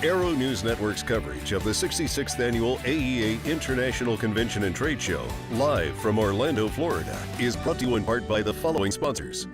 Aero-News Network's coverage of the 66th Annual AEA International Convention and Trade Show, live from Orlando, Florida, is brought to you in part by the following sponsors.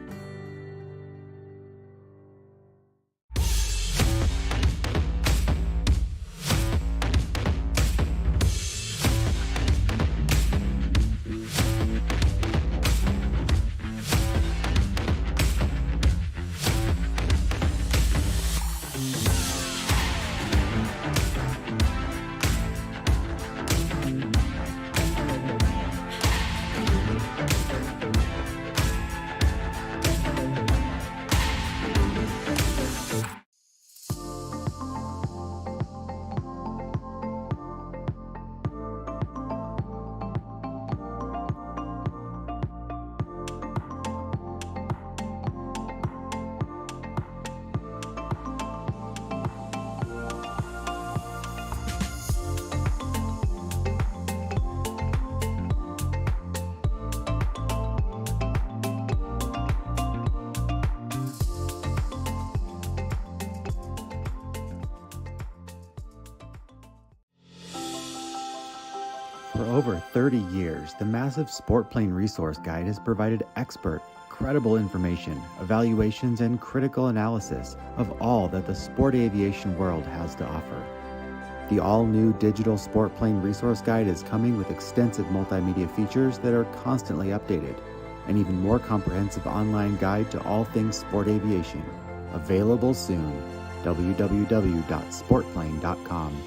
For over 30 years, the massive Sport Plane Resource Guide has provided expert, credible information, evaluations, and critical analysis of all that the sport aviation world has to offer. The all-new digital Sport Plane Resource Guide is coming with extensive multimedia features that are constantly updated, an even more comprehensive online guide to all things sport aviation. Available soon. www.sportplane.com.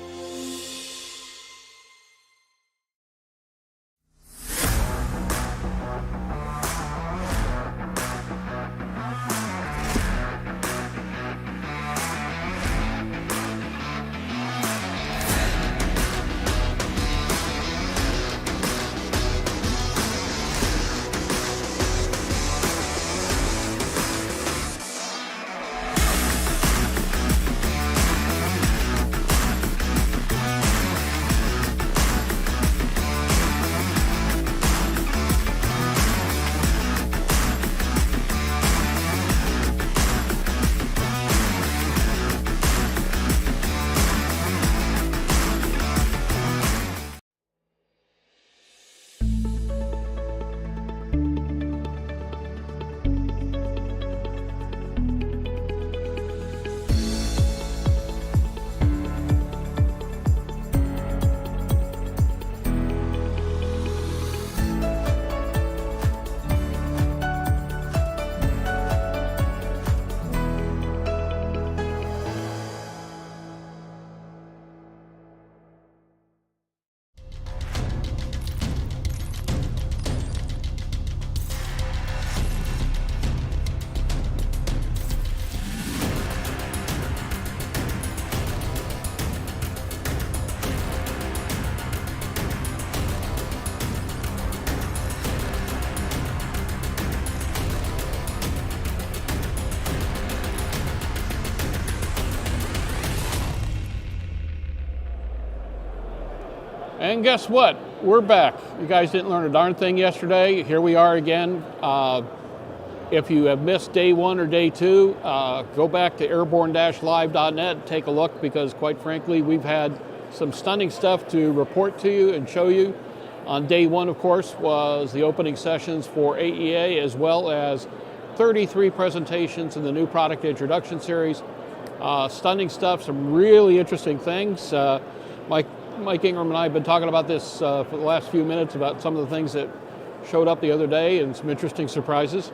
And guess what? We're back. You guys didn't learn a darn thing yesterday. Here we are again. If you have missed day one or day two, go back to airborne-live.net and take a look, because quite frankly, we've had some stunning stuff to report to you and show you. On day one, of course, was the opening sessions for AEA, as well as 33 presentations in the new product introduction series. Stunning stuff, some really interesting things. Mike Ingram and I have been talking about this for the last few minutes, about some of the things that showed up the other day and some interesting surprises.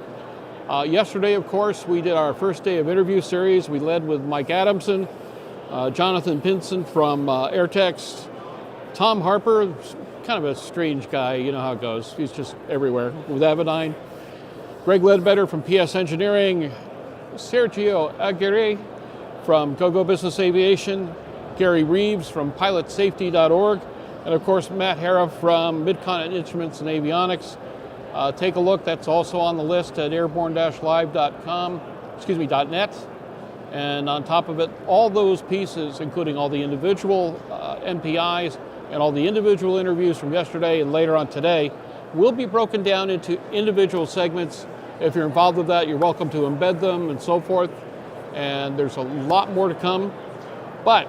Yesterday, of course, we did our first day of interview series. We led with Mike Adamson, Jonathan Pinson from Airtex, Tom Harper, kind of a strange guy, you know how it goes. He's just everywhere with Avionics. Greg Ledbetter from PS Engineering, Sergio Aguirre from GoGo Business Aviation, Gary Reeves from pilotsafety.org, and of course Matt Hara from Midcontinent Instruments and Avionics. Take a look, that's also on the list at airborne-live.net. And on top of it, all those pieces, including all the individual NPIs and all the individual interviews from yesterday and later on today, will be broken down into individual segments. If you're involved with that, you're welcome to embed them and so forth. And there's a lot more to come. But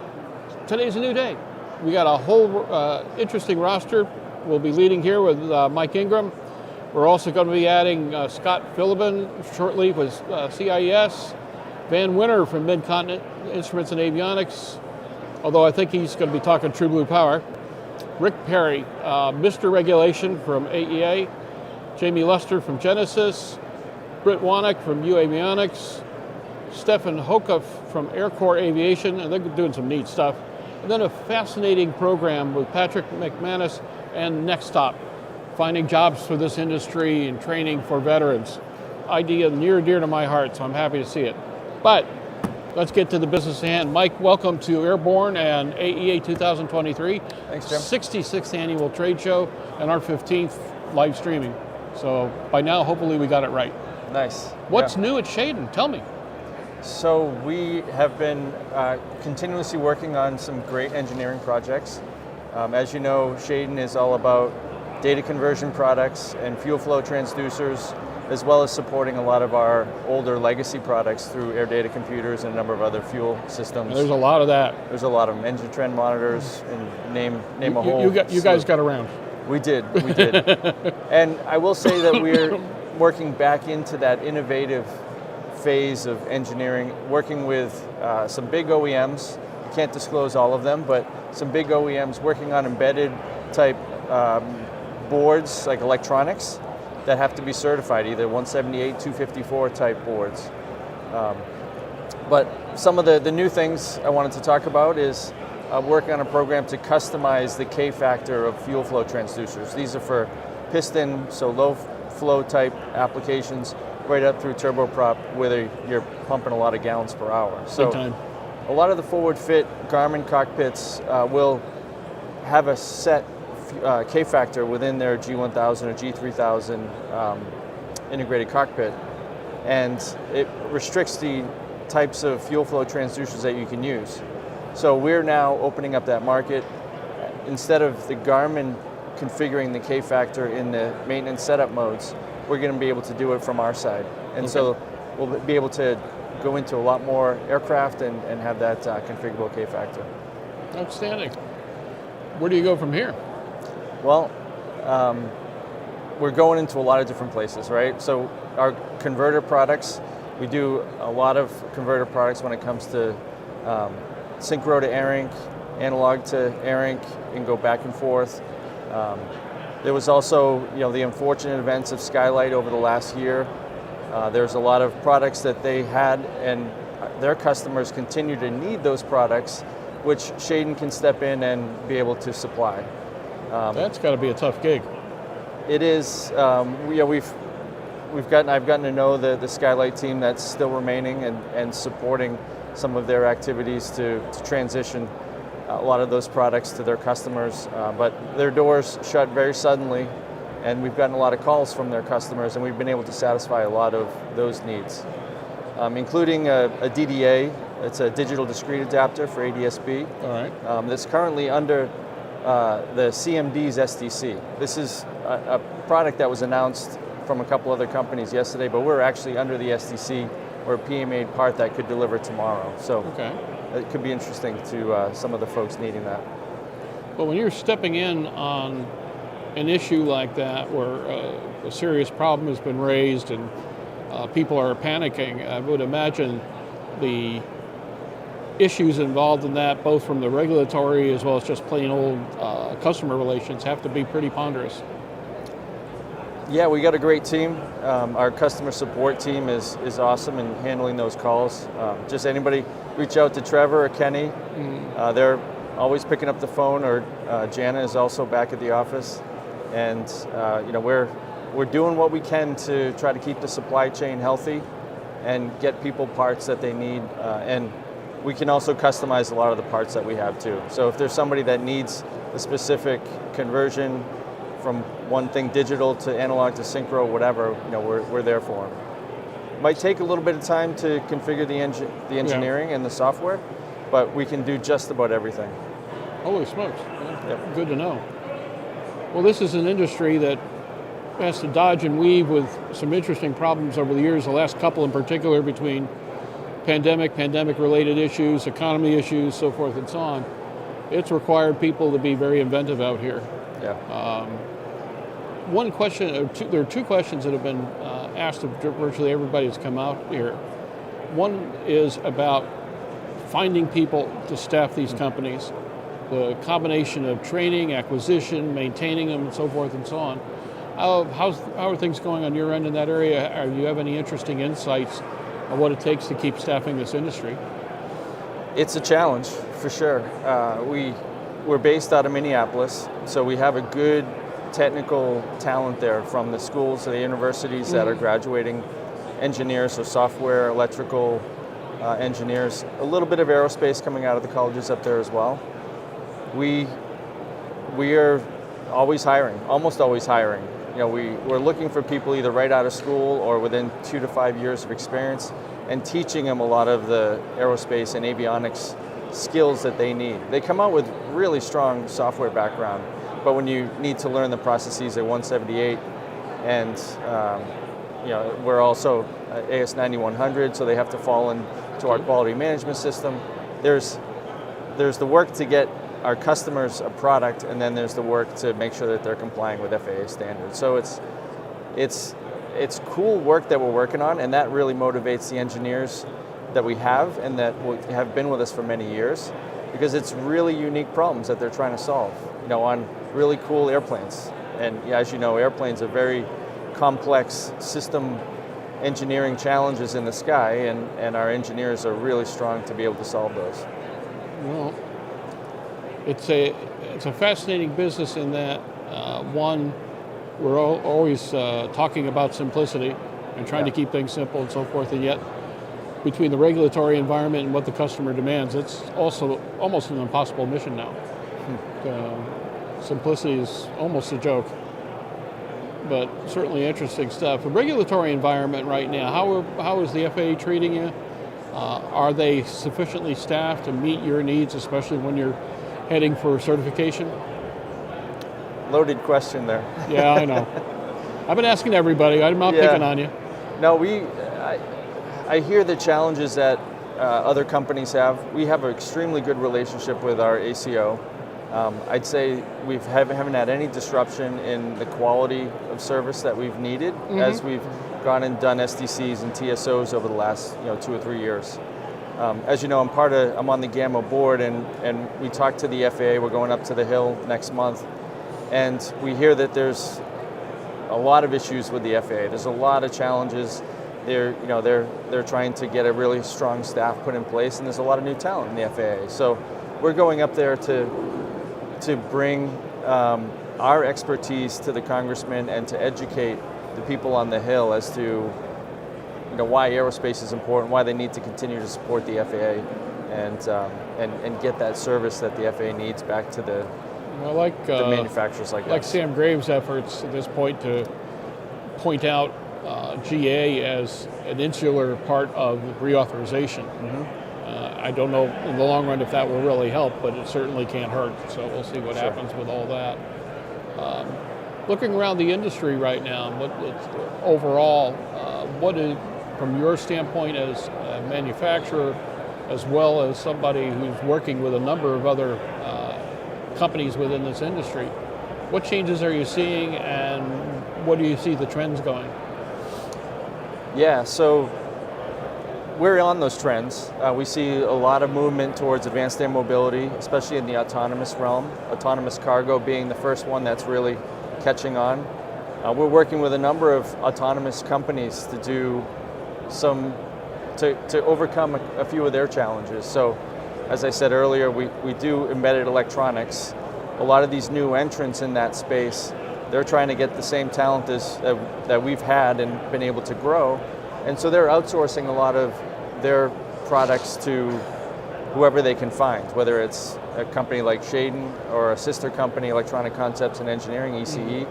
today's a new day. We got a whole interesting roster. We'll be leading here with Mike Ingram. We're also going to be adding Scott Philbin shortly with CIES, Van Winter from Mid-Continent Instruments and Avionics, although I think he's going to be talking True Blue Power. Rick Perry, Mr. Regulation from AEA, Jamie Luster from Genesis, Britt Wannick from Uavionics, Stefan Hoka from Air Corps Aviation, and they're doing some neat stuff. And then a fascinating program with Patrick McManus and Next Stop, finding jobs for this industry and training for veterans. Idea near and dear to my heart, so I'm happy to see it. But let's get to the business at hand. Mike, welcome to Airborne and AEA 2023. Thanks, Jim. 66th annual trade show and our 15th live streaming. So by now, hopefully we got it right. Nice. What's new at Shaden? Tell me. So we have been continuously working on some great engineering projects. As you know, Shaden is all about data conversion products and fuel flow transducers, as well as supporting a lot of our older legacy products through air data computers and a number of other fuel systems. And there's a lot of that. There's a lot of them. Engine trend monitors, and name a whole. You guys got around. We did. And I will say that we're working back into that innovative phase of engineering, working with some big OEMs. I can't disclose all of them, but some big OEMs working on embedded type boards, like electronics, that have to be certified, either 178, 254 type boards. But some of the new things I wanted to talk about is working on a program to customize the K factor of fuel flow transducers. These are for piston, so low flow type applications, right up through turboprop, whether you're pumping a lot of gallons per hour. So a lot of the forward fit Garmin cockpits will have a set K factor within their G1000 or G3000 integrated cockpit, and it restricts the types of fuel flow transducers that you can use. So we're now opening up that market. Instead of the Garmin configuring the K factor in the maintenance setup modes, we're going to be able to do it from our side. And so we'll be able to go into a lot more aircraft and have that configurable K factor. Outstanding. Where do you go from here? Well, we're going into a lot of different places, right? So our converter products, we do a lot of converter products when it comes to synchro to AirInc, analog to AirInc, and go back and forth. There was also, the unfortunate events of Skylight over the last year. There's a lot of products that they had, and their customers continue to need those products, which Shaden can step in and be able to supply. That's got to be a tough gig. It is. I've gotten to know the Skylight team that's still remaining and supporting some of their activities to transition a lot of those products to their customers, but their doors shut very suddenly, and we've gotten a lot of calls from their customers, and we've been able to satisfy a lot of those needs, including a DDA. It's a digital discrete adapter for ADS-B. All right. That's currently under the CMD's SDC. This is a product that was announced from a couple other companies yesterday, but we're actually under the SDC. We're a PMA part that could deliver tomorrow. So it could be interesting to some of the folks needing that. Well, when you're stepping in on an issue like that, where a serious problem has been raised and people are panicking, I would imagine the issues involved in that, both from the regulatory as well as just plain old customer relations, have to be pretty ponderous. Yeah, we got a great team. Our customer support team is awesome in handling those calls. Just anybody reach out to Trevor or Kenny. They're always picking up the phone, or Jana is also back at the office. And we're doing what we can to try to keep the supply chain healthy and get people parts that they need. And we can also customize a lot of the parts that we have too. So if there's somebody that needs a specific conversion from one thing digital to analog to synchro, whatever, we're there for them. Might take a little bit of time to configure the engineering and the software, but we can do just about everything. Holy smokes. Yep. Good to know. Well, this is an industry that has to dodge and weave with some interesting problems over the years, the last couple in particular, between pandemic-related issues, economy issues, so forth and so on. it's required people to be very inventive out here. Yeah. One question, there are two questions that have been asked of virtually everybody that's come out here. One is about finding people to staff these companies, the combination of training, acquisition, maintaining them, and so forth and so on. How are things going on your end in that area? Do you have any interesting insights on what it takes to keep staffing this industry? It's a challenge, for sure. We're based out of Minneapolis, so we have a good technical talent there, from the schools to the universities that are graduating engineers, so software, electrical engineers, a little bit of aerospace coming out of the colleges up there as well. We are always hiring, almost always hiring. You know, we're looking for people either right out of school or within 2 to 5 years of experience, and teaching them a lot of the aerospace and avionics skills that they need. They come out with really strong software background, but when you need to learn the processes at 178, and you know, we're also AS 9100, so they have to fall into our quality management system. There's the work to get our customers a product, and then there's the work to make sure that they're complying with FAA standards. So it's cool work that we're working on, and that really motivates the engineers that we have and that have been with us for many years, because it's really unique problems that they're trying to solve, you know, on really cool airplanes. And as you know, airplanes are very complex system engineering challenges in the sky, and our engineers are really strong to be able to solve those. Well, it's a fascinating business in that, one, we're always talking about simplicity and trying to keep things simple and so forth, and yet between the regulatory environment and what the customer demands, it's also almost an impossible mission now. Simplicity is almost a joke, but certainly interesting stuff. The regulatory environment right now, how is the FAA treating you? Are they sufficiently staffed to meet your needs, especially when you're heading for certification? Loaded question there. Yeah, I know. I've been asking everybody. I'm not picking on you. No, I hear the challenges that other companies have. We have an extremely good relationship with our ACO. I'd say we haven't had any disruption in the quality of service that we've needed as we've gone and done STCs and TSOs over the last 2 or 3 years. As you know, I'm on the GAMO board, and we talked to the FAA. We're going up to the Hill next month, and we hear that there's a lot of issues with the FAA. There's a lot of challenges. They're trying to get a really strong staff put in place, and there's a lot of new talent in the FAA. So we're going up there to bring our expertise to the congressman and to educate the people on the Hill as to why aerospace is important, why they need to continue to support the FAA, and get that service that the FAA needs back to the manufacturers like us. Like Sam Graves' efforts at this point to point out GA as an insular part of reauthorization. I don't know in the long run if that will really help, but it certainly can't hurt. So we'll see what happens with all that. Looking around the industry right now, overall, what is, from your standpoint as a manufacturer, as well as somebody who's working with a number of other companies within this industry, what changes are you seeing, and what do you see the trends going? Yeah, so we're on those trends. We see a lot of movement towards advanced air mobility, especially in the autonomous realm, autonomous cargo being the first one that's really catching on. We're working with a number of autonomous companies to do to overcome a few of their challenges. So, as I said earlier, we do embedded electronics. A lot of these new entrants in that space, they're trying to get the same talent that we've had and been able to grow. And so they're outsourcing a lot of their products to whoever they can find, whether it's a company like Shaden or a sister company, Electronic Concepts and Engineering, ECE.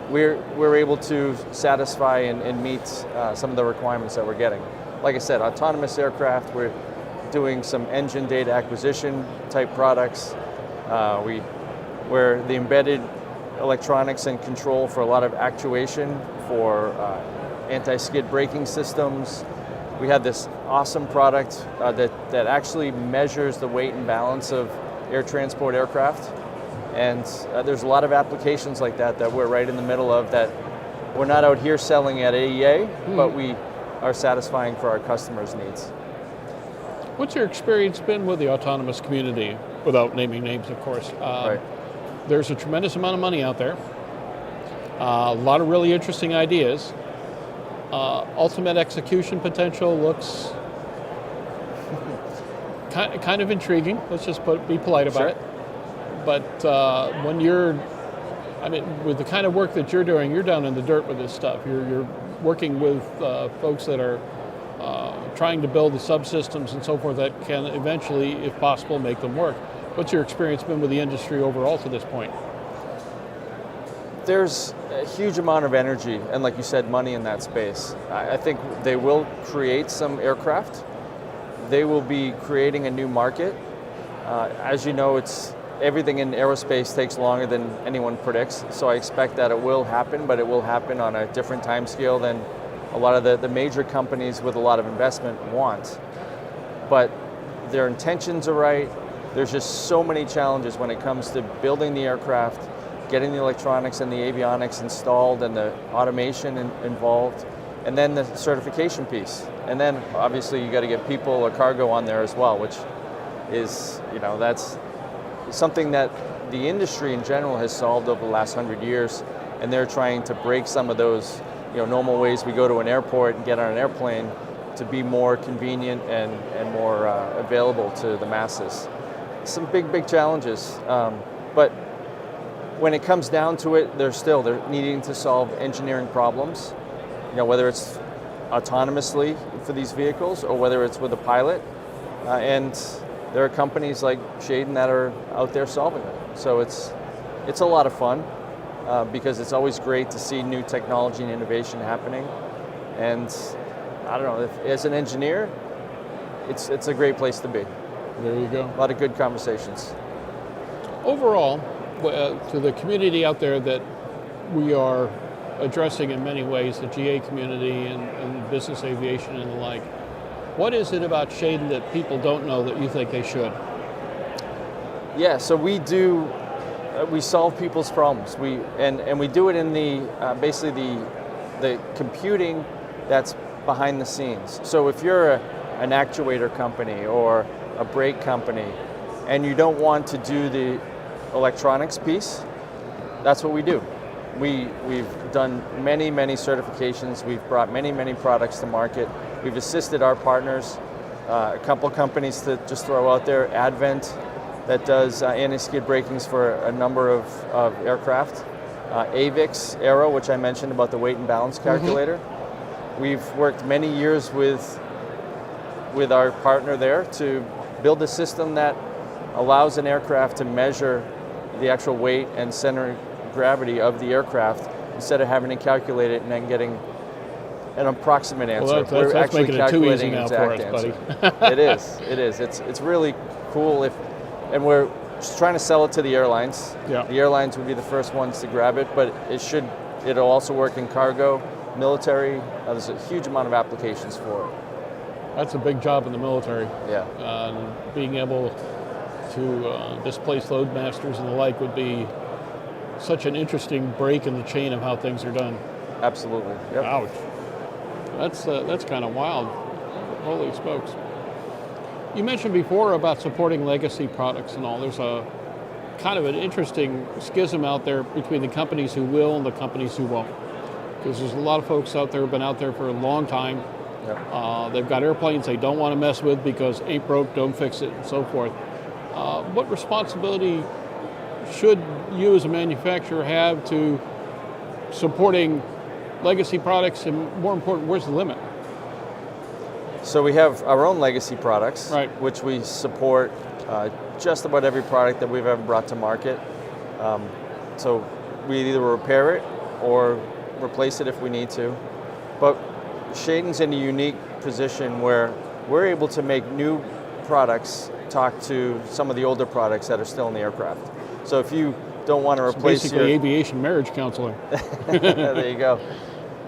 We're able to satisfy and meet some of the requirements that we're getting. Like I said, autonomous aircraft, we're doing some engine data acquisition type products. We're the embedded electronics and control for a lot of actuation for anti-skid braking systems. We have this awesome product that actually measures the weight and balance of air transport aircraft. And there's a lot of applications like that we're right in the middle of, that we're not out here selling at AEA, but we are satisfying for our customers' needs. What's your experience been with the autonomous community, without naming names, of course? Right. There's a tremendous amount of money out there, a lot of really interesting ideas. Ultimate execution potential looks kind of intriguing. Let's just be polite about it. But when with the kind of work that you're doing, you're down in the dirt with this stuff. You're working with folks that are trying to build the subsystems and so forth that can eventually, if possible, make them work. What's your experience been with the industry overall to this point? There's a huge amount of energy and, like you said, money in that space. I think they will create some aircraft. They will be creating a new market. As you know, everything in aerospace takes longer than anyone predicts, so I expect that it will happen, but it will happen on a different time scale than a lot of the major companies with a lot of investment want. But their intentions are right. There's just so many challenges when it comes to building the aircraft, getting the electronics and the avionics installed and the automation involved, and then the certification piece. And then obviously you got to get people or cargo on there as well, which is, that's something that the industry in general has solved over the last 100 years, and they're trying to break some of those normal ways we go to an airport and get on an airplane to be more convenient and more available to the masses. Some big challenges, but when it comes down to it, they're needing to solve engineering problems, whether it's autonomously for these vehicles or whether it's with a pilot, and there are companies like Shaden that are out there solving it. So it's a lot of fun because it's always great to see new technology and innovation happening. And I don't know, as an engineer, it's a great place to be. There you go. A lot of good conversations. Overall, to the community out there that we are addressing in many ways, the GA community and business aviation and the like, what is it about Shaden that people don't know that you think they should? Yeah, so we solve people's problems. And we do it in basically the computing that's behind the scenes. So if you're an actuator company or a brake company and you don't want to do the electronics piece, that's what we do. We've done many certifications. We've brought many products to market. We've assisted our partners, a couple companies to just throw out there, Advent, that does anti-skid brakings for a number of aircraft, Avix, Aero, which I mentioned about the weight and balance calculator. We've worked many years with our partner there to build a system that allows an aircraft to measure the actual weight and center of gravity of the aircraft instead of having to calculate it and then getting an approximate answer. Well, that's actually making it too easy now for us, answer. buddy. It is. It's really cool and we're just trying to sell it to the airlines. Yeah. The airlines would be the first ones to grab it, but it'll also work in cargo, military. There's a huge amount of applications for it. That's a big job in the military. Yeah. Being able to displace loadmasters and the like would be such an interesting break in the chain of how things are done. Absolutely. Yep. Ouch. That's kind of wild. Holy smokes. You mentioned before about supporting legacy products and all. There's a kind of an interesting schism out there between the companies who will and the companies who won't. Because there's a lot of folks out there who have been out there for a long time. Yep. They've got airplanes they don't want to mess with because ain't broke, don't fix it, and so forth. What responsibility should you as a manufacturer have to supporting legacy products, and more important, where's the limit? So we have our own legacy products, right, which we support just about every product that we've ever brought to market. So we either repair it or replace it if we need to. But Shaden's in a unique position where we're able to make new products talk to some of the older products that are still in the aircraft. So if you don't want to replace basically aviation marriage counseling. There you go.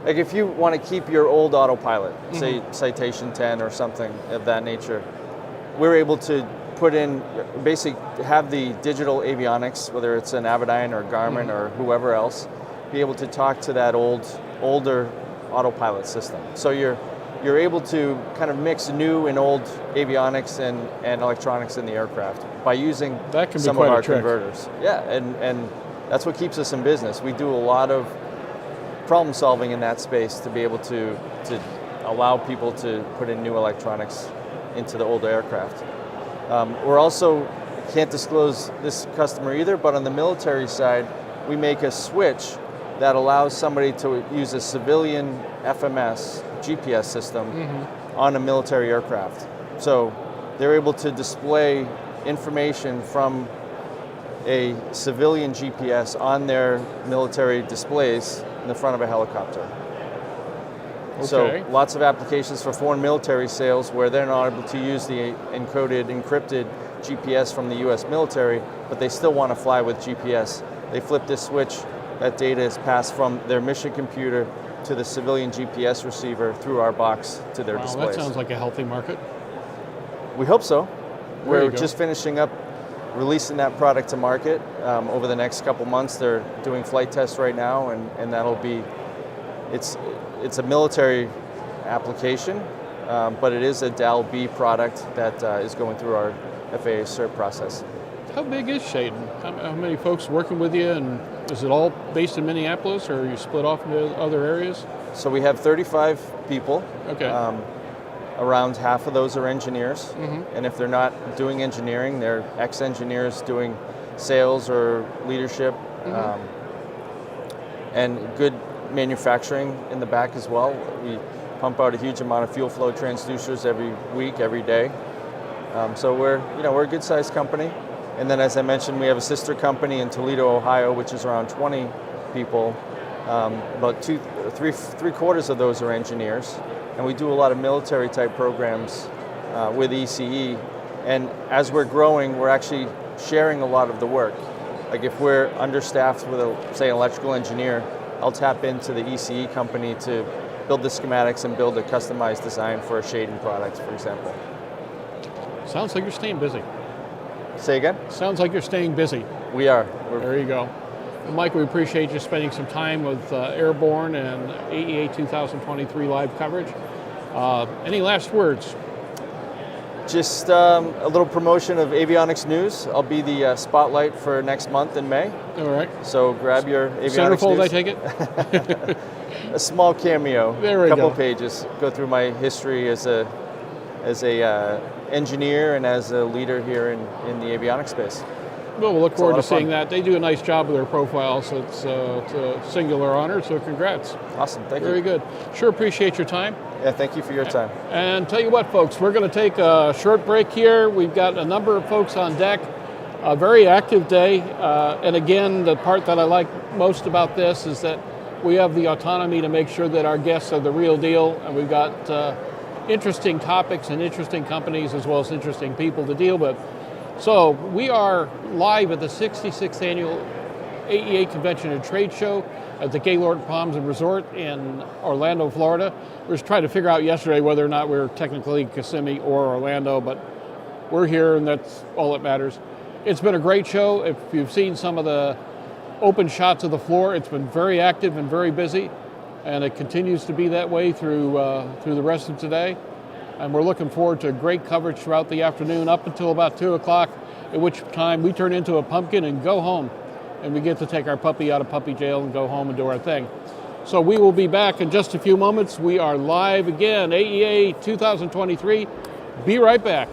Like if you want to keep your old autopilot, say Citation 10 or something of that nature, we're able to put in, basically have the digital avionics, whether it's an Avidyne or Garmin or whoever else, be able to talk to that older autopilot system. So you're able to kind of mix new and old avionics and electronics in the aircraft by using some of our converters. Yeah, and that's what keeps us in business. We do a lot of problem solving in that space to be able to allow people to put in new electronics into the older aircraft. We're also, can't disclose this customer either, but on the military side, we make a switch that allows somebody to use a civilian FMS GPS system on a military aircraft. So they're able to display information from a civilian GPS on their military displays in the front of a helicopter. Okay. So lots of applications for foreign military sales where they're not able to use the encrypted GPS from the US military, but they still want to fly with GPS. They flip this switch, that data is passed from their mission computer to the civilian GPS receiver through our box to their displays. That sounds like a healthy market. We hope so. We're just finishing up releasing that product to market over the next couple months. They're doing flight tests right now, and that'll be, it's a military application, but it is a DAL B product that is going through our FAA cert process. How big is Shaden? How many folks working with you, and is it all based in Minneapolis, or are you split off into other areas? So we have 35 people. Okay. Around half of those are engineers, and if they're not doing engineering, they're ex-engineers doing sales or leadership, and good manufacturing in the back as well. We pump out a huge amount of fuel flow transducers every week, every day. So we're a good-sized company. And then, as I mentioned, we have a sister company in Toledo, Ohio, which is around 20 people. About three-quarters of those are engineers. And we do a lot of military-type programs with ECE. And as we're growing, we're actually sharing a lot of the work. Like if we're understaffed with, say, an electrical engineer, I'll tap into the ECE company to build the schematics and build a customized design for a Shaden product, for example. Sounds like you're staying busy. Say again? Sounds like you're staying busy. We are. There you go. Well, Mike, we appreciate you spending some time with Airborne and AEA 2023 live coverage. Any last words? Just a little promotion of Avionics News. I'll be the spotlight for next month in May. All right. So grab your Avionics Centerfold, News. I take it? A small cameo. There we go. A couple pages. Go through my history as a engineer and as a leader here in the avionics space. Well, we'll look forward to seeing that. They do a nice job with their profile, so it's a singular honor, so congrats. Awesome, thank you. Very good. Sure appreciate your time. Yeah, thank you for your time. And tell you what, folks, we're going to take a short break here. We've got a number of folks on deck. A very active day. And again, the part that I like most about this is that we have the autonomy to make sure that our guests are the real deal, and we've got interesting topics and interesting companies as well as interesting people to deal with. So we are live at the 66th Annual AEA Convention and Trade Show at the Gaylord Palms and Resort in Orlando, Florida. We were trying to figure out yesterday whether or not we're technically Kissimmee or Orlando, but we're here and that's all that matters. It's been a great show. If you've seen some of the open shots of the floor, it's been very active and very busy, and it continues to be that way through the rest of today. And we're looking forward to great coverage throughout the afternoon up until about 2 o'clock, at which time we turn into a pumpkin and go home. And we get to take our puppy out of puppy jail and go home and do our thing. So we will be back in just a few moments. We are live again, AEA 2023. Be right back.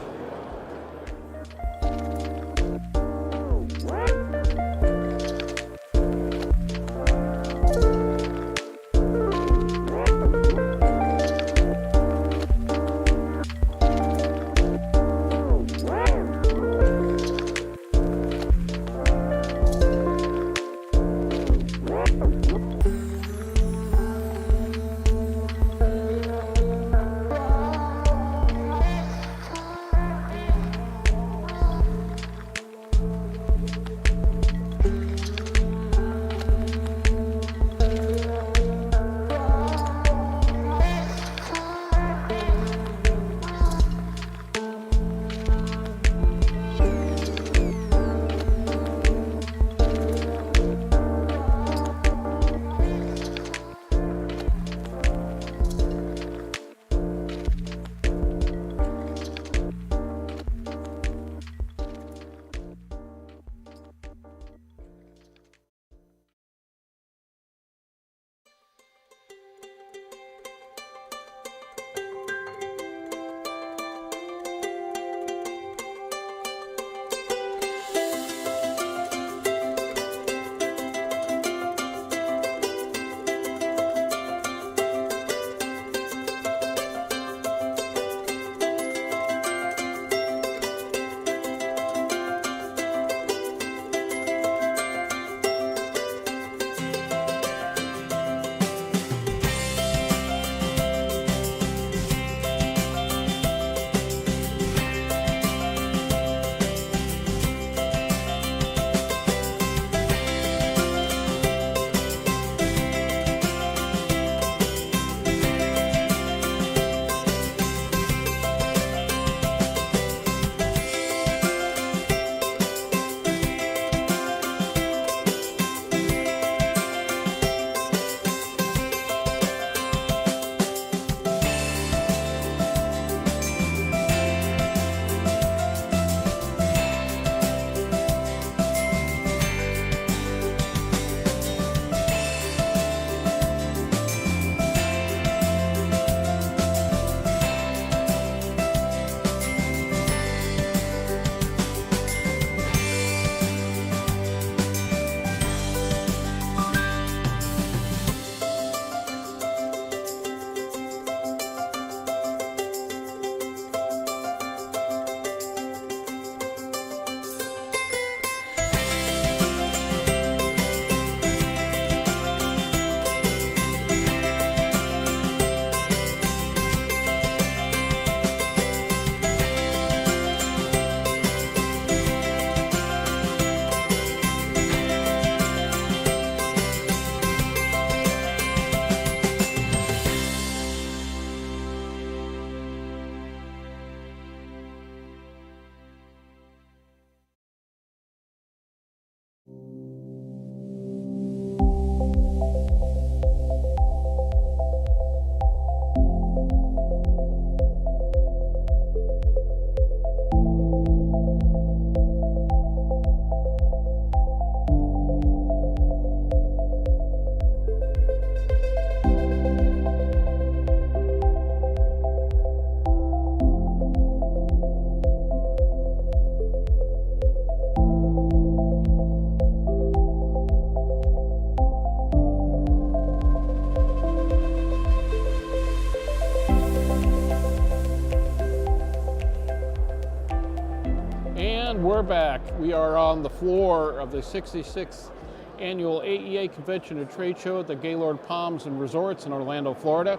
And we're back. We are on the floor of the 66th Annual AEA Convention and Trade Show at the Gaylord Palms and Resorts in Orlando, Florida.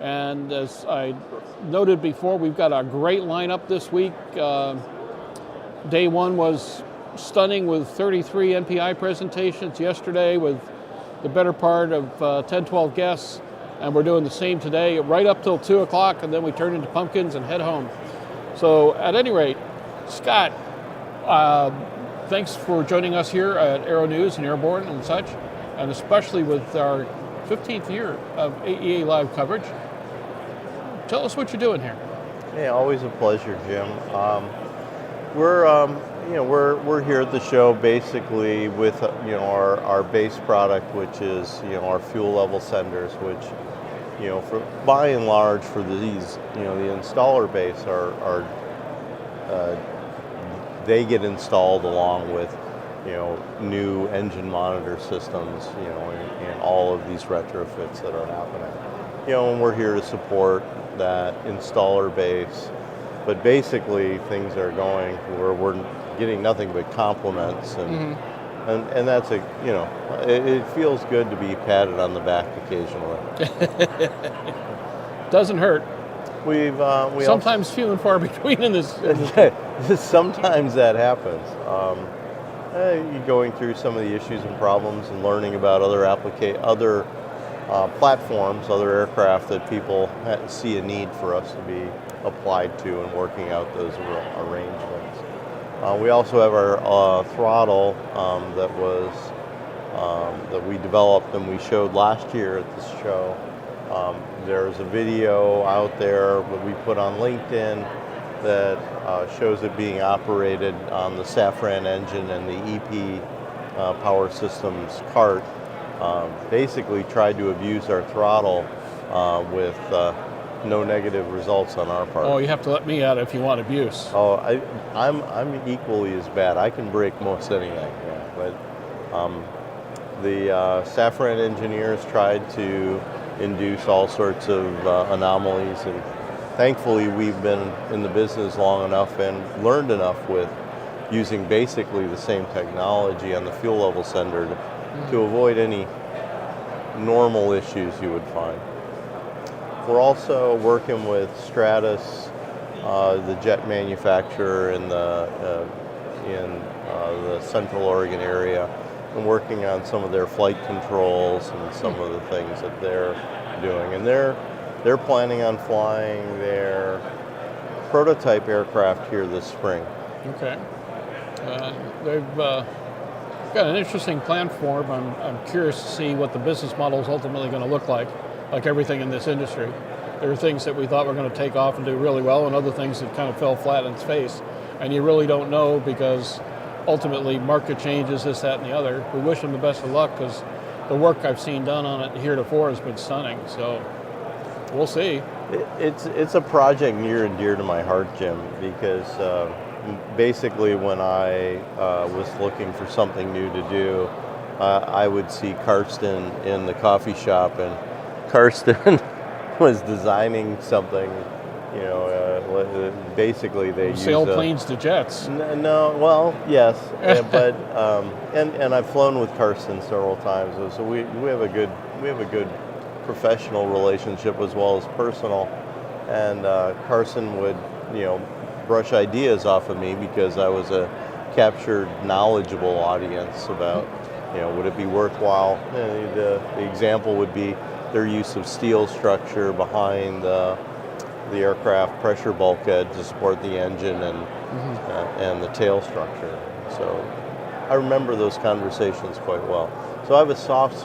And as I noted before, we've got a great lineup this week. Day one was stunning with 33 NPI presentations yesterday with the better part of 10, 12 guests. And we're doing the same today right up till 2 o'clock, and then we turn into pumpkins and head home. So at any rate, Scott, thanks for joining us here at Aero-News and Airborne and such, and especially with our 15th year of AEA live coverage. Tell us what you're doing here. Yeah, always a pleasure, Jim. We're here at the show basically with our base product, which is our fuel level senders, which for by and large for these the installer base are they get installed along with new engine monitor systems and all of these retrofits that are happening. And we're here to support that installer base, but basically things are going where we're getting nothing but compliments, and that's it feels good to be patted on the back occasionally. Doesn't hurt. We sometimes few and far between in this. Sometimes that happens. You're going through some of the issues and problems and learning about other platforms, other aircraft that people see a need for us to be applied to, and working out those arrangements. We also have our throttle that we developed and we showed last year at this show. There's a video out there that we put on LinkedIn that shows it being operated on the Safran engine and the EP Power Systems cart. Basically tried to abuse our throttle with no negative results on our part. Oh, you have to let me out if you want abuse. Oh, I'm equally as bad. I can break most anything, yeah. But the Safran engineers tried to induce all sorts of anomalies, and thankfully we've been in the business long enough and learned enough with using basically the same technology on the fuel level sender to avoid any normal issues you would find. We're also working with Stratus, the jet manufacturer in the Central Oregon area, and working on some of their flight controls and some of the things that they're doing. And they're planning on flying their prototype aircraft here this spring. Okay. They've got an interesting plan for them. I'm curious to see what the business model is ultimately going to look like everything in this industry. There are things that we thought were going to take off and do really well, and other things that kind of fell flat on its face. And you really don't know, because ultimately market changes, this, that, and the other. We wish them the best of luck, because the work I've seen done on it heretofore has been stunning. So we'll see. It's a project near and dear to my heart, Jim, because basically when I was looking for something new to do, I would see Karsten in the coffee shop, and Karsten was designing something, basically they use sailplanes to jets. No, well, yes, but and I've flown with Karsten several times, so we have a good professional relationship as well as personal, and Karsten would brush ideas off of me because I was a captured, knowledgeable audience about would it be worthwhile. The example would be their use of steel structure behind the aircraft pressure bulkhead to support the engine and the tail structure. So I remember those conversations quite well. So I have a soft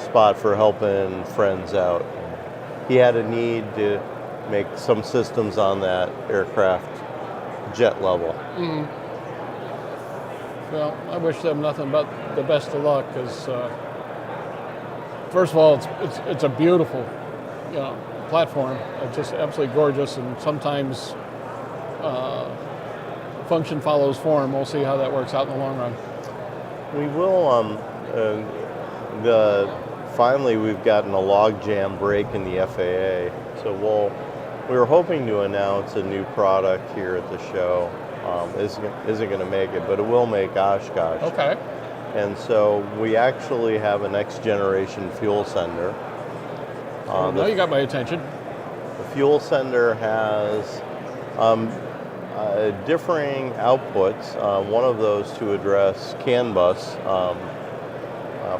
spot for helping friends out. He had a need to make some systems on that aircraft jet level. Mm. Well, I wish them nothing but the best of luck, because first of all, it's a beautiful, platform. It's just absolutely gorgeous, and sometimes function follows form. We'll see how that works out in the long run. We will. Finally, we've gotten a logjam break in the FAA, so we were hoping to announce a new product here at the show. Isn't going to make it, but it will make Oshkosh. Okay. And so we actually have a next generation fuel sender. Now you got my attention. The fuel sender has differing outputs. One of those to address CAN bus.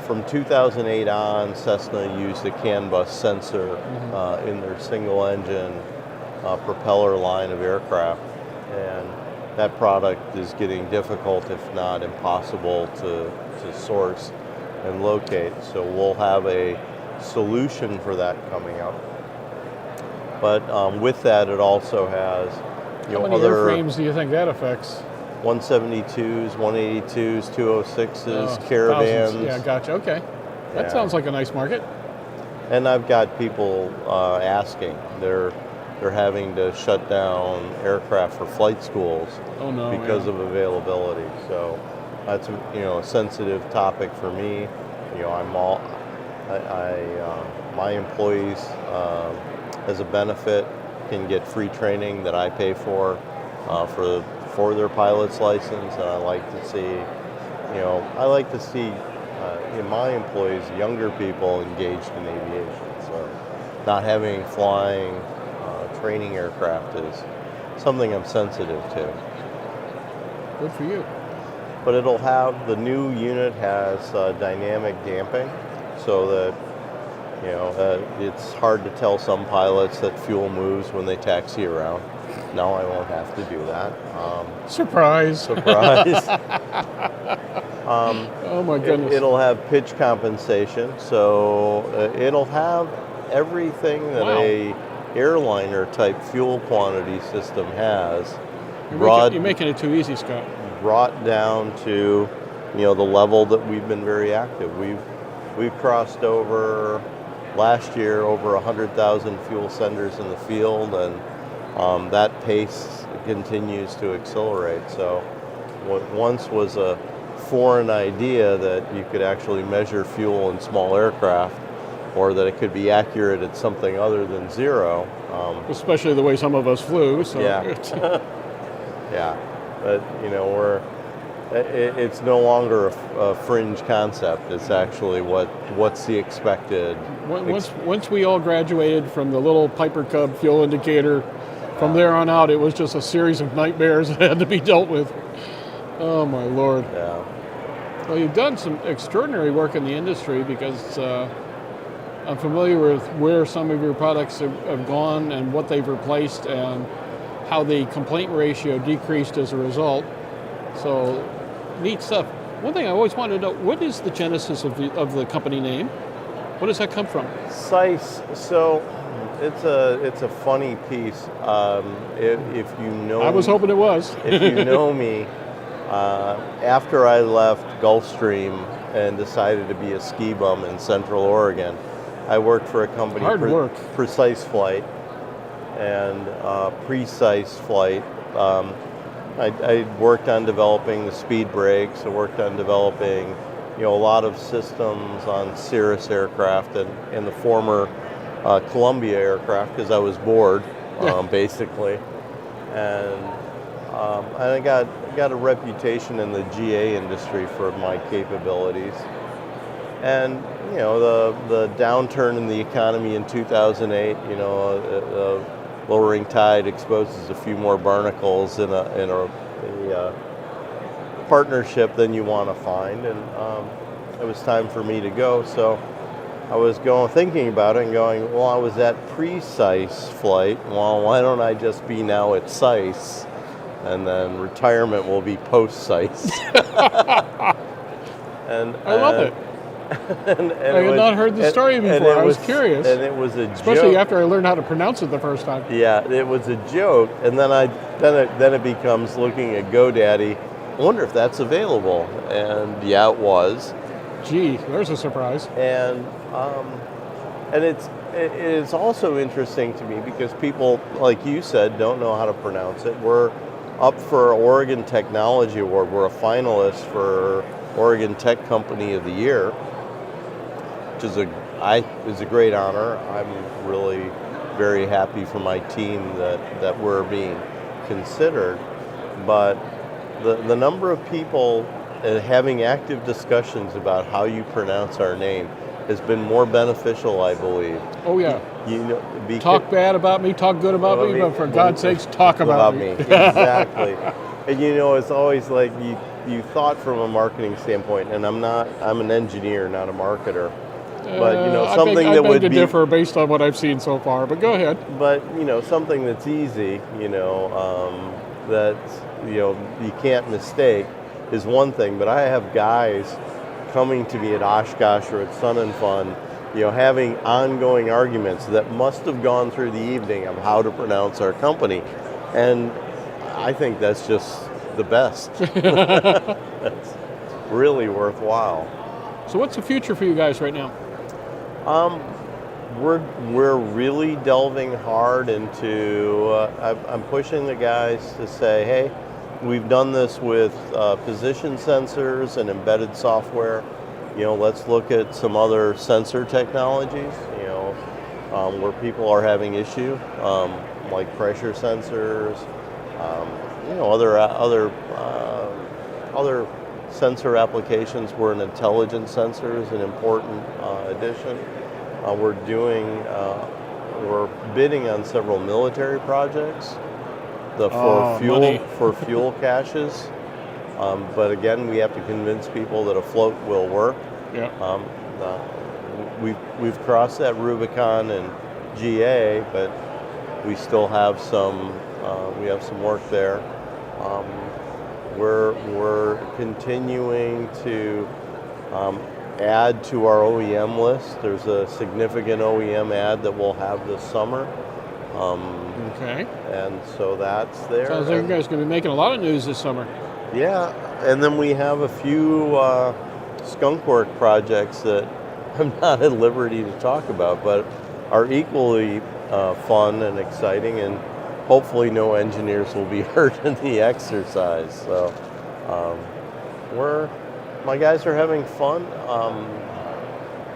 From 2008 on, Cessna used a CAN bus sensor in their single engine propeller line of aircraft, and that product is getting difficult, if not impossible, to source and locate. So we'll have a solution for that coming up. But with that, it also has how many other airframes do you think that affects? 172s, 182s, 206s, Caravans. Thousands. Yeah, gotcha. Okay. That sounds like a nice market. And I've got people asking. They're having to shut down aircraft for flight schools because of availability. So that's a sensitive topic for me. My employees as a benefit can get free training that I pay for their pilot's license, and I like to see my employees, younger people, engaged in aviation. So not having flying training aircraft is something I'm sensitive to. Good for you. But the new unit has dynamic damping, so that it's hard to tell some pilots that fuel moves when they taxi around. No, I won't have to do that. Surprise. Surprise. Oh my goodness. It'll have pitch compensation, so it'll have everything that a airliner type fuel quantity system has. You're making it too easy, Scott. Brought down to the level that we've been very active. We've crossed over last year over 100,000 fuel senders in the field, and that pace continues to accelerate. So what once was a foreign idea that you could actually measure fuel in small aircraft, or that it could be accurate at something other than zero. Especially the way some of us flew. So. Yeah. Yeah. But it's no longer a fringe concept. It's actually what's the expected. Once we all graduated from the little Piper Cub fuel indicator, from there on out, it was just a series of nightmares that had to be dealt with. Oh my Lord. Yeah. Well, you've done some extraordinary work in the industry, because I'm familiar with where some of your products have gone and what they've replaced, and how the complaint ratio decreased as a result. So, neat stuff. One thing I always wanted to know, what is the genesis of the company name? What does that come from? SICE. So, it's a funny piece. If you know, I was hoping it was. If you know me, after I left Gulfstream and decided to be a ski bum in Central Oregon, I worked for a company, hard work. Precise Flight, and Precise Flight. I worked on developing the speed brakes. I worked on developing, a lot of systems on Cirrus aircraft and the former Columbia aircraft, because I was bored, basically. And I got a reputation in the GA industry for my capabilities. And the downturn in the economy in 2008, lowering tide exposes a few more barnacles in a partnership than you want to find, and it was time for me to go. So I was thinking about it and going, well, I was at Precise Flight. Well, why don't I just be now at SICE, and then retirement will be post-SICE. And I love it. and I had not heard the story before. I was curious. And it was a especially joke. after I learned how to pronounce it the first time. Yeah, it was a joke, and then it becomes looking at GoDaddy. I wonder if that's available, and yeah, it was. Gee, there's a surprise. And it is also interesting to me because people, like you said, don't know how to pronounce it. We're up for Oregon Technology Award. We're a finalist for Oregon Tech Company of the Year, which is a great honor. I'm really very happy for my team that we're being considered. But the number of people having active discussions about how you pronounce our name has been more beneficial, I believe. Oh yeah. You know, talk bad about me, talk good about me, but for God's sakes, talk about me. Exactly. And you know, it's always like you thought from a marketing standpoint, and I'm an engineer, not a marketer. But you know, something I that beg would to be differ based on what I've seen so far. But go ahead. But you know, something that's easy, you know, that you know you can't mistake is one thing. But I have guys coming to me at Oshkosh or at Sun and Fun, you know, having ongoing arguments that must have gone through the evening of how to pronounce our company, and I think that's just the best. That's really worthwhile. So what's the future for you guys right now? We're really delving hard into. I'm pushing the guys to say, hey, we've done this with position sensors and embedded software. You know, let's look at some other sensor technologies. You know, where people are having issue, like pressure sensors. You know, other sensor applications where an intelligent sensor is an important addition. We're bidding on several military projects for fuel caches. But again, we have to convince people that a float will work. Yeah. We've crossed that Rubicon in GA, but we still have some work there. We're continuing to add to our OEM list. There's a significant OEM ad that we'll have this summer. Okay. And so that's there. Sounds like you guys are going to be making a lot of news this summer. Yeah, and then we have a few skunkwork projects that I'm not at liberty to talk about, but are equally fun and exciting, and hopefully no engineers will be hurt in the exercise. So my guys are having fun.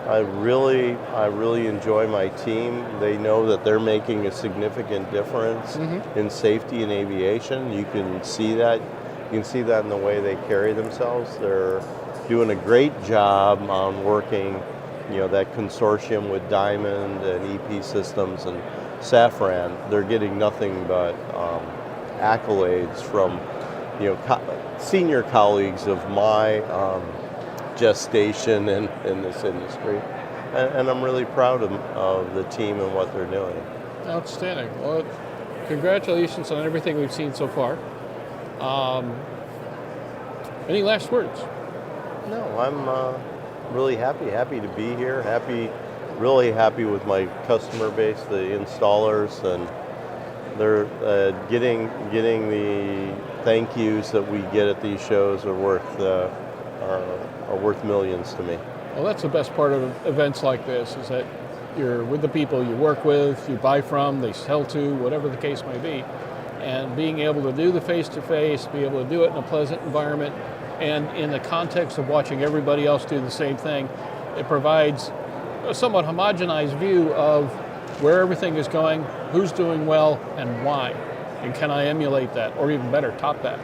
I really enjoy my team. They know that they're making a significant difference in safety and aviation. You can see that. You can see that in the way they carry themselves. They're doing a great job on working, you know, that consortium with Diamond and EP Systems and Safran. They're getting nothing but accolades from, you know, senior colleagues of my gestation in this industry, and I'm really proud of the team and what they're doing. Outstanding. Well, congratulations on everything we've seen so far. Any last words? No, I'm really happy to be here. Really happy with my customer base, the installers, and they're getting the thank yous that we get at these shows are worth millions to me. Well, that's the best part of events like this, is that you're with the people you work with, you buy from, they sell to, whatever the case may be. And being able to do the face-to-face, be able to do it in a pleasant environment, and in the context of watching everybody else do the same thing, it provides a somewhat homogenized view of where everything is going, who's doing well, and why. And can I emulate that, or even better, top that?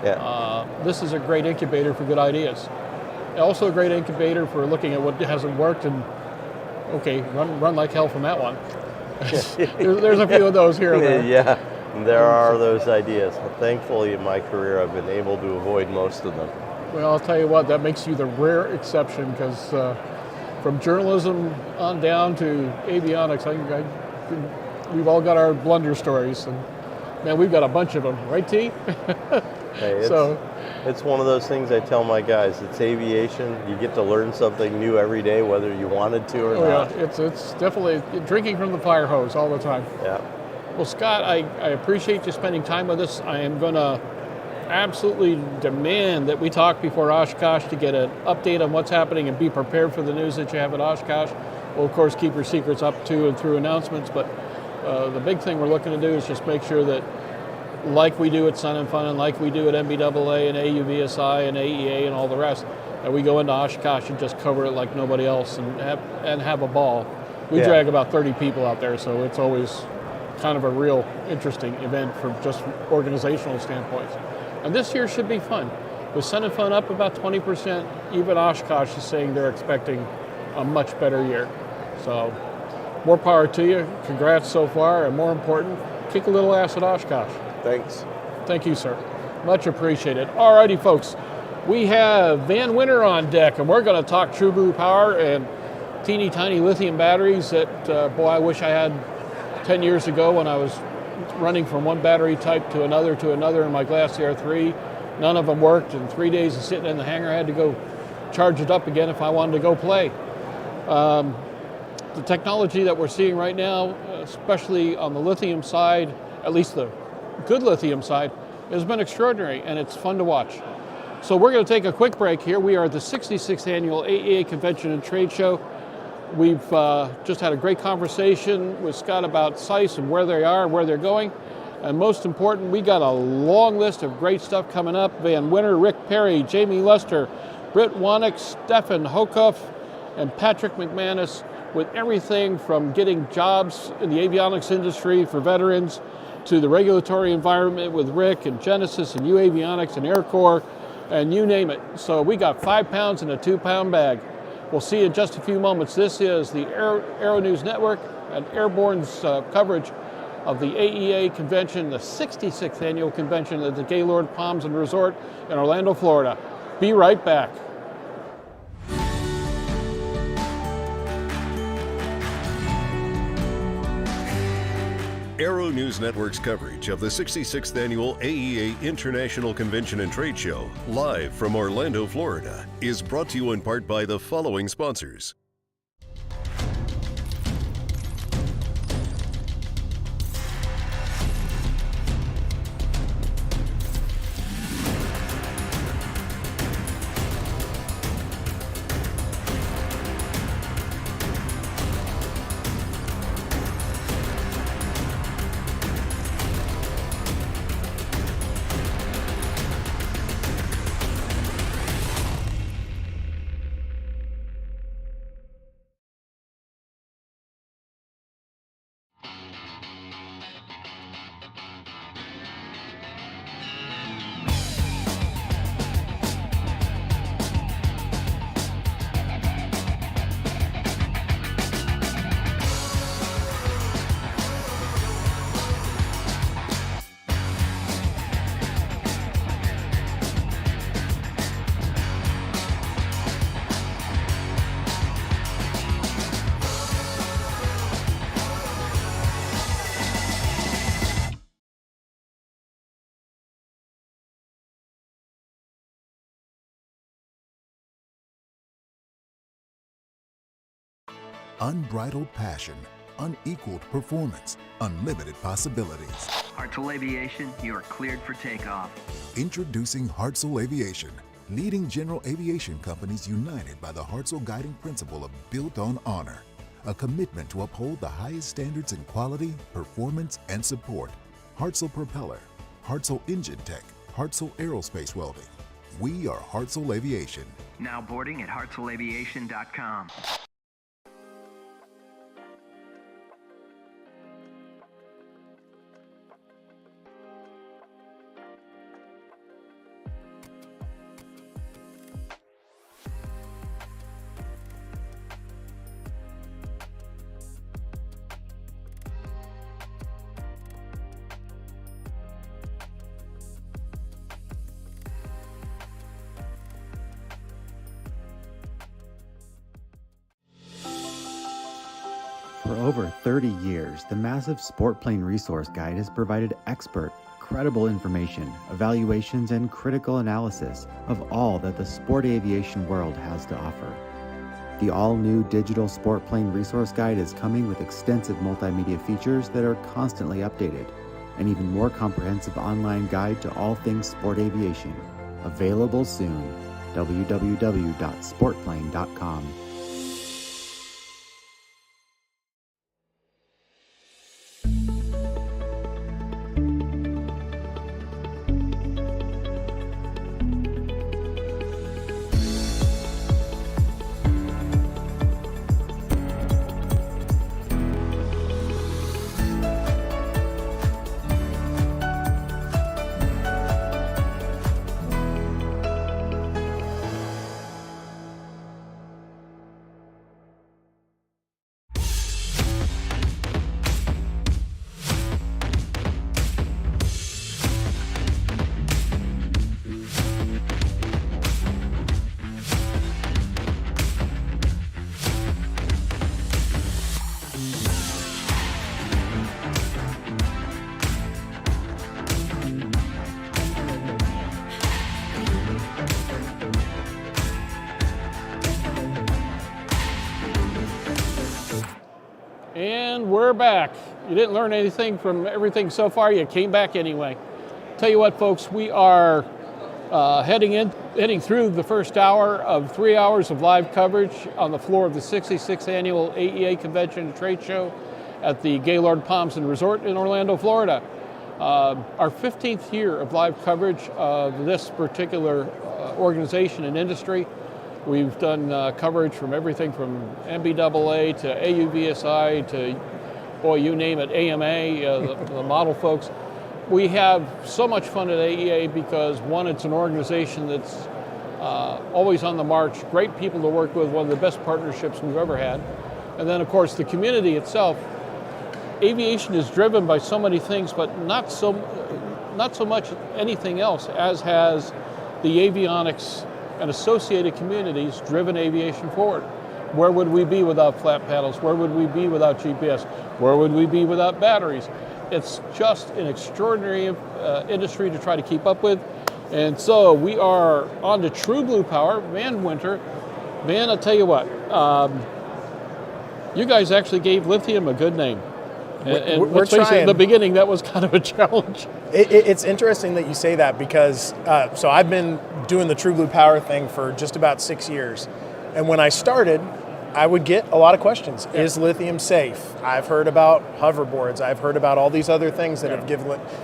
Yeah. This is a great incubator for good ideas. Also a great incubator for looking at what hasn't worked and, okay, run like hell from that one. There's a few of those here and there. Yeah, there are those ideas. Thankfully, in my career, I've been able to avoid most of them. Well, I'll tell you what, that makes you the rare exception, because from journalism on down to avionics, we've all got our blunder stories. And man, we've got a bunch of them, right, T? Hey, So it's one of those things I tell my guys. It's aviation. You get to learn something new every day, whether you wanted to or not. yeah, it's definitely drinking from the fire hose all the time. Yeah. Well, Scott, I appreciate you spending time with us. I am going to absolutely demand that we talk before Oshkosh to get an update on what's happening and be prepared for the news that you have at Oshkosh. We'll, of course, keep your secrets up to and through announcements, but the big thing we're looking to do is just make sure that, like we do at Sun and Fun and like we do at MBAA and AUVSI and AEA and all the rest, that we go into Oshkosh and just cover it like nobody else and have a ball. We drag about 30 people out there, so it's always kind of a real interesting event from just organizational standpoints. And this year should be fun. With Sun and Fun up about 20%, even Oshkosh is saying they're expecting a much better year. So more power to you. Congrats so far, and more important, kick a little ass at Oshkosh. Thanks. Thank you, sir. Much appreciated. All righty, folks. We have Van Winter on deck, and we're going to talk True Blue Power and teeny tiny lithium batteries that, boy, I wish I had 10 years ago when I was running from one battery type to another in my Glacier 3. None of them worked. In 3 days of sitting in the hangar, I had to go charge it up again if I wanted to go play. The technology that we're seeing right now, especially on the lithium side, at least the good lithium side, has been extraordinary, and it's fun to watch. So we're going to take a quick break here. We are at the 66th Annual AEA Convention and Trade Show. We've just had a great conversation with Scott about SAIS and where they are and where they're going. And most important, we got a long list of great stuff coming up. Van Winter, Rick Perry, Jamie Lester, Britt Wanick, Stefan Hokoff, and Patrick McManus, with everything from getting jobs in the avionics industry for veterans to the regulatory environment with Rick and Genesis and Uavionics and Air Corps and you name it. So we got 5 pounds in a 2-pound bag. We'll see you in just a few moments. This is the Aero-News Network and Airborne's coverage of the AEA convention, the 66th annual convention at the Gaylord Palms and Resort in Orlando, Florida. Be right back. Aero-News Network's coverage of the 66th Annual AEA International Convention and Trade Show, live from Orlando, Florida, is brought to you in part by the following sponsors. Unbridled passion, unequaled performance, unlimited possibilities. Hartzell Aviation, you are cleared for takeoff. Introducing Hartzell Aviation, leading general aviation companies united by the Hartzell guiding principle of built on honor, a commitment to uphold the highest standards in quality, performance, and support. Hartzell Propeller, Hartzell Engine Tech, Hartzell Aerospace Welding. We are Hartzell Aviation. Now boarding at hartzellaviation.com. For over 30 years, the massive Sport Plane Resource Guide has provided expert, credible information, evaluations, and critical analysis of all that the sport aviation world has to offer. The all-new digital sport plane resource guide is coming with extensive multimedia features that are constantly updated, an even more comprehensive online guide to all things sport aviation. Available soon. www.sportplane.com. And we're back. You didn't learn anything from everything so far, you came back anyway. Tell you what, folks, we are heading through the first hour of 3 hours of live coverage on the floor of the 66th Annual AEA Convention and Trade Show at the Gaylord Palms and Resort in Orlando, Florida. Our 15th year of live coverage of this particular organization and industry. We've done coverage from everything from MBAA to AUVSI to, boy, you name it, AMA, the model folks. We have so much fun at AEA because, one, it's an organization that's always on the march, great people to work with, one of the best partnerships we've ever had. And then, of course, the community itself. Aviation is driven by so many things, but not so much anything else as has the avionics and associated communities driven aviation forward. Where would we be without flat paddles? Where would we be without GPS? Where would we be without batteries? It's just an extraordinary industry to try to keep up with. And so we are on to True Blue Power, Van Winter. Van, I'll tell you what, you guys actually gave lithium a good name. And we're trying. In the beginning, that was kind of a challenge. It's interesting that you say that because, so I've been doing the True Blue Power thing for just about 6 years. And when I started, I would get a lot of questions. Yeah. Is lithium safe? I've heard about hoverboards. I've heard about all these other things that have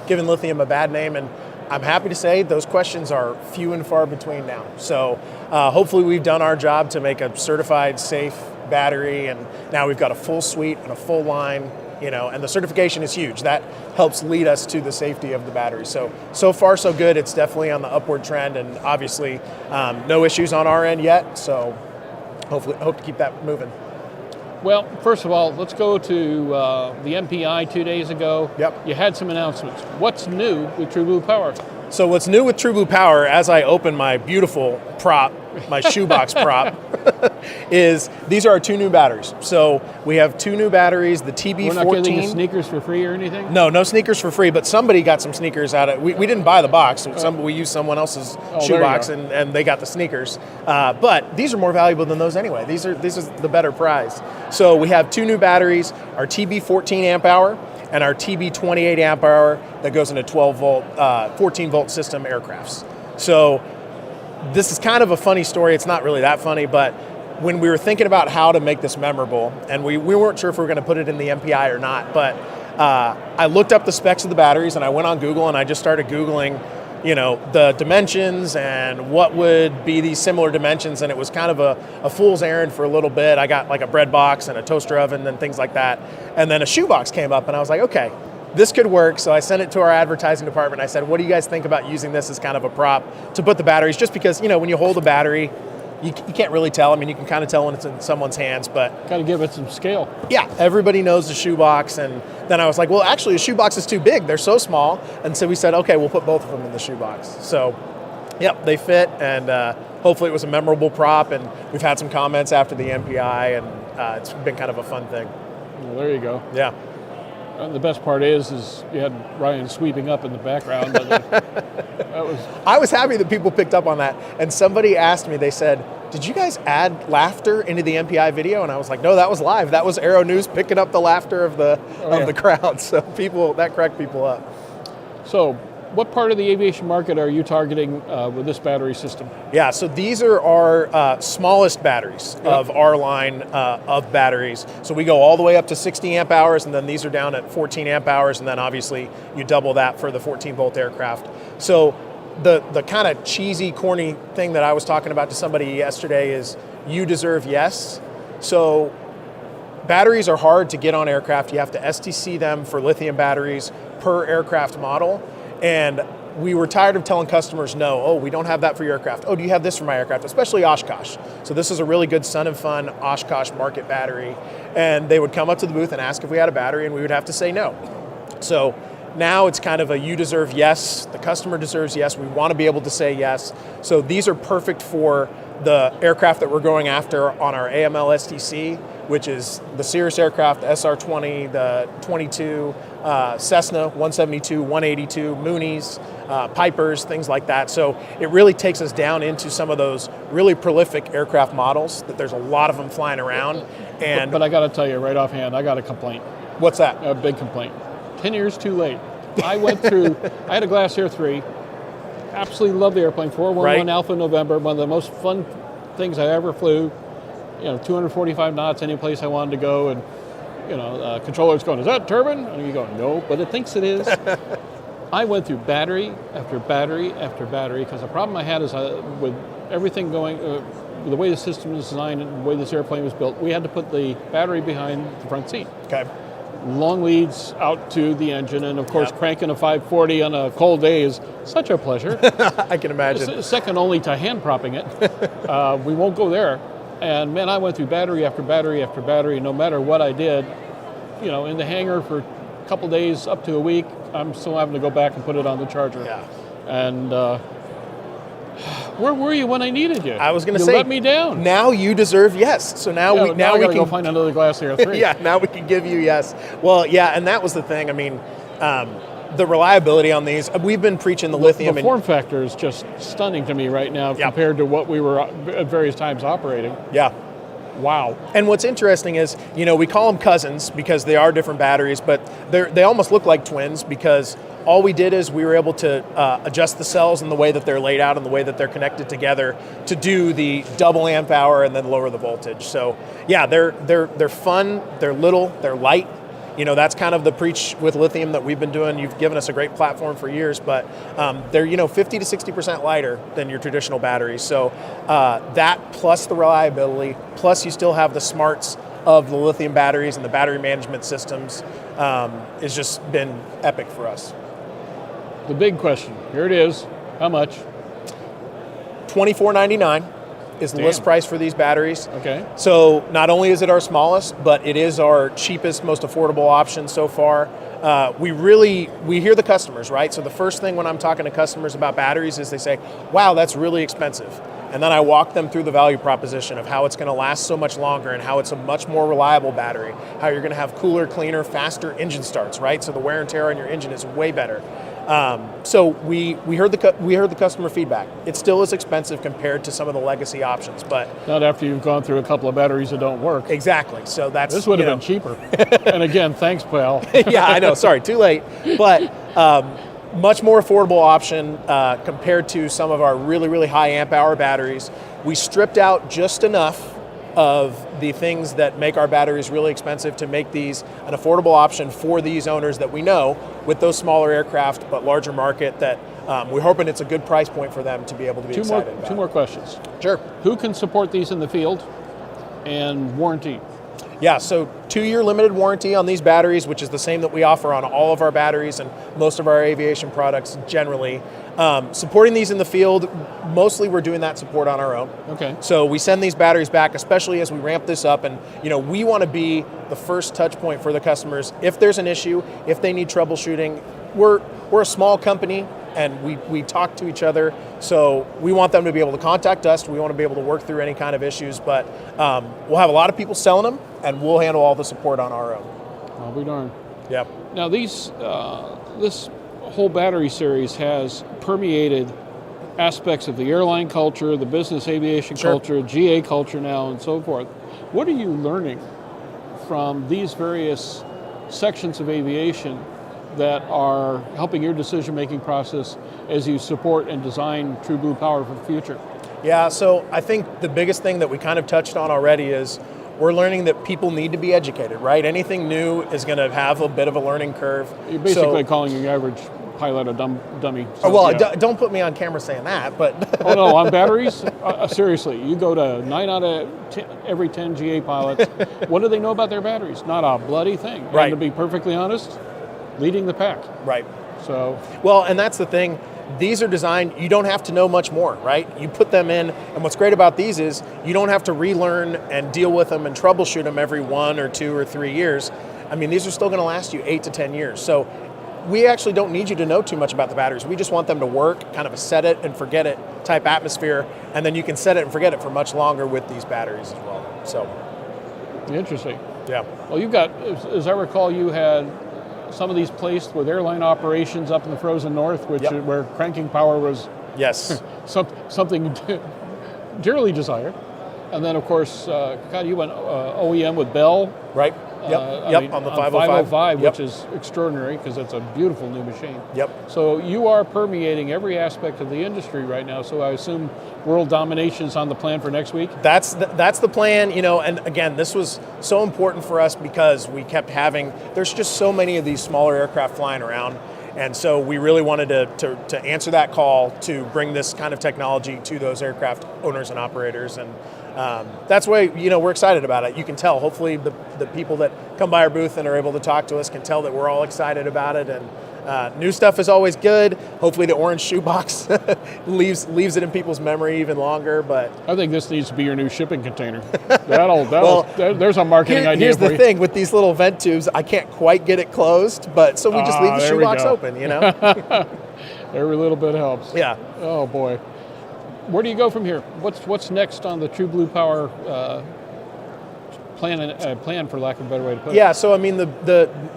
given lithium a bad name. And I'm happy to say those questions are few and far between now. So hopefully we've done our job to make a certified safe battery. And now we've got a full suite and a full line. And the certification is huge. That helps lead us to the safety of the battery. So far so good. It's definitely on the upward trend, and obviously no issues on our end yet. So hopefully, hope to keep that moving. Well, first of all, let's go to the MPI 2 days ago. Yep. You had some announcements. What's new with True Blue Power? So what's new with True Blue Power, as I open my beautiful prop, my shoebox prop, is these are our 2 new batteries. So we have 2 new batteries, the TB14. We're not getting the sneakers for free or anything? No sneakers for free, but somebody got some sneakers out of it. We didn't buy the box. We used someone else's shoebox, and they got the sneakers. But these are more valuable than those anyway. This is the better prize. So we have 2 new batteries, our TB14 amp hour, and our TB28 amp hour that goes into 14 volt system aircrafts. So this is kind of a funny story. It's not really that funny, but when we were thinking about how to make this memorable, and we weren't sure if we were going to put it in the MPI or not, but I looked up the specs of the batteries, and I went on Google, and I just started Googling, the dimensions and what would be these similar dimensions, and it was kind of a fool's errand for a little bit. I got like a bread box and a toaster oven and things like that, and then a shoebox came up, and I was like, okay, this could work. So I sent it to our advertising department. I said, what do you guys think about using this as kind of a prop to put the batteries? Just because, when you hold a battery, you can't really tell. I mean, you can kind of tell when it's in someone's hands, but... Got to give it some scale. Yeah, everybody knows the shoebox. And then I was like, well, actually, a shoebox is too big. They're so small. And so we said, okay, we'll put both of them in the shoebox. So, yep, they fit. And hopefully it was a memorable prop. And we've had some comments after the MPI. And it's been kind of a fun thing. Well, there you go. Yeah. The best part is you had Ryan sweeping up in the background. But that was. I was happy that people picked up on that. And somebody asked me, they said, did you guys add laughter into the MPI video? And I was like, no, that was live. That was Aero-News picking up the laughter of the crowd. So that cracked people up. So what part of the aviation market are you targeting with this battery system? Yeah, so these are our smallest batteries of our line of batteries. So we go all the way up to 60 amp hours, and then these are down at 14 amp hours, and then obviously you double that for the 14 volt aircraft. So the kind of cheesy, corny thing that I was talking about to somebody yesterday is you deserve yes. So batteries are hard to get on aircraft. You have to STC them for lithium batteries per aircraft model. And we were tired of telling customers, no, oh, we don't have that for your aircraft. Oh, do you have this for my aircraft? Especially Oshkosh. So this is a really good Sun and Fun Oshkosh market battery. And they would come up to the booth and ask if we had a battery, and we would have to say no. So now it's kind of a you deserve yes, the customer deserves yes, we want to be able to say yes. So these are perfect for the aircraft that we're going after on our AML STC, which is the Cirrus aircraft, the SR-20, the 22, Cessna 172, 182, Moonies, Pipers, things like that. So it really takes us down into some of those really prolific aircraft models that there's a lot of them flying around. And but I got to tell you right offhand, I got a complaint. What's that? A big complaint. 10 years too late. I went through, I had a Glass Air 3, absolutely loved the airplane, 411 Alpha November, one of the most fun things I ever flew. 245 knots, any place I wanted to go, and controller's going, is that turbine? And you go, no, but it thinks it is. I went through battery after battery after battery, because the problem I had is with everything going, the way the system is designed and the way this airplane was built, we had to put the battery behind the front seat. Okay. Long leads out to the engine, and of course cranking a 540 on a cold day is such a pleasure. I can imagine. Second only to hand propping it. We won't go there. And man, I went through battery after battery after battery, no matter what I did. In the hangar for a couple days, up to a week, I'm still having to go back and put it on the charger. Yeah. And where were you when I needed you? I was going to say, you let me down. Now you deserve yes. So now we can can go find another Glass Air 3. Yeah, now we can give you yes. Well, yeah, and that was the thing. I mean, the reliability on these, we've been preaching the lithium. The form factor is just stunning to me right now compared to what we were at various times operating. Yeah. Wow. And what's interesting is, we call them cousins because they are different batteries, but they almost look like twins because all we did is we were able to adjust the cells in the way that they're laid out and the way that they're connected together to do the double amp hour and then lower the voltage. So yeah, they're fun, they're little, they're light. That's kind of the preach with lithium that we've been doing. You've given us a great platform for years, but they're 50 to 60% lighter than your traditional batteries. So that plus the reliability, plus you still have the smarts of the lithium batteries and the battery management systems has just been epic for us. The big question, here it is, how much? $24.99 is the list price for these batteries. Okay. So not only is it our smallest, but it is our cheapest, most affordable option so far. We hear the customers, right? So the first thing when I'm talking to customers about batteries is they say, wow, that's really expensive. And then I walk them through the value proposition of how it's going to last so much longer and how it's a much more reliable battery, how you're going to have cooler, cleaner, faster engine starts, right? So the wear and tear on your engine is way better. So we heard the customer feedback. It still is expensive compared to some of the legacy options, but not after you've gone through a couple of batteries that don't work. Exactly. So this would have been cheaper. And again, thanks, pal. Yeah, I know. Sorry, too late. But much more affordable option compared to some of our really, really high amp hour batteries. We stripped out just enough of the things that make our batteries really expensive to make these an affordable option for these owners that we know with those smaller aircraft but larger market that we're hoping it's a good price point for them to be able to be excited about. Two more questions. Sure. Who can support these in the field and warranty? Yeah, so 2-year limited warranty on these batteries, which is the same that we offer on all of our batteries and most of our aviation products generally. Supporting these in the field, mostly we're doing that support on our own. Okay. So we send these batteries back, especially as we ramp this up, and we want to be the first touch point for the customers. If there's an issue, if they need troubleshooting, we're a small company and we talk to each other, so we want them to be able to contact us. We want to be able to work through any kind of issues, but we'll have a lot of people selling them, and we'll handle all the support on our own. I'll be darned. Yeah. Now this whole battery series has permeated aspects of the airline culture, the business aviation culture, GA culture now, and so forth. What are you learning from these various sections of aviation that are helping your decision-making process as you support and design True Blue Power for the future? Yeah, so I think the biggest thing that we kind of touched on already is we're learning that people need to be educated, right? Anything new is going to have a bit of a learning curve. You're basically calling your average pilot a dummy. So, well, don't put me on camera saying that, but... Oh no, on batteries? Seriously, you go to 9 out of every 10 GA pilots, what do they know about their batteries? Not a bloody thing. Right. And to be perfectly honest, leading the pack. Right. So... Well, and that's the thing. These are designed, you don't have to know much more, right? You put them in, and what's great about these is you don't have to relearn and deal with them and troubleshoot them every 1 or 2 or 3 years. I mean, these are still going to last you 8 to 10 years. So we actually don't need you to know too much about the batteries. We just want them to work, kind of a set it and forget it type atmosphere, and then you can set it and forget it for much longer with these batteries as well. So, interesting. Yeah. Well, you've got, as I recall, you had some of these placed with airline operations up in the frozen north, which where cranking power was something dearly desired. And then, of course, God, you went OEM with Bell. Right. Yep. On the 505. Which is extraordinary because it's a beautiful new machine. Yep. So you are permeating every aspect of the industry right now. So I assume world domination is on the plan for next week? That's the plan, and again, this was so important for us because we kept having, there's just so many of these smaller aircraft flying around. And so we really wanted to answer that call to bring this kind of technology to those aircraft owners and operators. And that's why, we're excited about it. You can tell, hopefully the people that come by our booth and are able to talk to us can tell that we're all excited about it. And new stuff is always good. Hopefully the orange shoebox leaves it in people's memory even longer. But I think this needs to be your new shipping container. There's a marketing idea. Here's the thing with these little vent tubes, I can't quite get it closed, but so we just leave the shoebox open, Every little bit helps. Yeah. Oh boy. Where do you go from here? What's next on the True Blue Power plan, for lack of a better way to put it? Yeah, so I mean,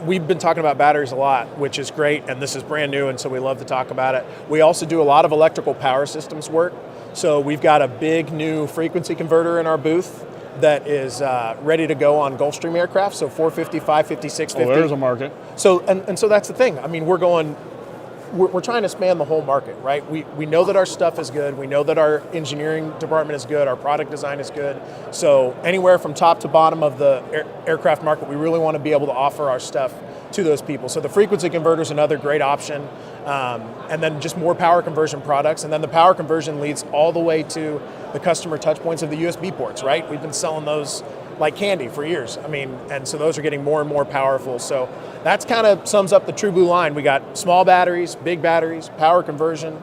we've been talking about batteries a lot, which is great, and this is brand new, and so we love to talk about it. We also do a lot of electrical power systems work. So we've got a big new frequency converter in our booth that is ready to go on Gulfstream aircraft, so 450, 550, 650. Oh, there's a market. So and so that's the thing. I mean, we're trying to span the whole market, right? We know that our stuff is good. We know that our engineering department is good. Our product design is good. So anywhere from top to bottom of the aircraft market, we really want to be able to offer our stuff to those people. So the frequency converter is another great option. And then just more power conversion products. And then the power conversion leads all the way to the customer touch points of the USB ports, right? We've been selling those like candy for years. I mean, and so those are getting more and more powerful. So that's kind of sums up the True Blue line. We got small batteries, big batteries, power conversion,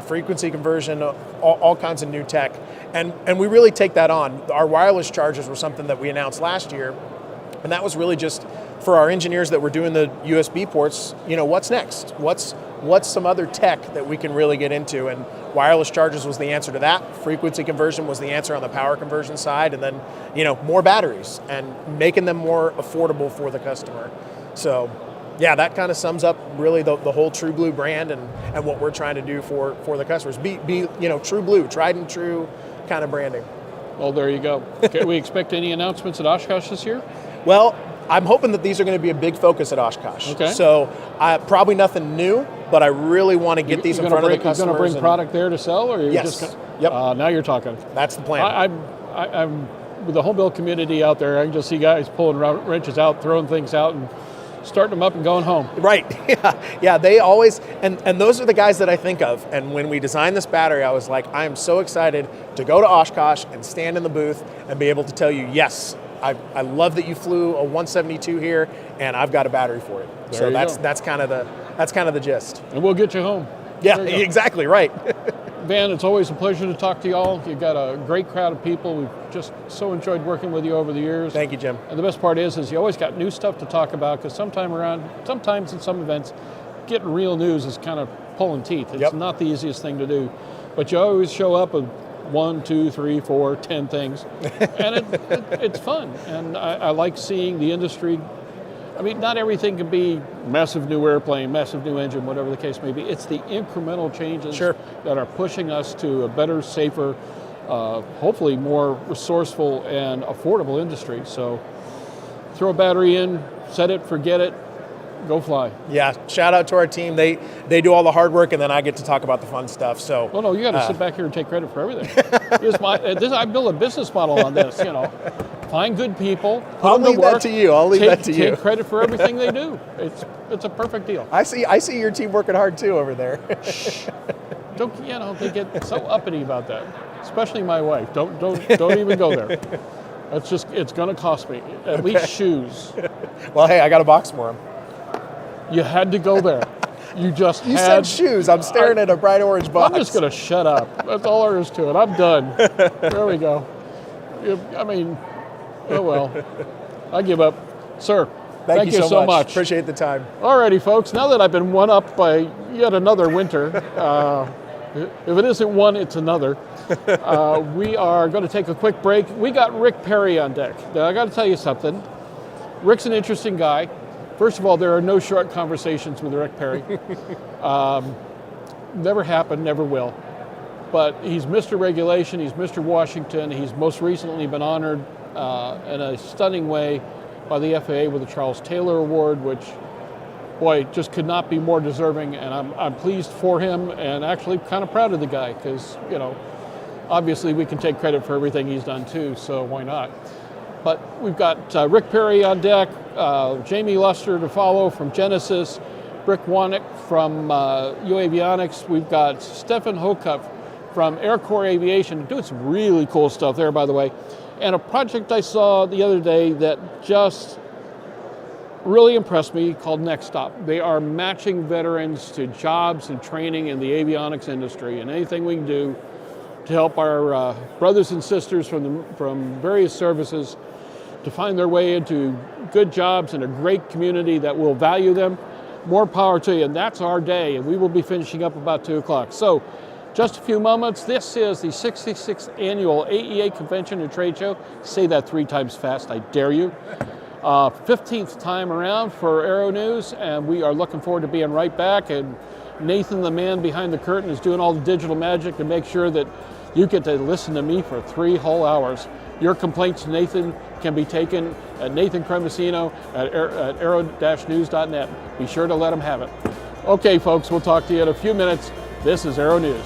frequency conversion, all kinds of new tech. And we really take that on. Our wireless chargers were something that we announced last year, and that was really just for our engineers that were doing the USB ports, what's next? What's some other tech that we can really get into? And wireless chargers was the answer to that. Frequency conversion was the answer on the power conversion side. And then, more batteries and making them more affordable for the customer. So, yeah, that kind of sums up really the whole True Blue brand and what we're trying to do for the customers. Be True Blue, tried and true kind of branding. Well, there you go. Can we expect any announcements at Oshkosh this year? Well, I'm hoping that these are going to be a big focus at Oshkosh. Okay. So probably nothing new, but I really want to get these in front of the customers. You're going to bring product there to sell, or yes. Yep. Now you're talking. That's the plan. I'm with the home build community out there. I can just see guys pulling wrenches out, throwing things out, and starting them up and going home. Right. Yeah. They always and those are the guys that I think of. And when we designed this battery, I was like, I am so excited to go to Oshkosh and stand in the booth and be able to tell you, yes, I love that you flew a 172 here, and I've got a battery for it. So that's kind of the gist. And we'll get you home. Yeah, exactly right. Van, it's always a pleasure to talk to you all. You've got a great crowd of people. We've just so enjoyed working with you over the years. Thank you, Jim. And the best part is you always got new stuff to talk about, because sometimes in some events, getting real news is kind of pulling teeth. It's not the easiest thing to do. But you always show up with 1, 2, 3, 4, 10 things. And it's fun. And I like seeing the industry I mean, not everything can be massive new airplane, massive new engine, whatever the case may be. It's the incremental changes that are pushing us to a better, safer, hopefully more resourceful and affordable industry. So throw a battery in, set it, forget it, go fly. Yeah, shout out to our team. They do all the hard work, and then I get to talk about the fun stuff. So, well, no, you got to sit back here and take credit for everything. I built a business model on this. You know, find good people. I'll leave that to you. I'll leave that to you. Take credit for everything they do. It's a perfect deal. I see your team working hard too over there. Don't they get so uppity about that? Especially my wife. Don't even go there. It's going to cost me at least shoes. Well, hey, I got a box for them. You had to go there. You said shoes. I'm staring at a bright orange box. I'm just going to shut up. That's all there is to it. I'm done. There we go. I mean, oh well. I give up. Sir, thank you so much. Appreciate the time. Alrighty, folks. Now that I've been one up by yet another winter, if it isn't one, it's another. We are going to take a quick break. We got Rick Perry on deck. Now, I got to tell you something. Rick's an interesting guy. First of all, there are no short conversations with Rick Perry. Never happened, never will. But he's Mr. Regulation, he's Mr. Washington. He's most recently been honored in a stunning way by the FAA with the Charles Taylor Award, which, boy, just could not be more deserving. And I'm pleased for him and actually kind of proud of the guy because, you know, obviously we can take credit for everything he's done too, so why not? But we've got Rick Perry on deck, Jamie Luster to follow from Genesis, Rick Wanick from Uavionics. We've got Stefan Hokup from Air Corps Aviation, doing some really cool stuff there, by the way. And a project I saw the other day that just really impressed me called Next Stop. They are matching veterans to jobs and training in the avionics industry, and anything we can do to help our brothers and sisters from various services to find their way into good jobs in a great community that will value them. More power to you, and that's our day, and we will be finishing up about 2 o'clock. So, just a few moments. This is the 66th Annual AEA Convention and Trade Show. Say that 3 times fast, I dare you. 15th time around for Aero-News, and we are looking forward to being right back. And Nathan, the man behind the curtain, is doing all the digital magic to make sure that you get to listen to me for 3 whole hours. Your complaints, Nathan, can be taken at Nathan Cremesino at aero-news.net. Be sure to let him have it. Okay, folks, we'll talk to you in a few minutes. This is Aero-News.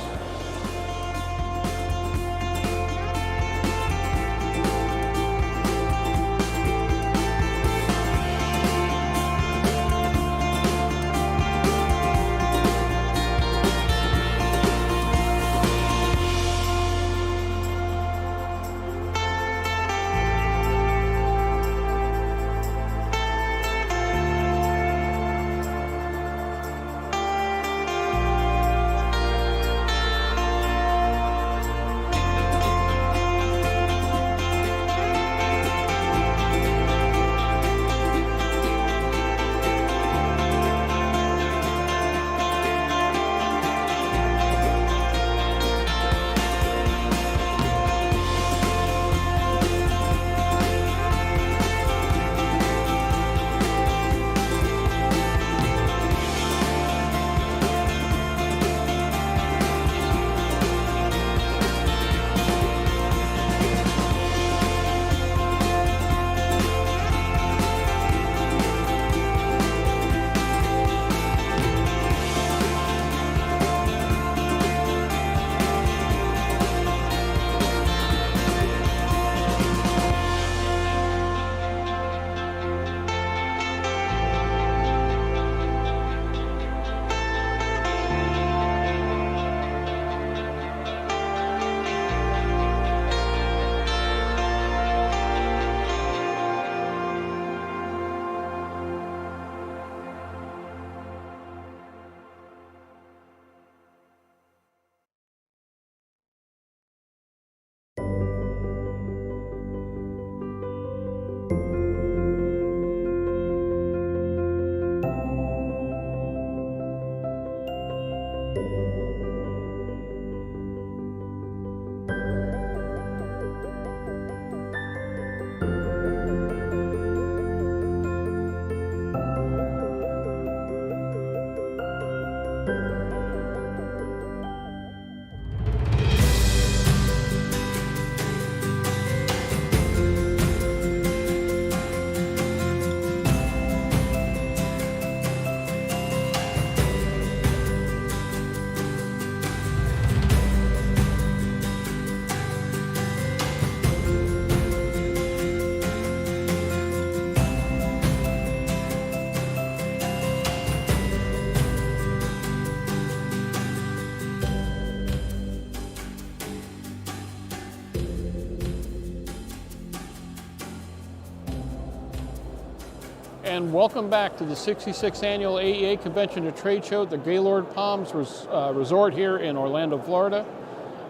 And welcome back to the 66th Annual AEA Convention and Trade Show at the Gaylord Palms Resort here in Orlando, Florida.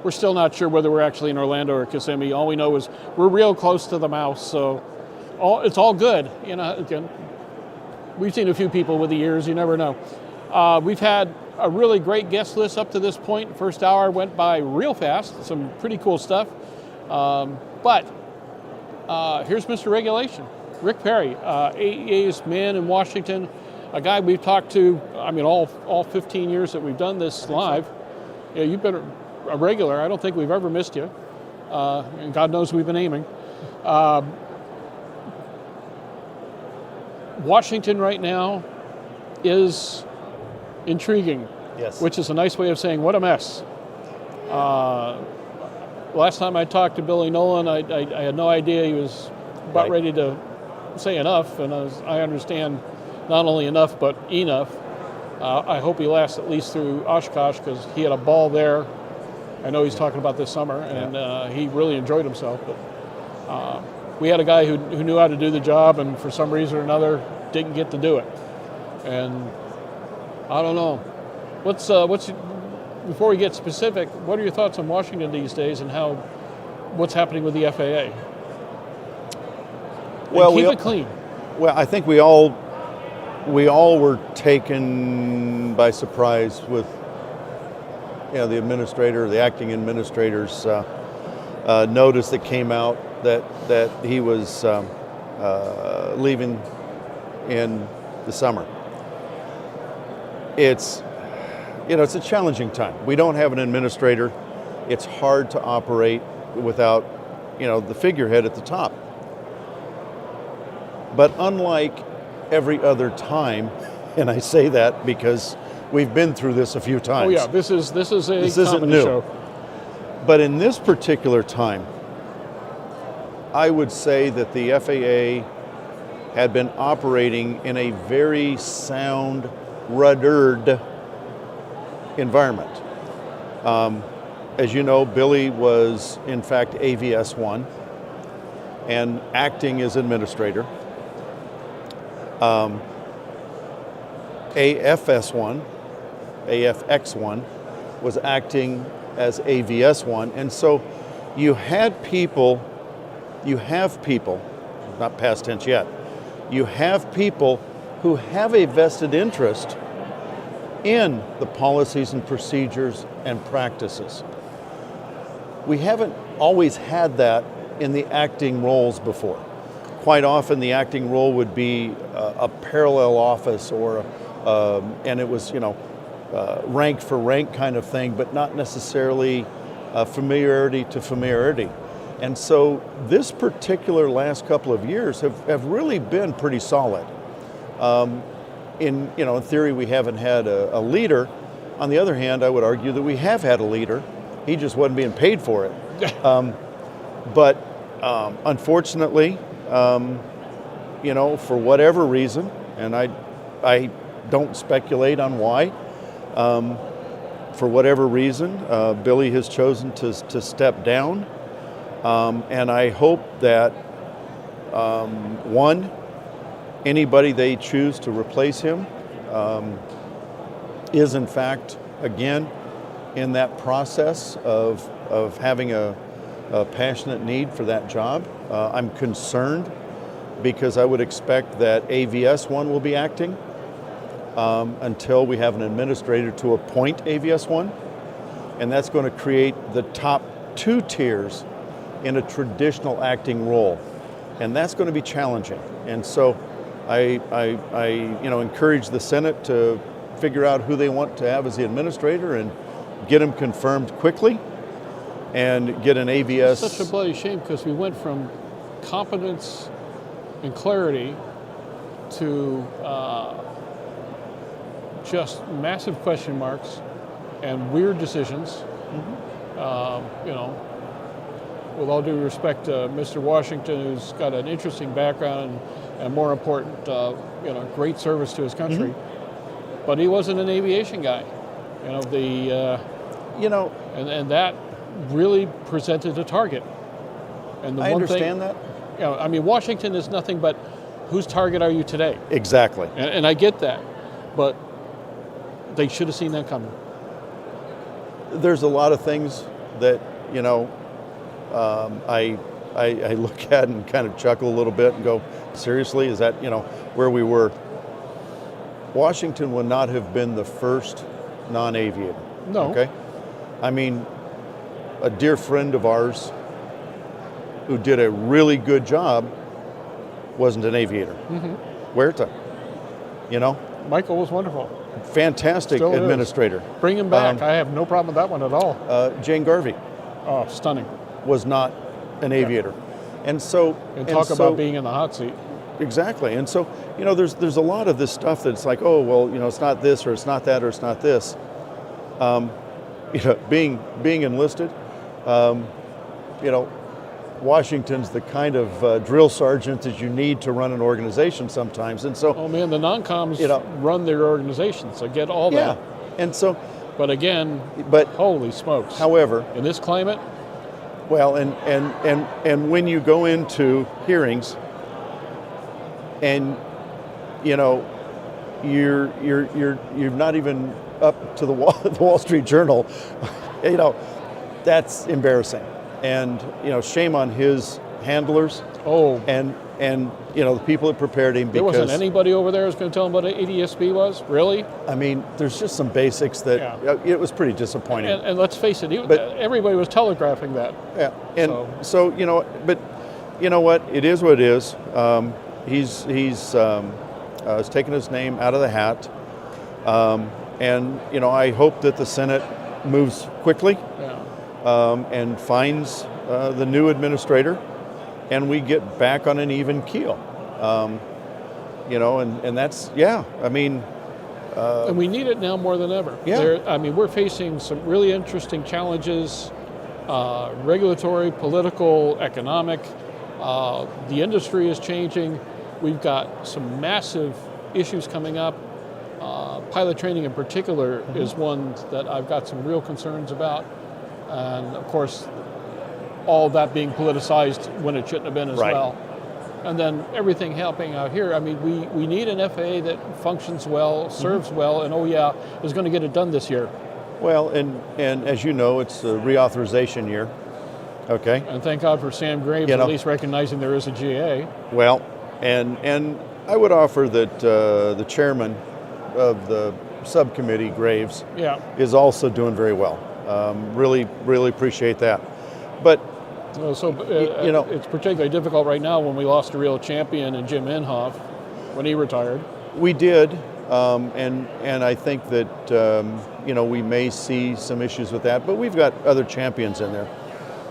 We're still not sure whether we're actually in Orlando or Kissimmee. All we know is we're real close to the mouse, so it's all good. You know, again, we've seen a few people with the years, you never know. We've had a really great guest list up to this point. First hour went by real fast, some pretty cool stuff. But here's Mr. Regulation. Rick Perry, AEA's man in Washington, a guy we've talked to, I mean, all 15 years that we've done this live. So. Yeah, you've been a regular. I don't think we've ever missed you. And God knows we've been aiming. Washington right now is intriguing. Yes. Which is a nice way of saying, what a mess. Last time I talked to Billy Nolan, I had no idea he was about ready to say enough, and I understand not only enough but enough. I hope he lasts at least through Oshkosh because he had a ball there. I know he's talking about this summer, and he really enjoyed himself. But we had a guy who knew how to do the job, and for some reason or another didn't get to do it. And I don't know. Before we get specific, what are your thoughts on Washington these days and what's happening with the FAA? Well, keep it clean. Well, I think we all were taken by surprise with the administrator, the acting administrator's notice that came out that he was leaving in the summer. It's a challenging time. We don't have an administrator. It's hard to operate without the figurehead at the top. But unlike every other time, and I say that because we've been through this a few times. Oh yeah, this isn't new. Show. But in this particular time, I would say that the FAA had been operating in a very sound, ruddered environment. As you know, Billy was in fact AVS1 and acting as administrator. AFX1 was acting as AVS1, and so you have people, not past tense yet, you have people who have a vested interest in the policies and procedures and practices. We haven't always had that in the acting roles before. Quite often the acting role would be a parallel office and it was, rank for rank kind of thing, but not necessarily familiarity to familiarity. And so this particular last couple of years have really been pretty solid. In theory, we haven't had a leader. On the other hand, I would argue that we have had a leader. He just wasn't being paid for it. But unfortunately, for whatever reason, and I don't speculate on why, for whatever reason, Billy has chosen to step down. And I hope that, anybody they choose to replace him is in fact, again, in that process of having a passionate need for that job. I'm concerned because I would expect that AVS1 will be acting until we have an administrator to appoint AVS1, and that's going to create the top two tiers in a traditional acting role, and that's going to be challenging. And so I encourage the Senate to figure out who they want to have as the administrator and get them confirmed quickly and get an AVS. It's such a bloody shame because we went from competence and clarity to just massive question marks and weird decisions. You know, with all due respect to Mr. Washington, who's got an interesting background and more important, you know, great service to his country, but he wasn't an aviation guy. You know, you know, and that really presented a target. And the I one understand thing, that. You know, I mean, Washington is nothing but whose target are you today? Exactly. And I get that, but they should have seen that coming. There's a lot of things that, you know, I look at and kind of chuckle a little bit and go, seriously, is that, you know, where we were? Washington would not have been the first non-aviator. No. Okay? I mean, a dear friend of ours who did a really good job wasn't an aviator. Huerta, you know? Michael was wonderful. Fantastic Still administrator. is. Bring him back. I have no problem with that one at all. Jane Garvey Oh, stunning. was not an aviator. And so... And talk about being in the hot seat. Exactly. And so, you know, there's a lot of this stuff that's like, oh, well, you know, it's not this or it's not that or it's not this. You know, being enlisted, you know, Washington's the kind of drill sergeant that you need to run an organization sometimes. And so... Oh, man, the non-coms, you know, run their organizations. I get all yeah. that. And so... But again, holy smokes. However... In this climate... Well, and when you go into hearings and, you know, you're not even up to the Wall Street Journal, you know, that's embarrassing. And, you know, shame on his handlers. Oh. And you know, the people that prepared him, because there wasn't anybody over there who's going to tell him what an ADSB was? Really? I mean, there's just some basics that it was pretty disappointing. And let's face it, everybody was telegraphing that. Yeah. And so, you know, but you know what? It is what it is. He's taken his name out of the hat. And, you know, I hope that the Senate moves quickly and finds the new administrator, and we get back on an even keel. You know, and that's, I mean... and we need it now more than ever. Yeah. I mean, we're facing some really interesting challenges, regulatory, political, economic. The industry is changing. We've got some massive issues coming up. Pilot training in particular is one that I've got some real concerns about. And of course, all that being politicized when it shouldn't have been as well. And then everything helping out here. I mean, we need an FAA that functions well, serves well, and is going to get it done this year. Well, and as you know, it's a reauthorization year. Okay. And thank God for Sam Graves at least recognizing there is a GA. Well, and I would offer that the chairman of the subcommittee, Graves, is also doing very well. Really appreciate that. But you know, it's particularly difficult right now when we lost a real champion in Jim Inhofe when he retired. We did, and I think that you know, we may see some issues with that. But we've got other champions in there.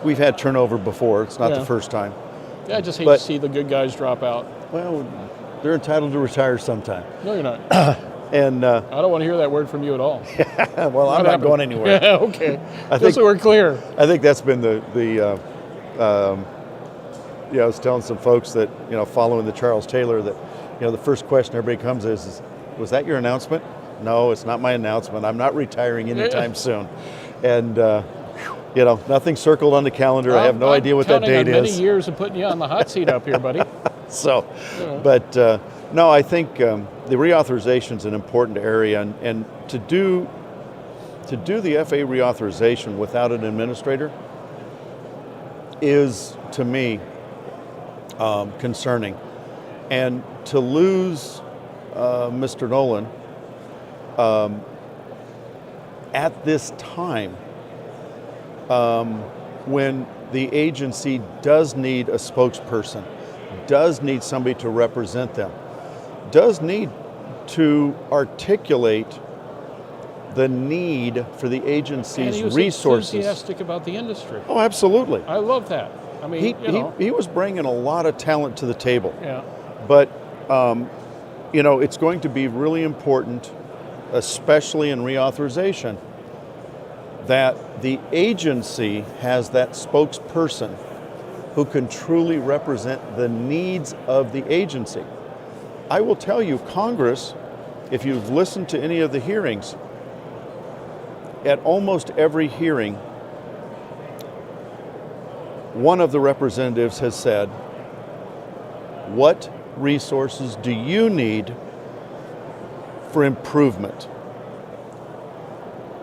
We've had turnover before. It's not the first time. Yeah, I just hate to see the good guys drop out. Well, they're entitled to retire sometime. No, you're not. And I don't want to hear that word from you at all. Well, I'm not going anywhere. Yeah, okay. Just so we're clear. I think that's been I was telling some folks that, you know, following the Charles Taylor, that, you know, the first question everybody comes is, was that your announcement? No, it's not my announcement. I'm not retiring anytime soon. And, you know, nothing circled on the calendar. I have no idea what that date is. Many years of putting you on the hot seat up here, buddy. So, but no, I think the reauthorization is an important area, and to do the FAA reauthorization without an administrator is, to me, concerning. And to lose Mr. Nolan at this time, when the agency does need a spokesperson, does need somebody to represent them, does need to articulate the need for the agency's and he was resources. enthusiastic about the industry. Oh, absolutely. I love that. I mean, He was bringing a lot of talent to the table. Yeah. But, it's going to be really important, especially in reauthorization, that the agency has that spokesperson who can truly represent the needs of the agency. I will tell you, Congress, if you've listened to any of the hearings, at almost every hearing, one of the representatives has said, what resources do you need for improvement?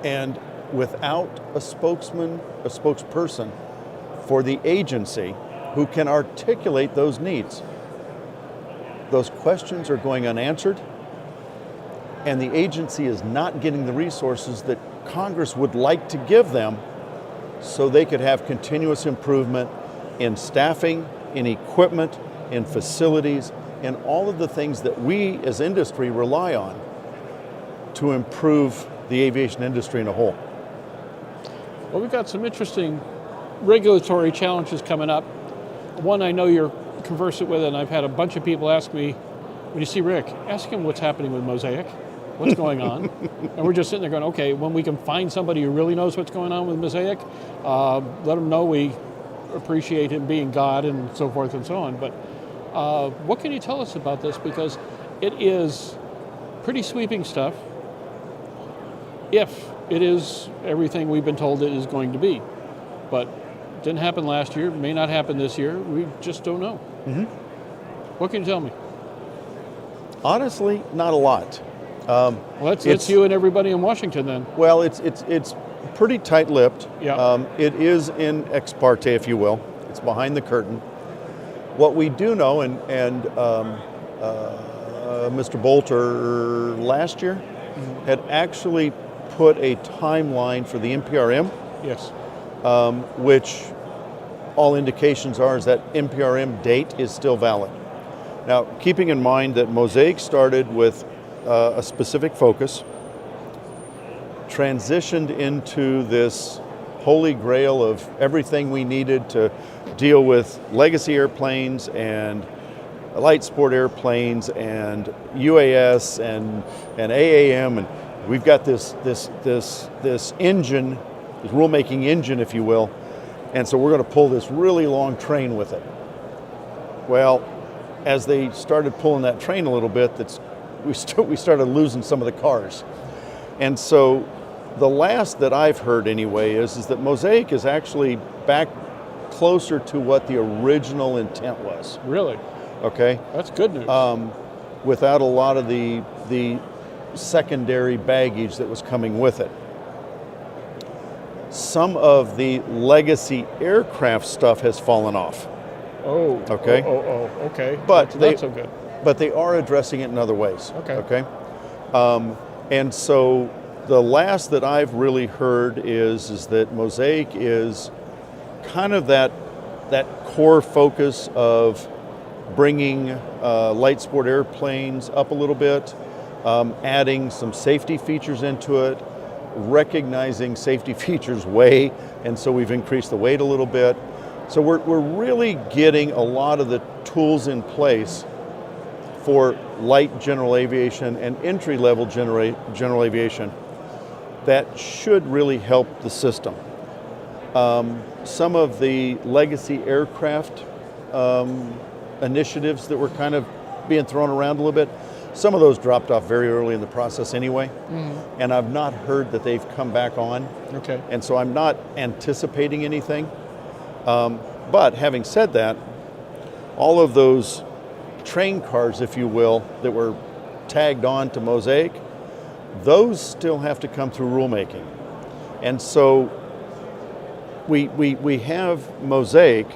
And without a spokesperson for the agency who can articulate those needs, those questions are going unanswered, and the agency is not getting the resources that Congress would like to give them so they could have continuous improvement in staffing, in equipment, in facilities, in all of the things that we as industry rely on to improve the aviation industry in a whole. Well, we've got some interesting regulatory challenges coming up. One I know you're conversant with, and I've had a bunch of people ask me, when you see Rick, ask him what's happening with Mosaic, what's going on. And we're just sitting there going, okay, when we can find somebody who really knows what's going on with Mosaic, let him know we appreciate him being God and so forth and so on. But what can you tell us about this? Because it is pretty sweeping stuff, if it is everything we've been told it is going to be. But didn't happen last year, may not happen this year, we just don't know. Mm-hmm. What can you tell me? Honestly, not a lot. Well, that's you and everybody in Washington then. Well, it's pretty tight-lipped. Yeah. It is in ex parte, if you will. It's behind the curtain. What we do know, and Mr. Bolter last year had actually put a timeline for the NPRM. Yes. Which all indications are is that NPRM date is still valid. Now, keeping in mind that Mosaic started with a specific focus, transitioned into this holy grail of everything we needed to deal with legacy airplanes and light sport airplanes and UAS and AAM, and we've got this engine, this rulemaking engine, if you will, and so we're going to pull this really long train with it. Well, as they started pulling that train a little bit, we started losing some of the cars. And so the last that I've heard anyway is that Mosaic is actually back closer to what the original intent was. Really? Okay. That's good news. Without a lot of the secondary baggage that was coming with it. Some of the legacy aircraft stuff has fallen off. Oh. Okay. Okay. But that's so good. But they are addressing it in other ways. Okay. Okay. And so the last that I've really heard is that Mosaic is kind of that core focus of bringing light sport airplanes up a little bit, adding some safety features into it, recognizing safety features weigh, and so we've increased the weight a little bit. So we're really getting a lot of the tools in place for light general aviation and entry-level general aviation that should really help the system. Some of the legacy aircraft initiatives that were kind of being thrown around a little bit, some of those dropped off very early in the process anyway, and I've not heard that they've come back on. Okay. And so I'm not anticipating anything. But having said that, all of those train cars, if you will, that were tagged on to Mosaic, those still have to come through rulemaking. And so we have Mosaic,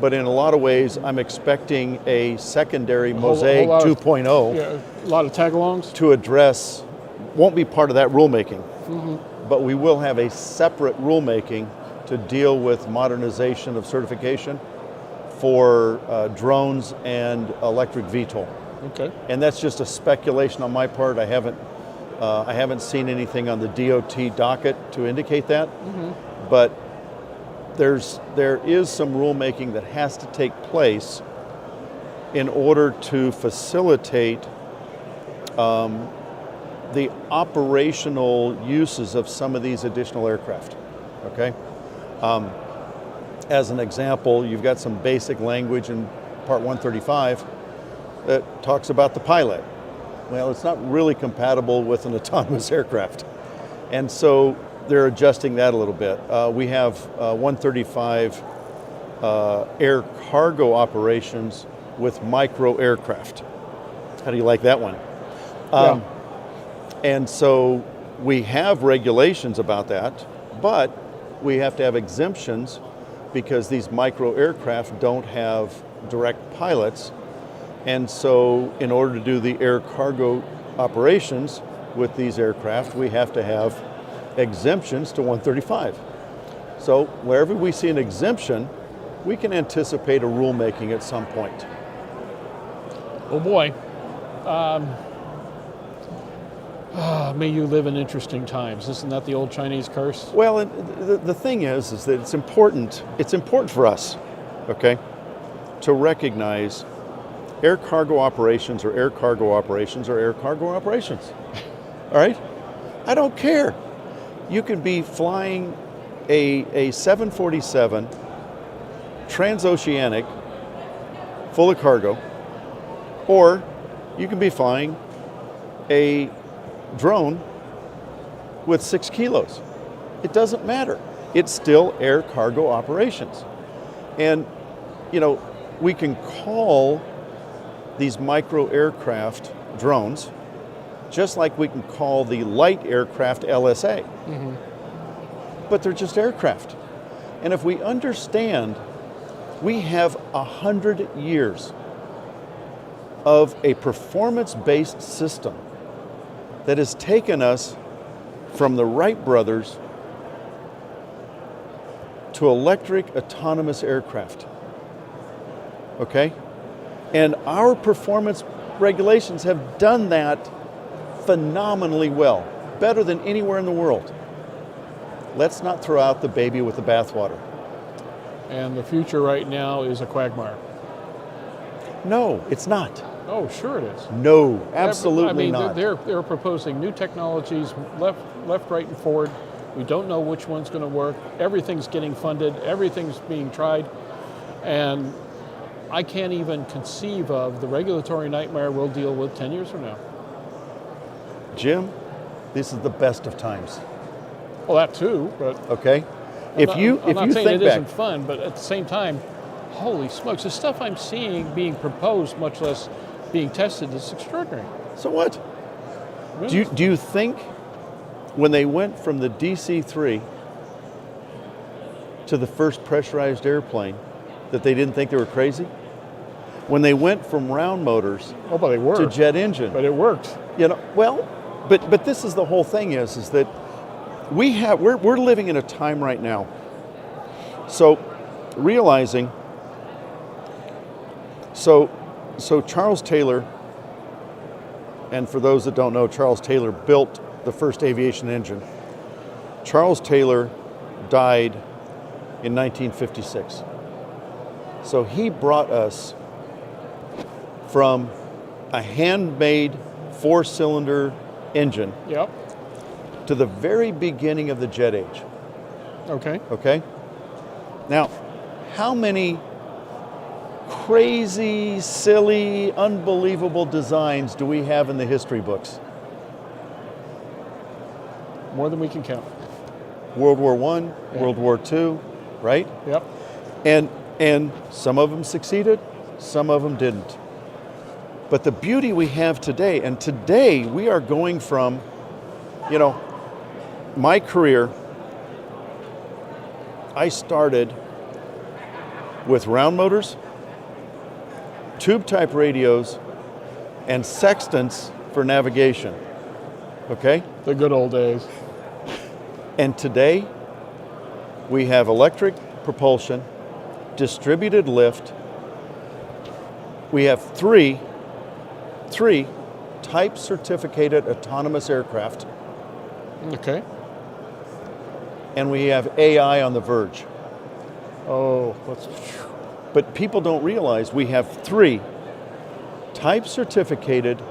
but in a lot of ways, I'm expecting a secondary Mosaic 2.0. Yeah, a lot of tag-alongs. To address, won't be part of that rulemaking, but we will have a separate rulemaking to deal with modernization of certification for drones and electric VTOL. Okay. And that's just a speculation on my part. I haven't I haven't seen anything on the DOT docket to indicate that, but there is some rulemaking that has to take place in order to facilitate the operational uses of some of these additional aircraft, okay? As an example, you've got some basic language in Part 135 that talks about the pilot. Well, it's not really compatible with an autonomous aircraft. And so they're adjusting that a little bit. We have 135 air cargo operations with micro aircraft. How do you like that one? And so we have regulations about that, but we have to have exemptions because these micro aircraft don't have direct pilots. And so in order to do the air cargo operations with these aircraft, we have to have exemptions to 135. So wherever we see an exemption, we can anticipate a rulemaking at some point. Oh boy. May you live in interesting times. Isn't that the old Chinese curse? Well, the thing is that it's important for us, okay, to recognize air cargo operations are air cargo operations are air cargo operations. All right? I don't care. You can be flying a 747 transoceanic full of cargo, or you can be flying a drone with 6 kilos. It doesn't matter. It's still air cargo operations. And, you know, we can call these micro aircraft drones just like we can call the light aircraft LSA. But they're just aircraft. And if we understand, we have 100 years of a performance-based system that has taken us from the Wright brothers to electric autonomous aircraft, okay? And our performance regulations have done that phenomenally well, better than anywhere in the world. Let's not throw out the baby with the bathwater. And the future right now is a quagmire. No, it's not. Oh, sure it is. No, absolutely not. They're proposing new technologies, left, right, and forward. We don't know which one's going to work. Everything's getting funded. Everything's being tried. And I can't even conceive of the regulatory nightmare we'll deal with 10 years from now. Jim, this is the best of times. Well, that too, but... Okay. I'm not saying it isn't fun, but at the same time, holy smokes, the stuff I'm seeing being proposed, much less being tested, is extraordinary. So what? Do you think when they went from the DC-3 to the first pressurized airplane that they didn't think they were crazy? When they went from round motors to jet engine. But it worked. You know, well, but this is the whole thing is that we're living in a time right now. So realizing, so Charles Taylor, and for those that don't know, Charles Taylor built the first aviation engine. Charles Taylor died in 1956. So he brought us from a handmade 4-cylinder engine to the very beginning of the jet age. Okay? Now, how many crazy, silly, unbelievable designs do we have in the history books? More than we can count. World War I, World War II, right? Yep. And some of them succeeded, some of them didn't. But the beauty we have today, and today we are going from, you know, my career, I started with round motors, tube type radios, and sextants for navigation, okay? The good old days. And today, we have electric propulsion, distributed lift. We have three type certificated autonomous aircraft, Okay. and we have AI on the verge. Oh, let's. But people don't realize we have 3 type certificated,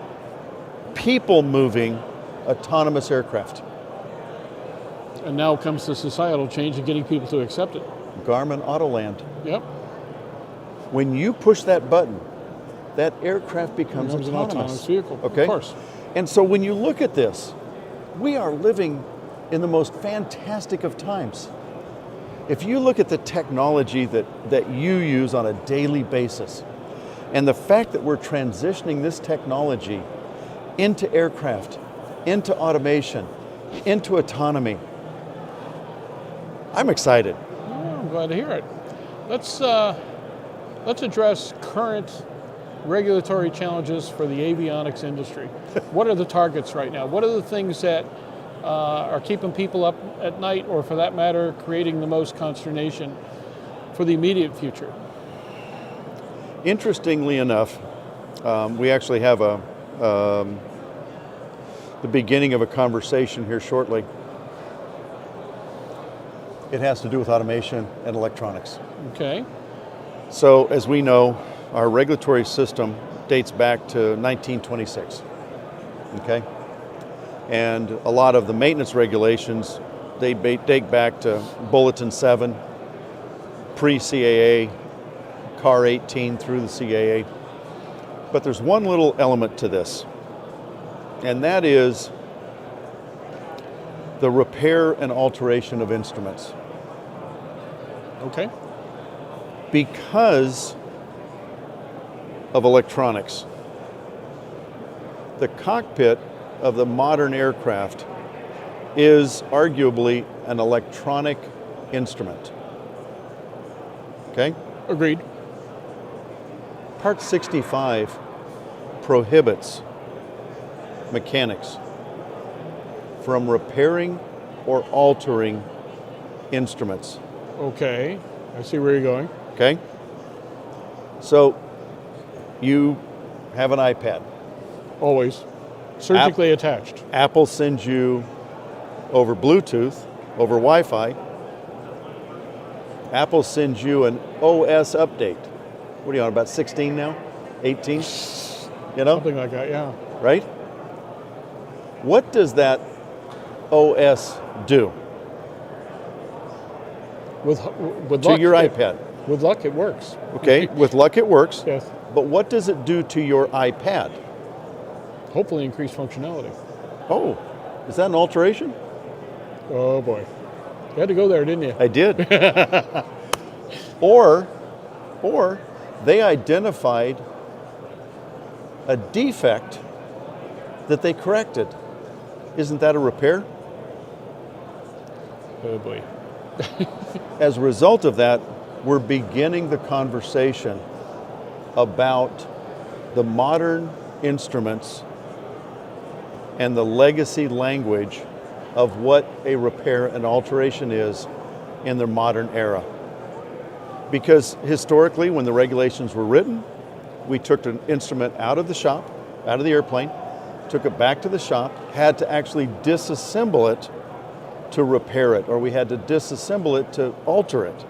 people moving autonomous aircraft. And now comes the societal change of getting people to accept it. Garmin Autoland. Yep. When you push that button, that aircraft becomes Becomes an autonomous vehicle. Okay? Of course. And so when you look at this, we are living in the most fantastic of times. If you look at the technology that you use on a daily basis, and the fact that we're transitioning this technology into aircraft, into automation, into autonomy, I'm excited. Oh, I'm glad to hear it. Let's address current regulatory challenges for the avionics industry. What are the targets right now? What are the things that are keeping people up at night, or for that matter, creating the most consternation for the immediate future? Interestingly enough, we actually have the beginning of a conversation here shortly. It has to do with automation and electronics. Okay. So as we know, our regulatory system dates back to 1926, okay? And a lot of the maintenance regulations, they date back to Bulletin 7, pre-CAA, CAR 18 through the CAA. But there's one little element to this, and that is the repair and alteration of instruments. Okay. Because of electronics, the cockpit of the modern aircraft is arguably an electronic instrument. Okay? Agreed. Part 65 prohibits mechanics from repairing or altering instruments. Okay. I see where you're going. Okay? So you have an iPad. Always. Surgically attached. Apple sends you over Bluetooth, over Wi-Fi. Apple sends you an OS update. What are you on, about 16 now? 18? You know? Something like that, yeah. Right? What does that OS do With to luck, your iPad? With luck, it works. Okay, with luck it works. Yes. But what does it do to your iPad? Hopefully increased functionality. Oh, is that an alteration? Oh boy. You had to go there, didn't you? I did. Or they identified a defect that they corrected. Isn't that a repair? Oh boy. As a result of that, we're beginning the conversation about the modern instruments and the legacy language of what a repair and alteration is in the modern era. Because historically, when the regulations were written, we took an instrument out of the shop, out of the airplane, took it back to the shop, had to actually disassemble it to repair it, or we had to disassemble it to alter it.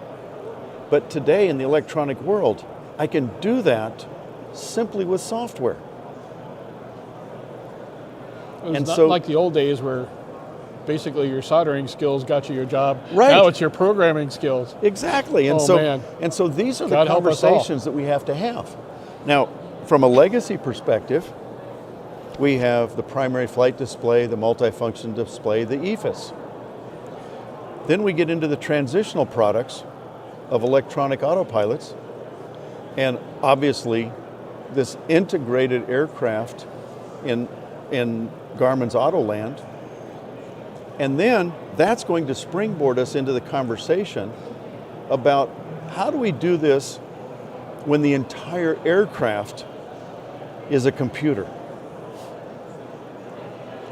But today in the electronic world, I can do that simply with software. It's And not so- like the old days where basically your soldering skills got you your job. Right. Now it's your programming skills. Exactly, and Oh, man. so these are God the help us all. conversations that we have to have. Now, from a legacy perspective, we have the primary flight display, the multifunction display, the EFIS. Then we get into the transitional products of electronic autopilots, and obviously this integrated aircraft in Garmin's Autoland. And then that's going to springboard us into the conversation about how do we do this when the entire aircraft is a computer.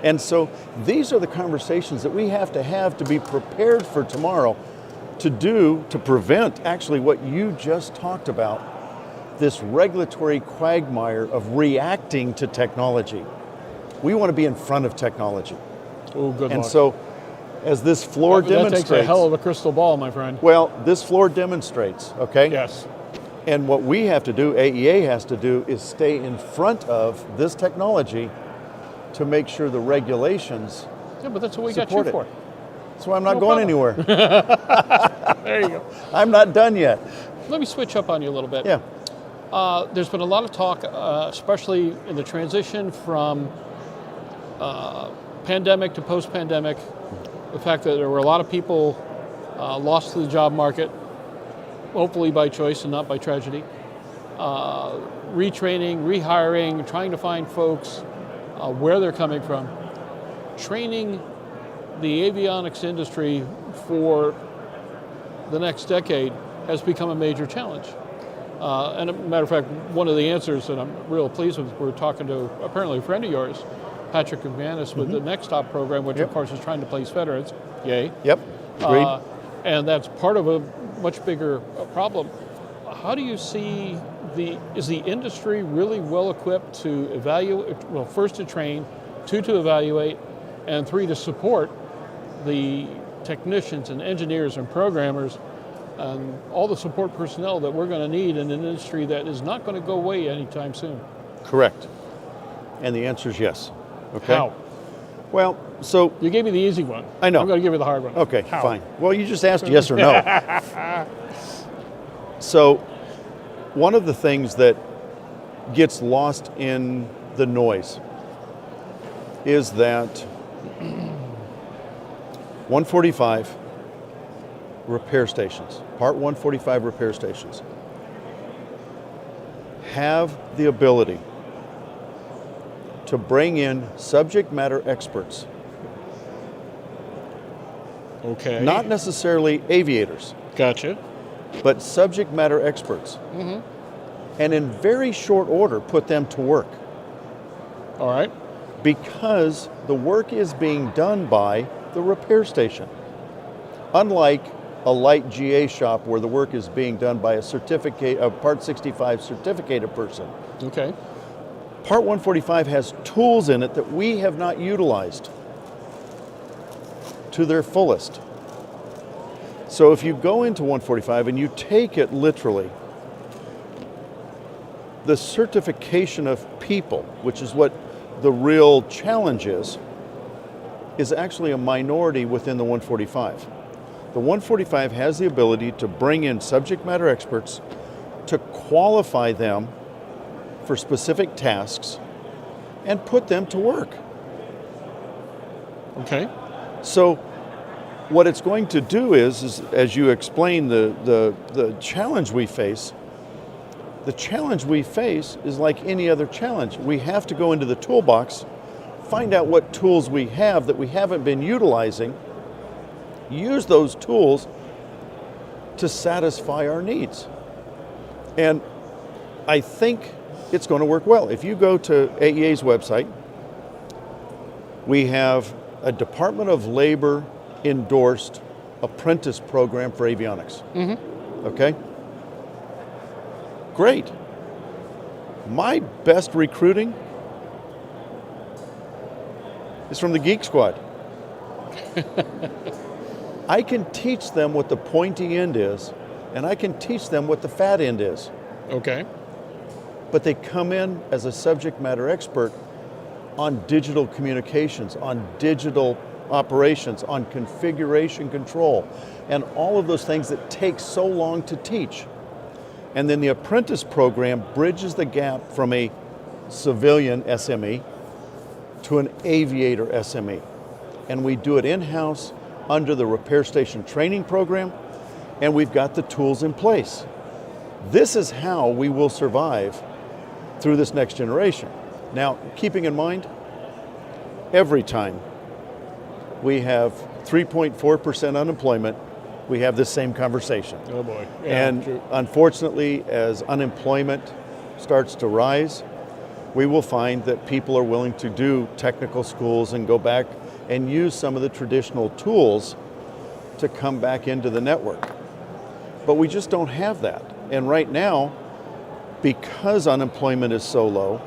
And so these are the conversations that we have to be prepared for tomorrow to prevent actually what you just talked about, this regulatory quagmire of reacting to technology. We want to be in front of technology. Oh, good And luck. so, as this floor that demonstrates, takes a hell of a crystal ball, my friend. well, this floor demonstrates, okay? Yes. And what we have to do, AEA has to do, is stay in front of this technology to make sure the regulations Yeah, but that's what we got support you it. for. That's why I'm not No going problem. anywhere. There you go. I'm not done yet. Let me switch up on you a little bit. Yeah. There's been a lot of talk, especially in the transition from pandemic to post-pandemic, the fact that there were a lot of people lost to the job market, hopefully by choice and not by tragedy. Retraining, rehiring, trying to find folks where they're coming from. Training the avionics industry for the next decade has become a major challenge. And a matter of fact, one of the answers that I'm real pleased with, we're talking to apparently a friend of yours, Patrick Uavionics, with the Next Stop program, which of course is trying to place veterans. Yay. Yep. Agreed. And that's part of a much bigger problem. How do you see is the industry really well equipped to evaluate, well, first to train, two to evaluate, and three to support the technicians and engineers and programmers and all the support personnel that we're going to need in an industry that is not going to go away anytime soon? Correct. And the answer is yes. Okay. How? Well, so You gave me the easy one. I know. I'm going to give you the hard one. okay, How? fine. Well, you just asked yes or no. So, one of the things that gets lost in the noise is that 145 repair stations, Part 145 repair stations, have the ability to bring in subject matter experts, Okay. not necessarily aviators, Gotcha. but subject matter experts, and in very short order put them to work, All right. because the work is being done by the repair station. Unlike a light GA shop where the work is being done by a Part 65 certificated person. Okay. Part 145 has tools in it that we have not utilized to their fullest. So if you go into 145 and you take it literally, the certification of people, which is what the real challenge is actually a minority within the 145. The 145 has the ability to bring in subject matter experts to qualify them for specific tasks and put them to work. Okay. So what it's going to do is as you explain the challenge we face, the challenge we face is like any other challenge. We have to go into the toolbox, find out what tools we have that we haven't been utilizing, use those tools to satisfy our needs. And I think it's going to work well. If you go to AEA's website, we have a Department of Labor endorsed apprentice program for avionics. Okay? Great. My best recruiting is from the Geek Squad. I can teach them what the pointy end is, and I can teach them what the fat end is. Okay. But they come in as a subject matter expert on digital communications, on digital operations, on configuration control, and all of those things that take so long to teach. And then the apprentice program bridges the gap from a civilian SME to an aviator SME. And we do it in-house under the repair station training program, and we've got the tools in place. This is how we will survive through this next generation. Now, keeping in mind, every time we have 3.4% unemployment, we have this same conversation. Oh boy. Yeah, And true. unfortunately, as unemployment starts to rise, we will find that people are willing to do technical schools and go back and use some of the traditional tools to come back into the network. But we just don't have that. And right now, because unemployment is so low,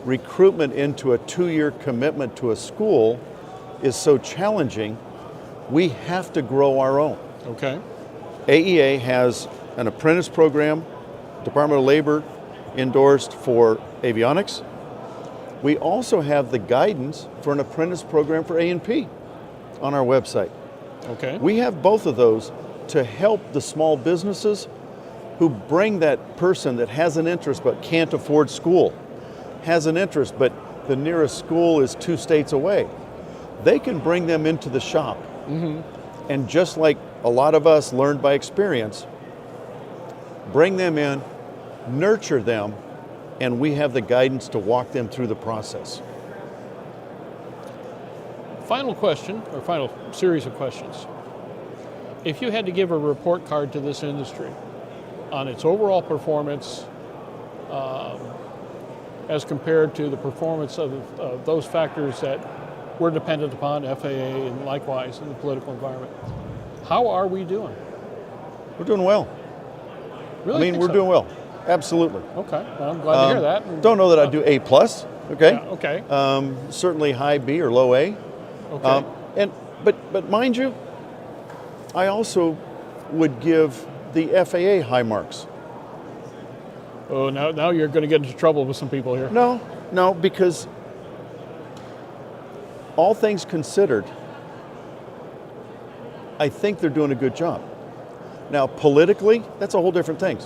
recruitment into a 2-year commitment to a school is so challenging, we have to grow our own. Okay. AEA has an apprentice program, Department of Labor endorsed for avionics. We also have the guidance for an apprentice program for A&P on our website. Okay. We have both of those to help the small businesses who bring that person that has an interest but can't afford school, has an interest but the nearest school is 2 states away. They can bring them into the shop. And just like a lot of us learned by experience, bring them in, nurture them, and we have the guidance to walk them through the process. Final question, or final series of questions. If you had to give a report card to this industry on its overall performance as compared to the performance of those factors that we're dependent upon, FAA and likewise in the political environment, how are we doing? We're doing well. Really? I mean, we're doing well. Absolutely. Okay, well, I'm glad to hear that. Don't know that I'd do A+, okay? Yeah, okay. Certainly high B or low A. Okay. But mind you, I also would give the FAA high marks. Oh, now you're going to get into trouble with some people here. No, because all things considered, I think they're doing a good job. Now, politically, that's a whole different thing.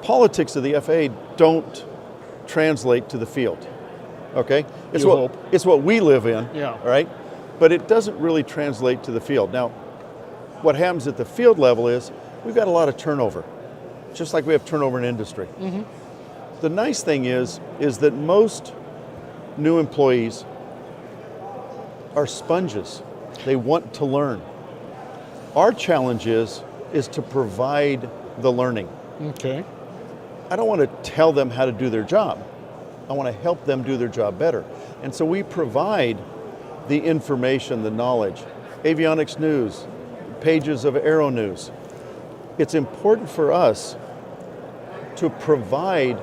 Politics of the FAA don't translate to the field, okay? It's what we live in, Yeah. all right? But it doesn't really translate to the field. Now, what happens at the field level is we've got a lot of turnover, just like we have turnover in industry. The nice thing is that most new employees are sponges. They want to learn. Our challenge is to provide the learning. Okay. I don't want to tell them how to do their job. I want to help them do their job better. And so we provide the information, the knowledge. Avionics News, pages of Aero-News. It's important for us to provide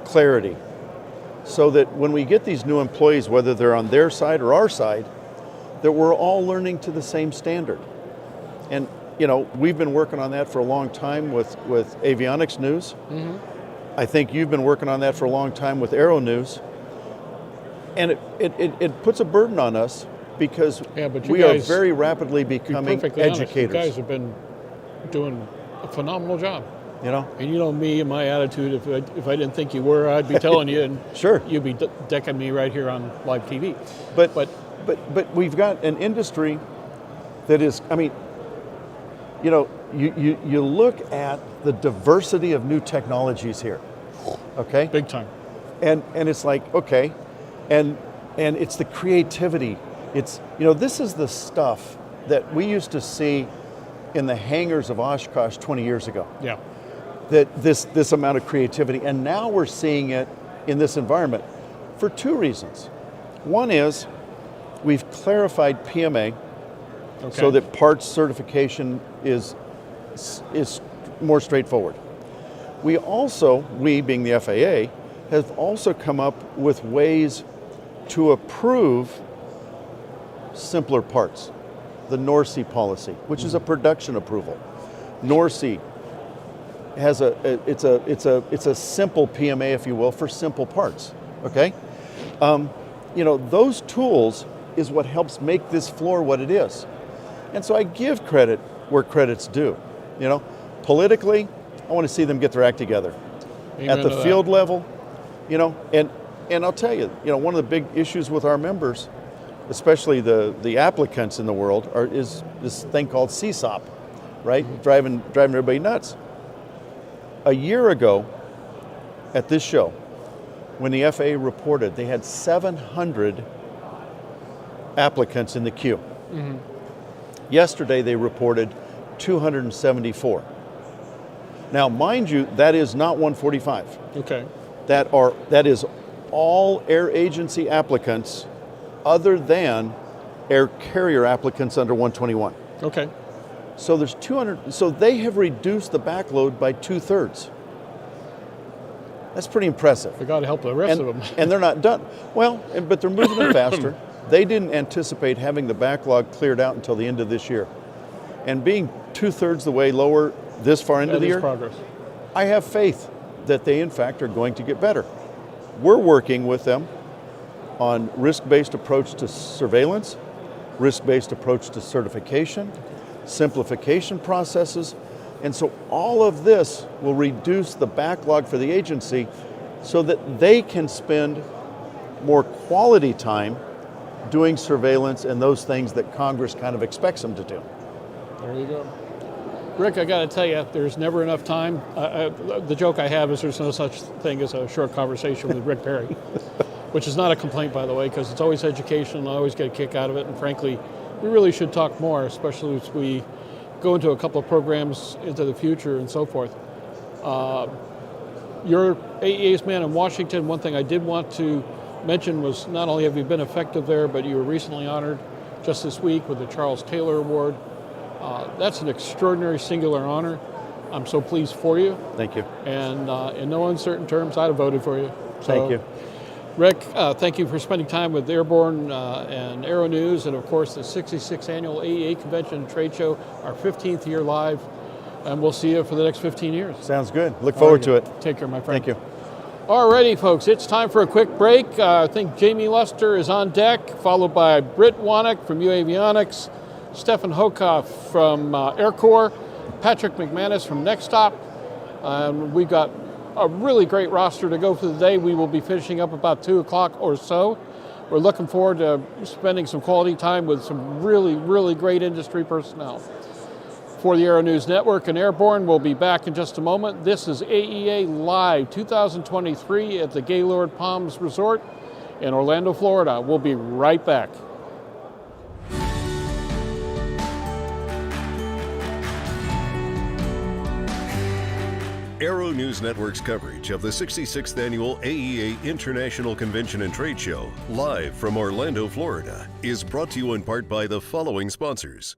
clarity so that when we get these new employees, whether they're on their side or our side, that we're all learning to the same standard. And you know, we've been working on that for a long time with Avionics News. I think you've been working on that for a long time with Aero-News. And it puts a burden on us because we are very rapidly becoming educators. You guys have been doing a phenomenal job. You know? And you know me and my attitude, if I didn't think you were, I'd be telling you, and sure, you'd be decking me right here on live TV. But we've got an industry that is, I mean, you know, you look at the diversity of new technologies here, okay? Big time. And it's like, okay, and it's the creativity. It's, you know, this is the stuff that we used to see in the hangars of Oshkosh 20 years ago. Yeah. That this amount of creativity, and now we're seeing it in this environment for 2 reasons. One is we've clarified PMA so that parts certification is more straightforward. We being the FAA, have also come up with ways to approve simpler parts. The NORC policy, which is a production approval. NORC has it's a simple PMA, if you will, for simple parts. Okay, you know, those tools is what helps make this floor what it is. And so I give credit where credit's due. You know, politically, I want to see them get their act together. Amen at the field level, you know, and I'll tell you, you know, one of the big issues with our members, especially the applicants in the world, is this thing called CSOP, right? Driving everybody nuts. A year ago, at this show, when the FAA reported they had 700 applicants in the queue. Yesterday they reported 274. Now, mind you, that is not 145. Okay. That is all air agency applicants other than air carrier applicants under 121. Okay. So there's 200, so they have reduced the backload by 2/3. That's pretty impressive. We got to help the rest of them. And they're not done. Well, but they're moving them faster. They didn't anticipate having the backlog cleared out until the end of this year. And being 2/3 the way lower this far into the year, progress. I have faith that they, in fact, are going to get better. We're working with them on risk-based approach to surveillance, risk-based approach to certification, simplification processes, and so all of this will reduce the backlog for the agency so that they can spend more quality time doing surveillance and those things that Congress kind of expects them to do. There you go. Rick, I got to tell you, there's never enough time. The joke I have is there's no such thing as a short conversation with Rick Perry, which is not a complaint, by the way, because it's always educational. I always get a kick out of it. And frankly, we really should talk more, especially as we go into a couple of programs into the future and so forth. You're AEA's man in Washington. One thing I did want to mention was not only have you been effective there, but you were recently honored just this week with the Charles Taylor Award. That's an extraordinary singular honor. I'm so pleased for you. Thank you. And in no uncertain terms, I'd have voted for you. So, thank you. Rick, thank you for spending time with Airborne and Aero-News, and of course the 66th Annual AEA Convention and Trade Show, our 15th year live, and we'll see you for the next 15 years. Sounds good. Look forward to it. Take care, my friend. Thank you. Alrighty, folks, it's time for a quick break. I think Jamie Luster is on deck, followed by Britt Wannick from Uavionics, Stefan Hokoff from Air Corps, Patrick McManus from Next Stop. We've got a really great roster to go through the day. We will be finishing up about 2 o'clock or so. We're looking forward to spending some quality time with some really, really great industry personnel. For the Aero-News Network and Airborne, we'll be back in just a moment. This is AEA Live 2023 at the Gaylord Palms Resort in Orlando, Florida. We'll be right back. Aero-News Network's coverage of the 66th Annual AEA International Convention and Trade Show, live from Orlando, Florida, is brought to you in part by the following sponsors.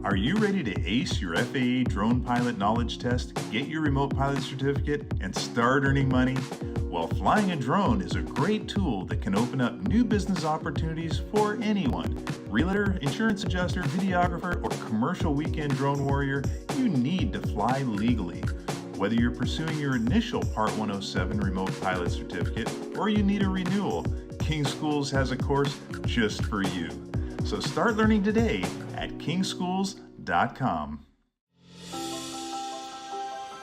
Are you ready to ace your FAA drone pilot knowledge test, get your remote pilot certificate, and start earning money? Well, flying a drone is a great tool that can open up new business opportunities for anyone. Realtor, insurance adjuster, videographer, or commercial weekend drone warrior, you need to fly legally. Whether you're pursuing your initial Part 107 remote pilot certificate or you need a renewal, King Schools has a course just for you. So start learning today at kingschools.com.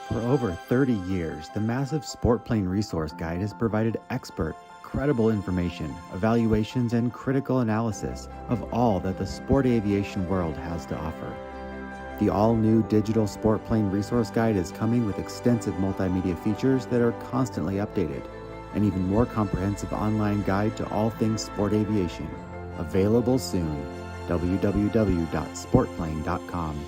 For over 30 years, the massive Sport Plane Resource Guide has provided expert, credible information, evaluations, and critical analysis of all that the sport aviation world has to offer. The all-new digital Sport Plane Resource Guide is coming with extensive multimedia features that are constantly updated, an even more comprehensive online guide to all things sport aviation. Available soon. www.sportplane.com.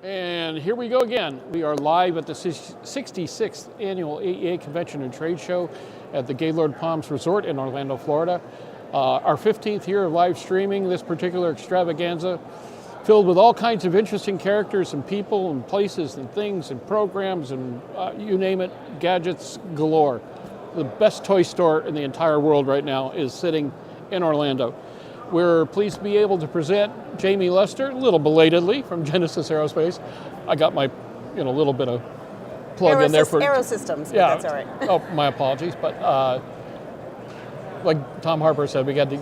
And here we go again. We are live at the 66th Annual AEA Convention and Trade Show at the Gaylord Palms Resort in Orlando, Florida. Our 15th year of live streaming this particular extravaganza, filled with all kinds of interesting characters and people and places and things and programs and you name it, gadgets galore. The best toy store in the entire world right now is sitting in Orlando. We're pleased to be able to present Jamie Lester, a little belatedly, from Genesis Aerospace. I got my, little bit of plug in there for Aerosystems. Yeah, that's all right. Oh, my apologies, but like Tom Harper said, we got to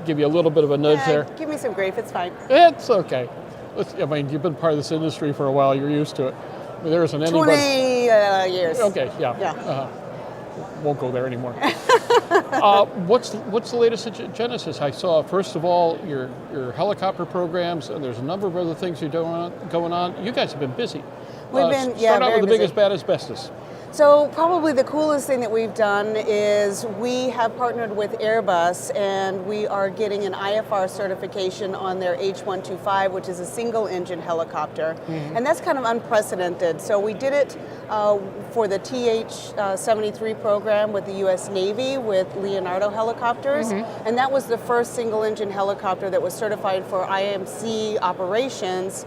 give you a little bit of a nudge there. Give me some grief. It's fine. It's okay. You've been part of this industry for a while. You're used to it. There isn't anybody. 20 years. Okay, yeah. Yeah. Won't go there anymore. What's the latest at Genesis? I saw, first of all, your helicopter programs, and there's a number of other things you're going on. You guys have been busy. We've been, Start out very with the busy. biggest, baddest, bestest. So probably the coolest thing that we've done is we have partnered with Airbus, and we are getting an IFR certification on their H125, which is a single engine helicopter. Mm-hmm. And that's kind of unprecedented. So we did it for the TH-73 program with the US Navy with Leonardo helicopters. Mm-hmm. And that was the first single engine helicopter that was certified for IMC operations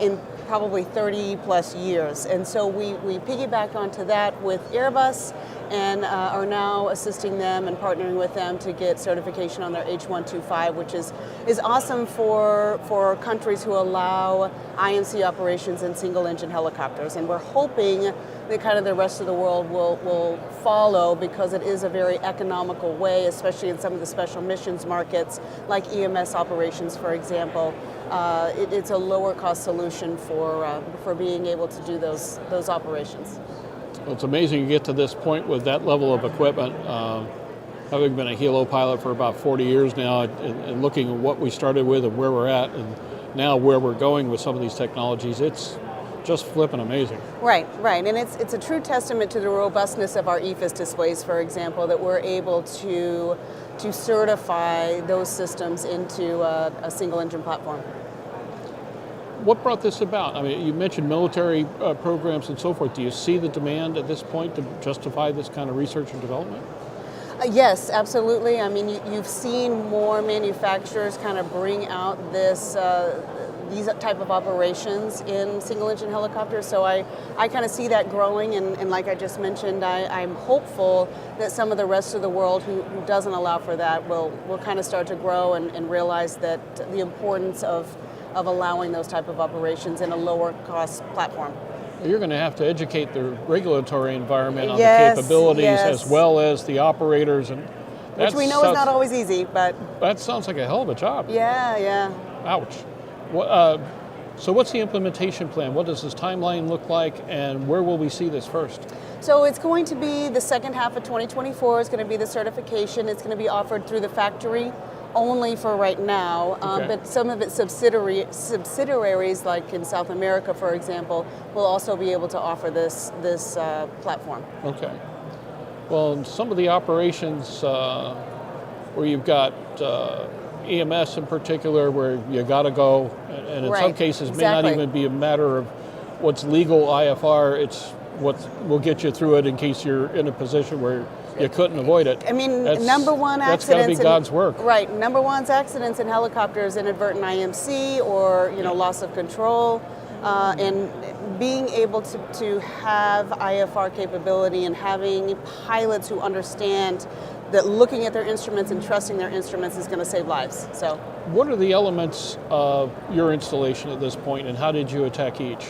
in probably 30 plus years. And so we piggybacked onto that with Airbus and are now assisting them and partnering with them to get certification on their H125, which is awesome for countries who allow IMC operations in single engine helicopters. And we're hoping that kind of the rest of the world will follow, because it is a very economical way, especially in some of the special missions markets like EMS operations, for example. It's a lower cost solution for being able to do those operations. Well, it's amazing you get to this point with that level of equipment. Having been a helo pilot for about 40 years now, and looking at what we started with and where we're at, and now where we're going with some of these technologies, it's just flipping amazing. Right, and it's a true testament to the robustness of our EFIS displays, for example, that we're able to certify those systems into a single engine platform. What brought this about? I mean, you mentioned military programs and so forth. Do you see the demand at this point to justify this kind of research and development? Yes, absolutely. I mean, you've seen more manufacturers kind of bring out these type of operations in single engine helicopters. So I kind of see that growing, and like I just mentioned, I'm hopeful that some of the rest of the world who doesn't allow for that will kind of start to grow and realize that the importance of allowing those type of operations in a lower cost platform. You're going to have to educate the regulatory environment on Yes, the capabilities yes. as well as the operators, and Which we know is not always easy, but that sounds like a hell of a job. yeah. Ouch. So what's the implementation plan? What does this timeline look like, and where will we see this first? So it's going to be the second half of 2024. It's going to be the certification. It's going to be offered through the factory only for right now, Okay. but some of its subsidiaries, like in South America, for example, will also be able to offer this platform. Okay. Well, in some of the operations where you've got EMS in particular, where you got to go, and in some Right, cases may not exactly. even be a matter of what's legal IFR, it's what will get you through it in case you're in a position where you couldn't avoid it. I mean, That's- number one that's gotta accidents. be God's work. Right. Number one's accidents in helicopters, inadvertent IMC or loss of control, and being able to have IFR capability and having pilots who understand that looking at their instruments and trusting their instruments is going to save lives. So, What are the elements of your installation at this point, and how did you attack each?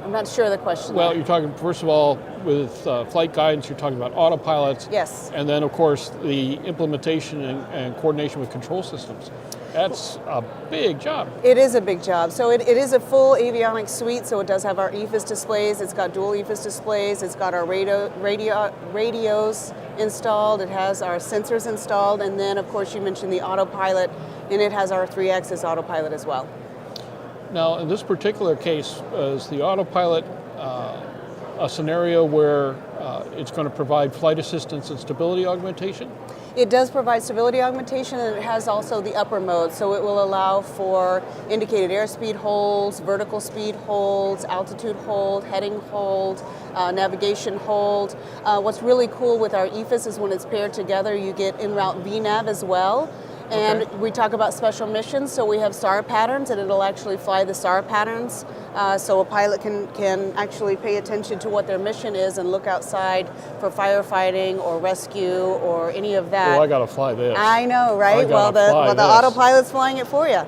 I'm not sure of the question. Well, there. you're talking, first of all, with flight guidance, you're talking about autopilots. Yes. And then, of course, the implementation and coordination with control systems. That's a big job. It is a big job. So it is a full avionics suite. So it does have our EFIS displays. It's got dual EFIS displays. It's got our radios installed. It has our sensors installed. And then, of course, you mentioned the autopilot, and it has our 3-axis autopilot as well. Now, in this particular case, is the autopilot a scenario where it's going to provide flight assistance and stability augmentation? It does provide stability augmentation, and it has also the upper mode, so it will allow for indicated airspeed holds, vertical speed holds, altitude hold, heading hold, navigation hold. What's really cool with our EFIS is when it's paired together, you get en-route VNAV as well. And Okay. we talk about special missions, so we have STAR patterns, and it'll actually fly the STAR patterns, so a pilot can actually pay attention to what their mission is and look outside for firefighting or rescue or any of that. Oh, I got to fly this. I know, right? I gotta fly The this. autopilot's flying it for you.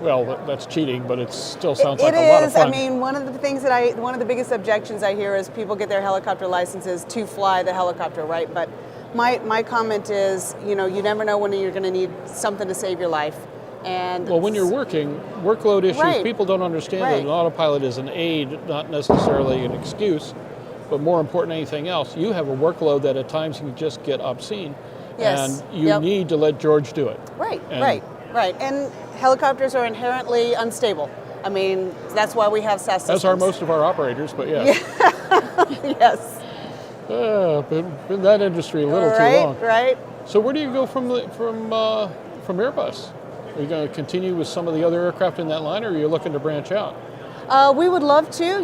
Well, that's cheating, but it still sounds It like a lot of is. fun. I mean, one of the biggest objections I hear is people get their helicopter licenses to fly the helicopter, right? But my comment is, you never know when you're going to need something to save your life. And Well, when you're working, workload issues, Right. people don't understand that Right. an autopilot is an aid, not necessarily an excuse, but more important than anything else, you have a workload that at times can just get obscene. Yes. And you Yep. need to let George do it. Right, And- right. And helicopters are inherently unstable. I mean, that's why we have SAS systems. As are most of our operators, but yeah. Yes. Been in that industry a little too long. Right. So where do you go from Airbus? Are you going to continue with some of the other aircraft in that line, or are you looking to branch out? We would love to.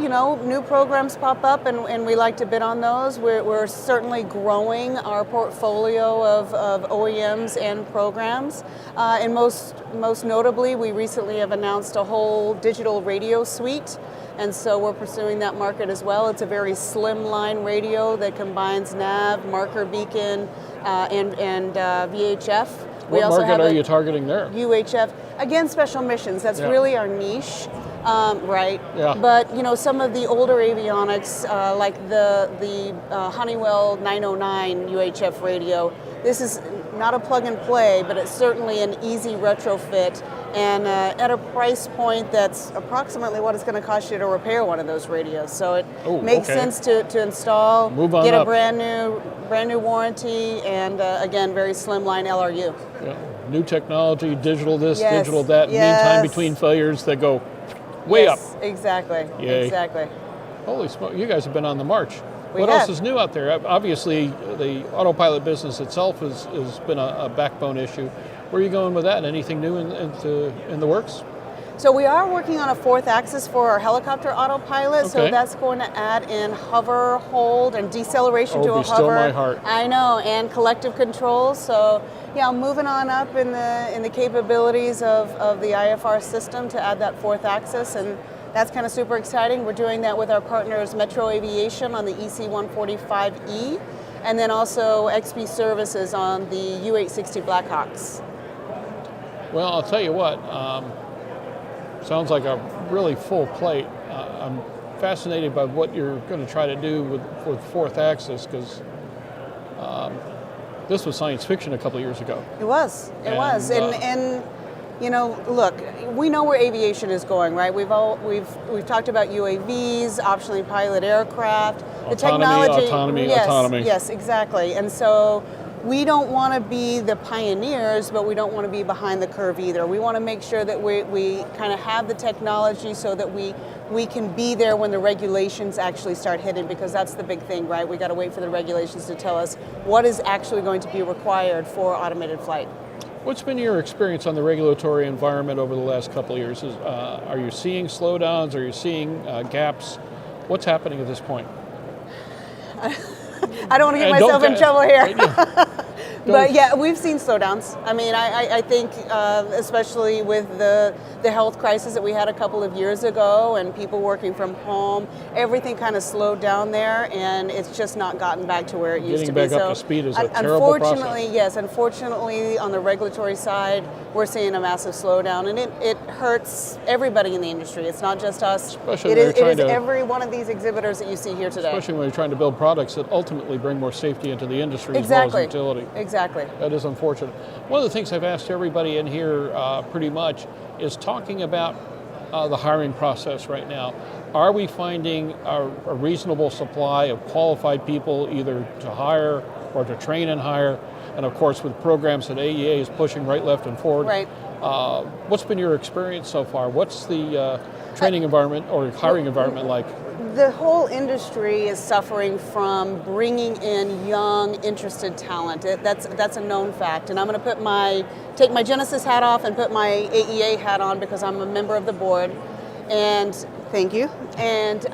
New programs pop up, and we like to bid on those. We're certainly growing our portfolio of OEMs and programs. And most notably, we recently have announced a whole digital radio suite. And so we're pursuing that market as well. It's a very slim line radio that combines nav, marker beacon, and VHF. We What also market have are a you targeting there? UHF. Again, special missions. That's Yeah. really our niche, right? Yeah. But some of the older avionics, like the Honeywell 909 UHF radio. This is not a plug and play, but it's certainly an easy retrofit, and at a price point that's approximately what it's going to cost you to repair one of those radios. So it Oh, makes okay. sense to install, Move on get a up. brand new warranty, and again, very slim line LRU. Yeah. New technology, digital this, Yes, digital that, yes. meantime between failures that go way up. Yes, exactly. Yay. Exactly. Holy smoke, you guys have been on the march. We What have. else is new out there? Obviously, the autopilot business itself has been a backbone issue. Where are you going with that? Anything new in the works? So we are working on a 4th axis for our helicopter autopilot. So Okay. that's going to add in hover, hold, and deceleration Oh, to a be hover. still my heart. I know, and collective control. So yeah, moving on up in the capabilities of the IFR system to add that 4th axis, and that's kind of super exciting. We're doing that with our partners Metro Aviation on the EC-145E, and then also XP Services on the U-860 Blackhawks. Well, I'll tell you what, sounds like a really full plate. I'm fascinated by what you're going to try to do with 4th axis, because this was science fiction a couple of years ago. It was. And, And look, we know where aviation is going, right? We've talked about UAVs, optionally piloted aircraft, the Autonomy, technology. autonomy, yes, autonomy. Yes, exactly. And so we don't want to be the pioneers, but we don't want to be behind the curve either. We want to make sure that we kind of have the technology so that we can be there when the regulations actually start hitting, because that's the big thing, right? We got to wait for the regulations to tell us what is actually going to be required for automated flight. What's been your experience on the regulatory environment over the last couple of years? Are you seeing slowdowns? Are you seeing gaps? What's happening at this point? I don't want to get myself in trouble here. But yeah, we've seen slowdowns. I mean, I think especially with the health crisis that we had a couple of years ago and people working from home, everything kind of slowed down there, and it's just not gotten back to where it used to be. Getting back up to speed is a terrible process. Unfortunately, yes. Unfortunately, on the regulatory side, we're seeing a massive slowdown, and it hurts everybody in the industry. It's not just us. It is every one of these exhibitors that you see here today. Especially when you're trying to build products that ultimately bring more safety into the industry Exactly. as well as utility. Exactly. That is unfortunate. One of the things I've asked everybody in here pretty much is talking about the hiring process right now. Are we finding a reasonable supply of qualified people either to hire or to train and hire? And of course, with programs that AEA is pushing right, left, and forward. Right. What's been your experience so far? What's the training environment or hiring environment like? The whole industry is suffering from bringing in young, interested talent. That's a known fact. And I'm going to take my Genesis hat off and put my AEA hat on because I'm a member of the board. And thank you. And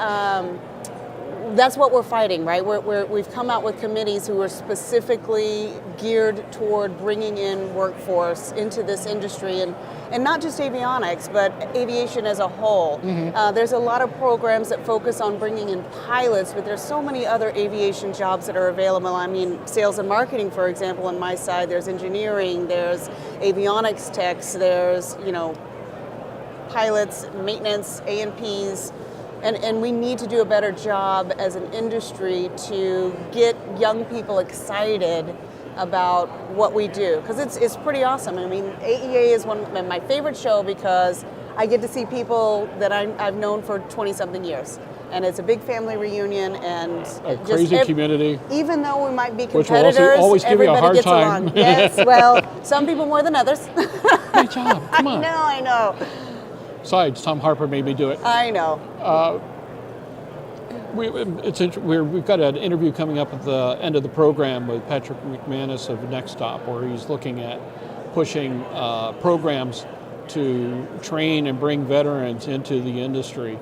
that's what we're fighting, right? We've come out with committees who are specifically geared toward bringing in workforce into this industry, and not just avionics, but aviation as a whole. Mm-hmm. There's a lot of programs that focus on bringing in pilots, but there's so many other aviation jobs that are available. I mean, sales and marketing, for example, on my side, there's engineering, there's avionics techs, there's, pilots, maintenance, A&Ps. And we need to do a better job as an industry to get young people excited about what we do, because it's pretty awesome. I mean, AEA is one of my favorite show because I get to see people that I've known for 20-something years. And it's a big family reunion and a crazy community. Even though we might be competitors, which will always give you a hard gets time. Along. Yes, well, some people more than others. Great job, come on. I know. Besides, Tom Harper made me do it. I know. We've got an interview coming up at the end of the program with Patrick McManus of Next Stop, where he's looking at pushing programs to train and bring veterans into the industry.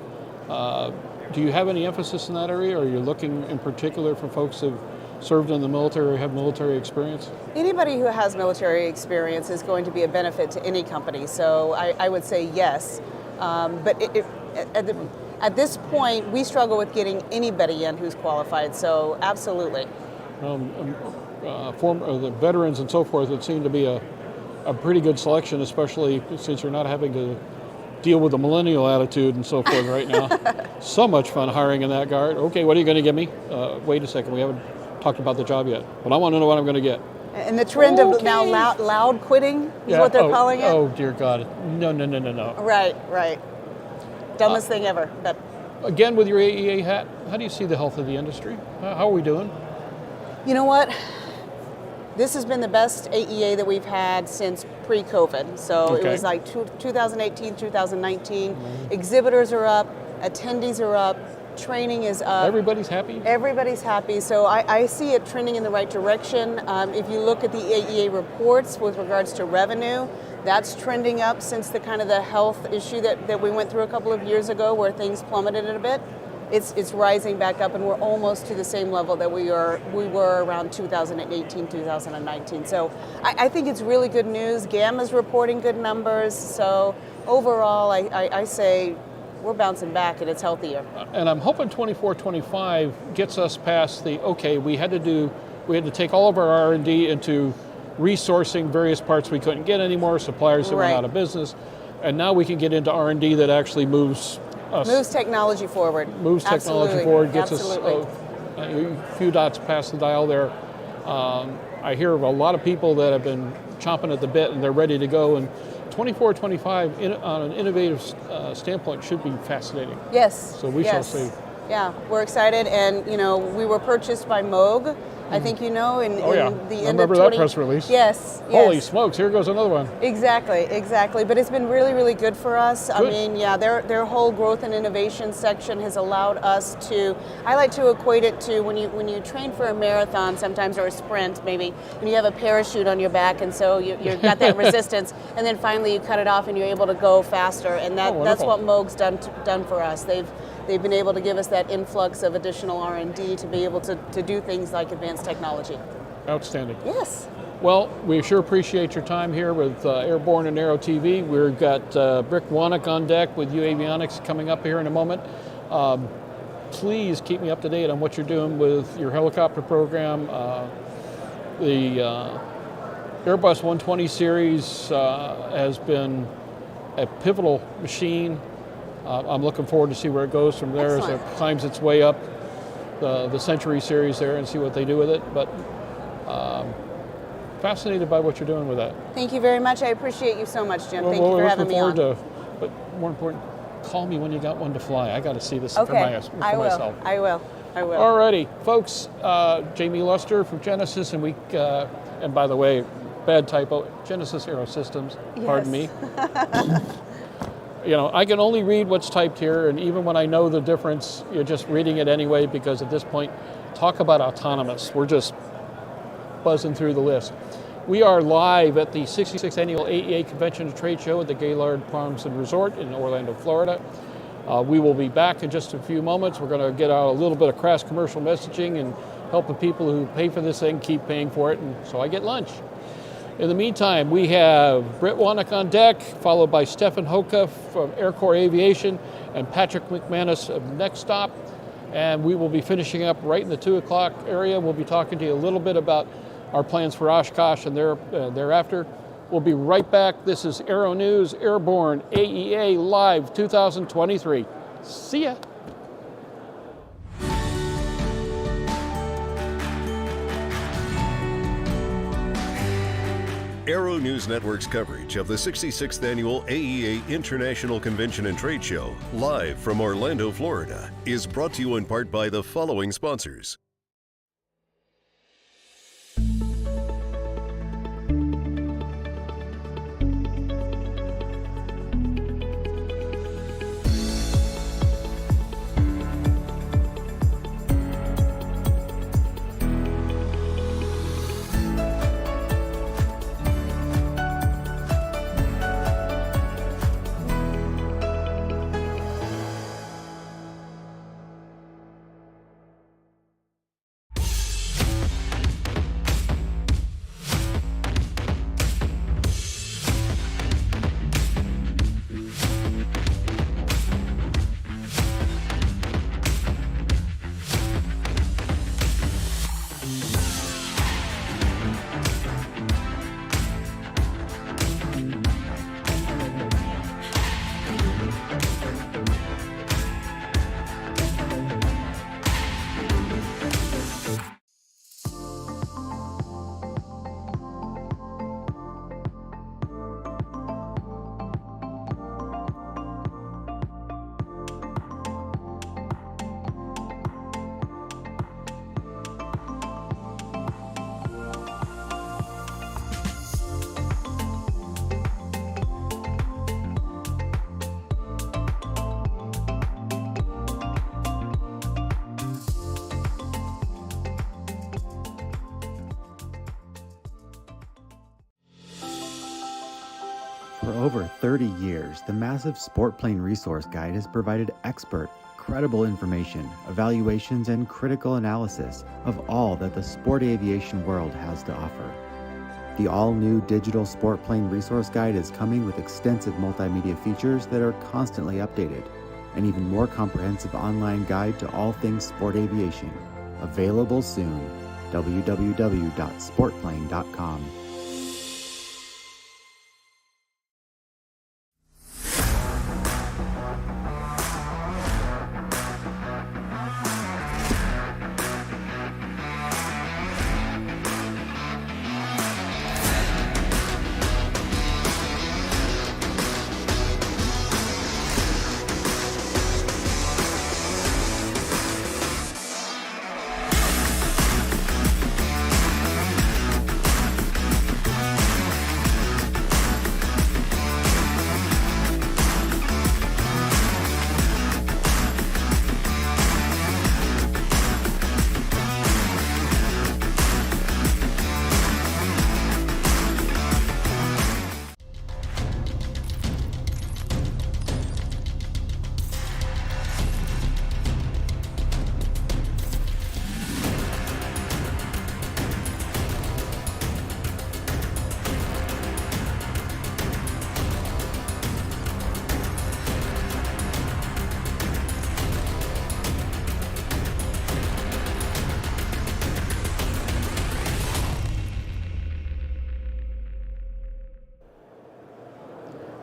Do you have any emphasis in that area, or are you looking in particular for folks who've served in the military or have military experience? Anybody who has military experience is going to be a benefit to any company, so I would say yes. But at this point, we struggle with getting anybody in who's qualified, so absolutely. The veterans and so forth, it seemed to be a pretty good selection, especially since you're not having to deal with the millennial attitude and so forth right now. So much fun hiring in that guard. Okay, what are you going to give me? Wait a second, we haven't talked about the job yet, but I want to know what I'm going to get. And the trend of now loud quitting is what they're calling it? Oh, dear God. No. Right. Dumbest thing ever. But again, with your AEA hat, how do you see the health of the industry? How are we doing? You know what? This has been the best AEA that we've had since pre-COVID. So It was like 2018, 2019. Mm-hmm. Exhibitors are up, attendees are up, training is up. Everybody's happy? Everybody's happy. So I see it trending in the right direction. If you look at the AEA reports with regards to revenue, that's trending up since the kind of the health issue that we went through a couple of years ago where things plummeted a bit. It's rising back up, and we're almost to the same level that we were around 2018, 2019. So I think it's really good news. Gamma's reporting good numbers. So overall, I say we're bouncing back and it's healthier. And I'm hoping 24-25 gets us past we had to take all of our R&D into resourcing various parts we couldn't get anymore, suppliers that went out of business, and now we can get into R&D that actually moves technology forward. Gets us a few dots past the dial there. I hear of a lot of people that have been chomping at the bit and they're ready to go, and 24-25 on an innovative standpoint should be fascinating. Yes. So we shall see. Yeah, we're excited, and we were purchased by Moog I think you know in Oh, yeah. the I end remember of that press release. Yes. Holy smokes, here goes another one. Exactly. But it's been really, really good for us. I Good. mean, yeah, their whole growth and innovation section has allowed us to. I like to equate it to when you train for a marathon sometimes, or a sprint maybe, and you have a parachute on your back, and so you've got that resistance, and then finally you cut it off and you're able to go faster. And that's what Moog's done for us. They've been able to give us that influx of additional R&D to be able to do things like advanced technology. Outstanding. Yes. Well, we sure appreciate your time here with Airborne and Aero-TV. We've got Rick Wanek on deck with Uavionics coming up here in a moment. Please keep me up to date on what you're doing with your helicopter program. The Airbus 120 series has been a pivotal machine. I'm looking forward to see where it goes from there. Excellent. As it climbs its way up the Century series there and see what they do with it. But fascinated by what you're doing with that. Thank you very much. I appreciate you so much, Jim. Well, Thank you for having me on. But more important, call me when you got one to fly. I got to see this for myself. I will. Alrighty, folks. Jamie Luster from Genesis, and and by the way, bad typo, Genesis Aerosystems. Yes. Pardon me. You know, I can only read what's typed here, and even when I know the difference, you're just reading it anyway, because at this point, talk about autonomous. We're just buzzing through the list. We are live at the 66th Annual AEA Convention and Trade Show at the Gaylord Farms and Resort in Orlando, Florida. We will be back in just a few moments. We're going to get out a little bit of crass commercial messaging and help the people who pay for this thing keep paying for it, and so I get lunch. In the meantime, we have Britt Wanek on deck, followed by Stefan Hoka from Air Corps Aviation and Patrick McManus of Next Stop. And we will be finishing up right in the 2 o'clock area. We'll be talking to you a little bit about our plans for Oshkosh and thereafter. We'll be right back. This is Aero-News Airborne AEA Live 2023. See ya. Aero-News Network's coverage of the 66th Annual AEA International Convention and Trade Show, live from Orlando, Florida, is brought to you in part by the following sponsors. For over 30 years, the massive Sport Plane Resource Guide has provided expert, credible information, evaluations, and critical analysis of all that the sport aviation world has to offer. The all-new digital Sport Plane Resource Guide is coming with extensive multimedia features that are constantly updated, an even more comprehensive online guide to all things sport aviation. Available soon. www.sportplane.com.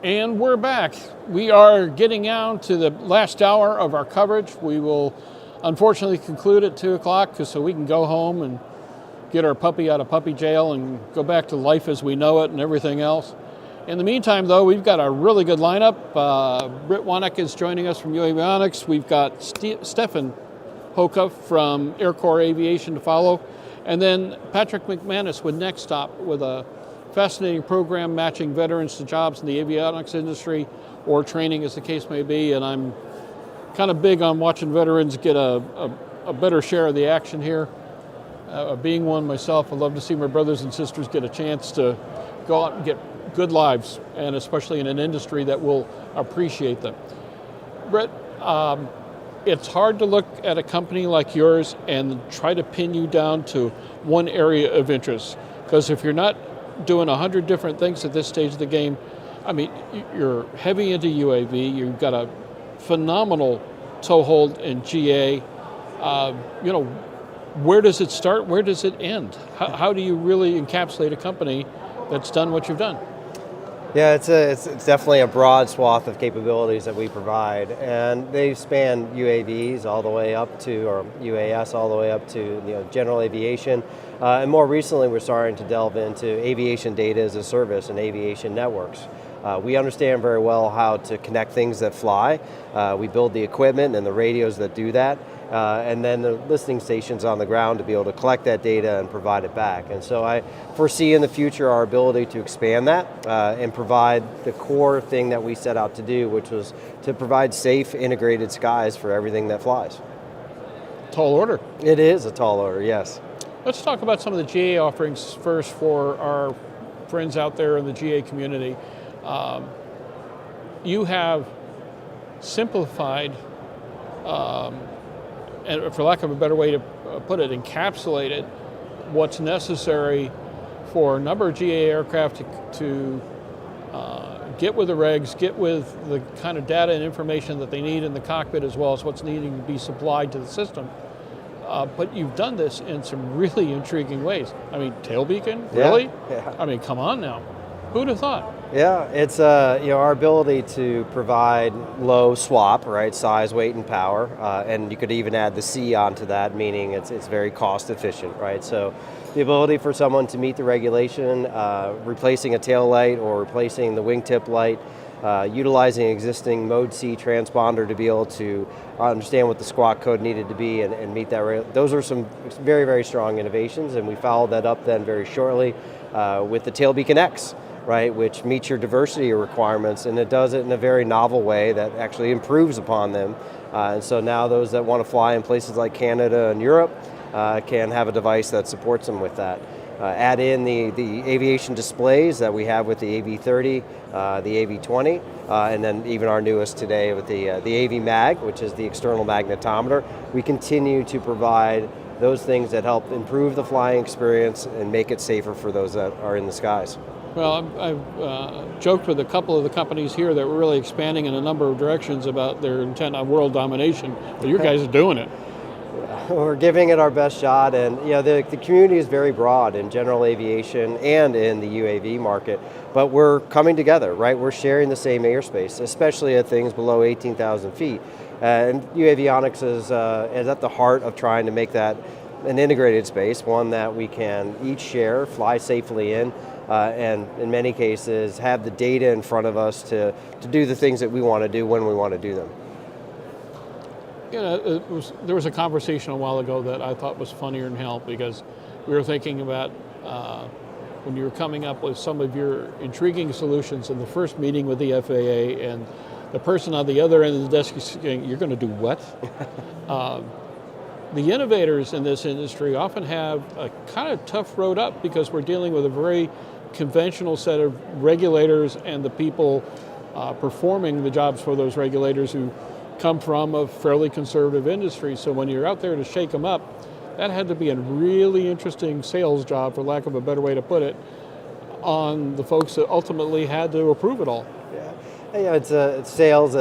And we're back. We are getting down to the last hour of our coverage. We will unfortunately conclude at 2 o'clock so we can go home and get our puppy out of puppy jail and go back to life as we know it and everything else. In the meantime, though, we've got a really good lineup. Britt Wanek is joining us from Uavionics. We've got Stefan Hoka from Air Corps Aviation to follow. And then Patrick McManus with Next Stop with a fascinating program matching veterans to jobs in the avionics industry or training as the case may be. And I'm kind of big on watching veterans get a better share of the action here. Being one myself, I love to see my brothers and sisters get a chance to go out and get good lives, and especially in an industry that will appreciate them. Britt, it's hard to look at a company like yours and try to pin you down to one area of interest, because if you're not doing 100 different things at this stage of the game, I mean, you're heavy into UAV, you've got a phenomenal toehold in GA. Where does it start? Where does it end? How do you really encapsulate a company that's done what you've done? Yeah, it's definitely a broad swath of capabilities that we provide, and they span UAVs all the way up to, or UAS all the way up to general aviation, and more recently we're starting to delve into aviation data as a service and aviation networks. We understand very well how to connect things that fly. We build the equipment and the radios that do that, and then the listening stations on the ground to be able to collect that data and provide it back. And so I foresee in the future our ability to expand that and provide the core thing that we set out to do, which was to provide safe, integrated skies for everything that flies. Tall order. It is a tall order, yes. Let's talk about some of the GA offerings first for our friends out there in the GA community. You have simplified, and for lack of a better way to put it, encapsulated what's necessary for a number of GA aircraft to get with the regs, get with the kind of data and information that they need in the cockpit, as well as what's needing to be supplied to the system. But you've done this in some really intriguing ways. I mean, tail beacon, really? Yeah. I mean, come on now. Who'd have thought? Yeah, it's our ability to provide low swap, right, size, weight, and power, and you could even add the C onto that, meaning it's very cost efficient, right? So the ability for someone to meet the regulation, replacing a tail light or replacing the wingtip light, utilizing existing Mode C transponder to be able to understand what the squawk code needed to be and meet that. Those are some very, very strong innovations, and we followed that up then very shortly with the Tail Beacon X, right, which meets your diversity requirements, and it does it in a very novel way that actually improves upon them. And so now those that want to fly in places like Canada and Europe can have a device that supports them with that. Add in the aviation displays that we have with the AV30, the AV20, and then even our newest today with the AV Mag, which is the external magnetometer. We continue to provide those things that help improve the flying experience and make it safer for those that are in the skies. Well, I've joked with a couple of the companies here that were really expanding in a number of directions about their intent on world domination, but you guys are doing it. We're giving it our best shot, and the community is very broad in general aviation and in the UAV market, but we're coming together, right? We're sharing the same airspace, especially at things below 18,000 feet. And Uavionics is at the heart of trying to make that an integrated space, one that we can each share, fly safely in, and in many cases have the data in front of us to do the things that we want to do when we want to do them. There was a conversation a while ago that I thought was funnier than hell, because we were thinking about when you were coming up with some of your intriguing solutions in the first meeting with the FAA, and the person on the other end of the desk is saying, "You're going to do what?" The innovators in this industry often have a kind of tough road up, because we're dealing with a very conventional set of regulators and the people performing the jobs for those regulators who come from a fairly conservative industry. So when you're out there to shake them up, that had to be a really interesting sales job, for lack of a better way to put it, on the folks that ultimately had to approve it all. Yeah, it's sales.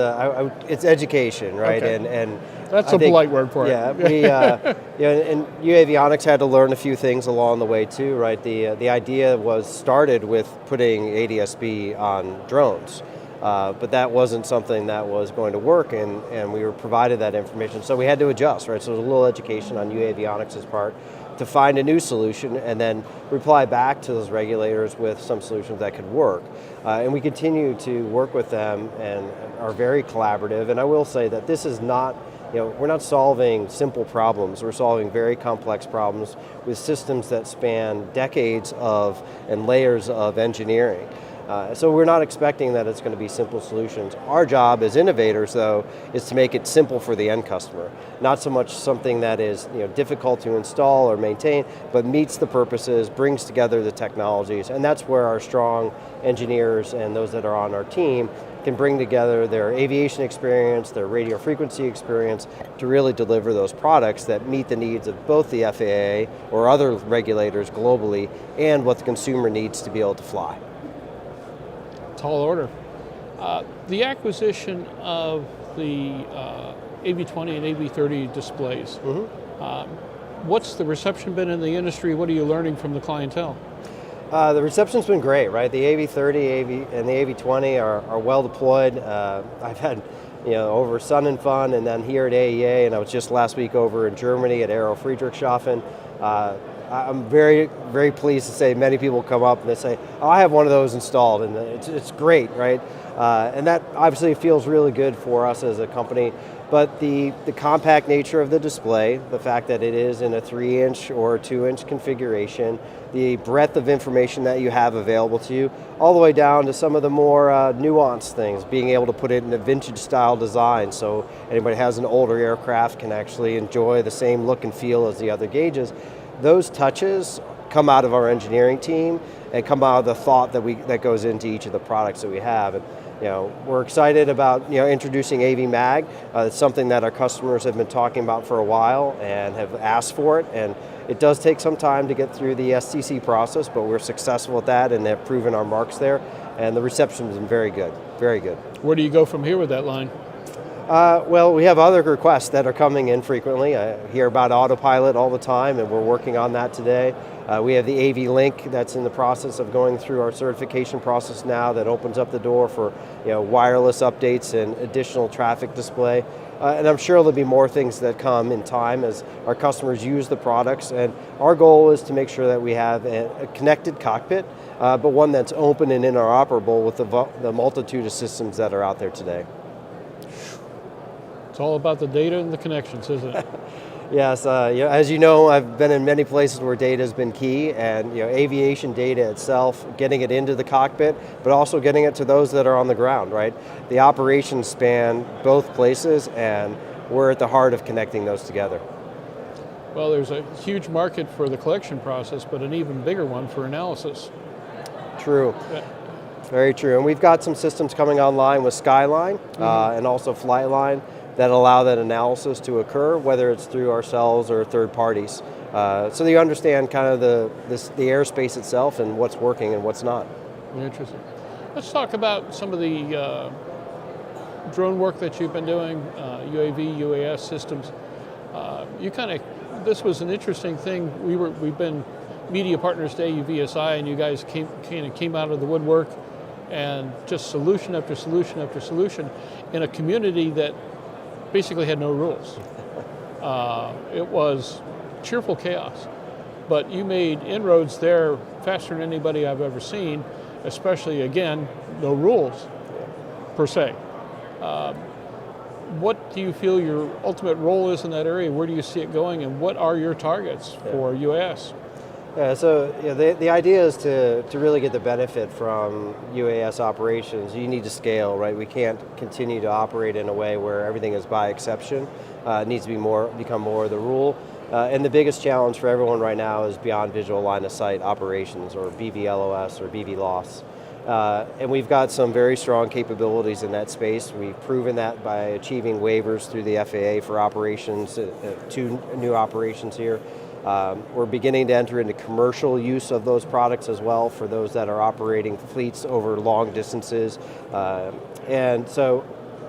It's education, right? Okay. And that's a polite word for it. Yeah, we and Uavionics had to learn a few things along the way too, right? The idea was started with putting ADS-B on drones. but that wasn't something that was going to work, and we were provided that information. So we had to adjust, right? So there was a little education on Uavionics' part to find a new solution and then reply back to those regulators with some solutions that could work. And we continue to work with them and are very collaborative. And I will say that this is not, we're not solving simple problems. We're solving very complex problems with systems that span decades of and layers of engineering. So we're not expecting that it's going to be simple solutions. Our job as innovators, though, is to make it simple for the end customer. Not so much something that is difficult to install or maintain, but meets the purposes, brings together the technologies, and that's where our strong engineers and those that are on our team can bring together their aviation experience, their radio frequency experience to really deliver those products that meet the needs of both the FAA or other regulators globally and what the consumer needs to be able to fly. Tall order. The acquisition of the AV20 and AV30 displays, what's the reception been in the industry? What are you learning from the clientele? The reception's been great, right? The AV30 and the AV20 are well deployed. I've had over Sun and Fun and then here at AEA, and I was just last week over in Germany at Aero-Friedrichshafen. I'm very, very pleased to say many people come up and they say, oh, I have one of those installed, and it's great, right? And that obviously feels really good for us as a company. But the compact nature of the display, the fact that it is in a 3-inch or 2-inch configuration, the breadth of information that you have available to you, all the way down to some of the more nuanced things, being able to put it in a vintage style design so anybody who has an older aircraft can actually enjoy the same look and feel as the other gauges. Those touches come out of our engineering team and come out of the thought that goes into each of the products that we have. And, we're excited about introducing AV Mag. It's something that our customers have been talking about for a while and have asked for it. And it does take some time to get through the STC process, but we're successful at that and have proven our marks there. And the reception has been very good, very good. Where do you go from here with that line? Well, we have other requests that are coming in frequently. I hear about autopilot all the time, and we're working on that today. We have the AV Link that's in the process of going through our certification process now that opens up the door for wireless updates and additional traffic display. And I'm sure there'll be more things that come in time as our customers use the products. And our goal is to make sure that we have a connected cockpit, but one that's open and interoperable with the multitude of systems that are out there today. It's all about the data and the connections, isn't it? Yes, as you know, I've been in many places where data has been key, and aviation data itself, getting it into the cockpit, but also getting it to those that are on the ground, right? The operations span both places, and we're at the heart of connecting those together. Well, there's a huge market for the collection process, but an even bigger one for analysis. True. Yeah. Very true, and we've got some systems coming online with Skyline and also Flightline that allow that analysis to occur, whether it's through ourselves or third parties. So you understand kind of the airspace itself and what's working and what's not. Interesting. Let's talk about some of the drone work that you've been doing, UAV, UAS systems. This was an interesting thing. We've been media partners to AUVSI, and you guys came out of the woodwork and just solution after solution after solution in a community that basically had no rules. It was cheerful chaos, but you made inroads there faster than anybody I've ever seen, especially, again, no rules per se. What do you feel your ultimate role is in that area? Where do you see it going, and what are your targets for UAS? Yeah, so the idea is to really get the benefit from UAS operations. You need to scale, right? We can't continue to operate in a way where everything is by exception. It needs to become more of the rule. And the biggest challenge for everyone right now is beyond visual line of sight operations, or BVLOS or BVLOS. And we've got some very strong capabilities in that space. We've proven that by achieving waivers through the FAA for operations, 2 new operations here. We're beginning to enter into commercial use of those products as well for those that are operating fleets over long distances. And so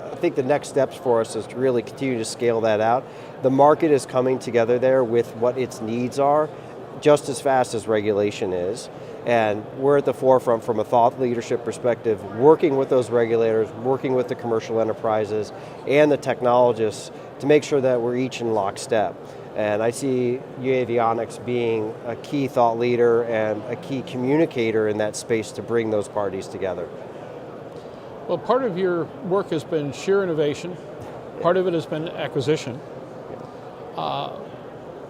I think the next steps for us is to really continue to scale that out. The market is coming together there with what its needs are just as fast as regulation is. And we're at the forefront from a thought leadership perspective, working with those regulators, working with the commercial enterprises and the technologists to make sure that we're each in lockstep. And I see Uavionics being a key thought leader and a key communicator in that space to bring those parties together. Well, part of your work has been sheer innovation, part of it has been acquisition.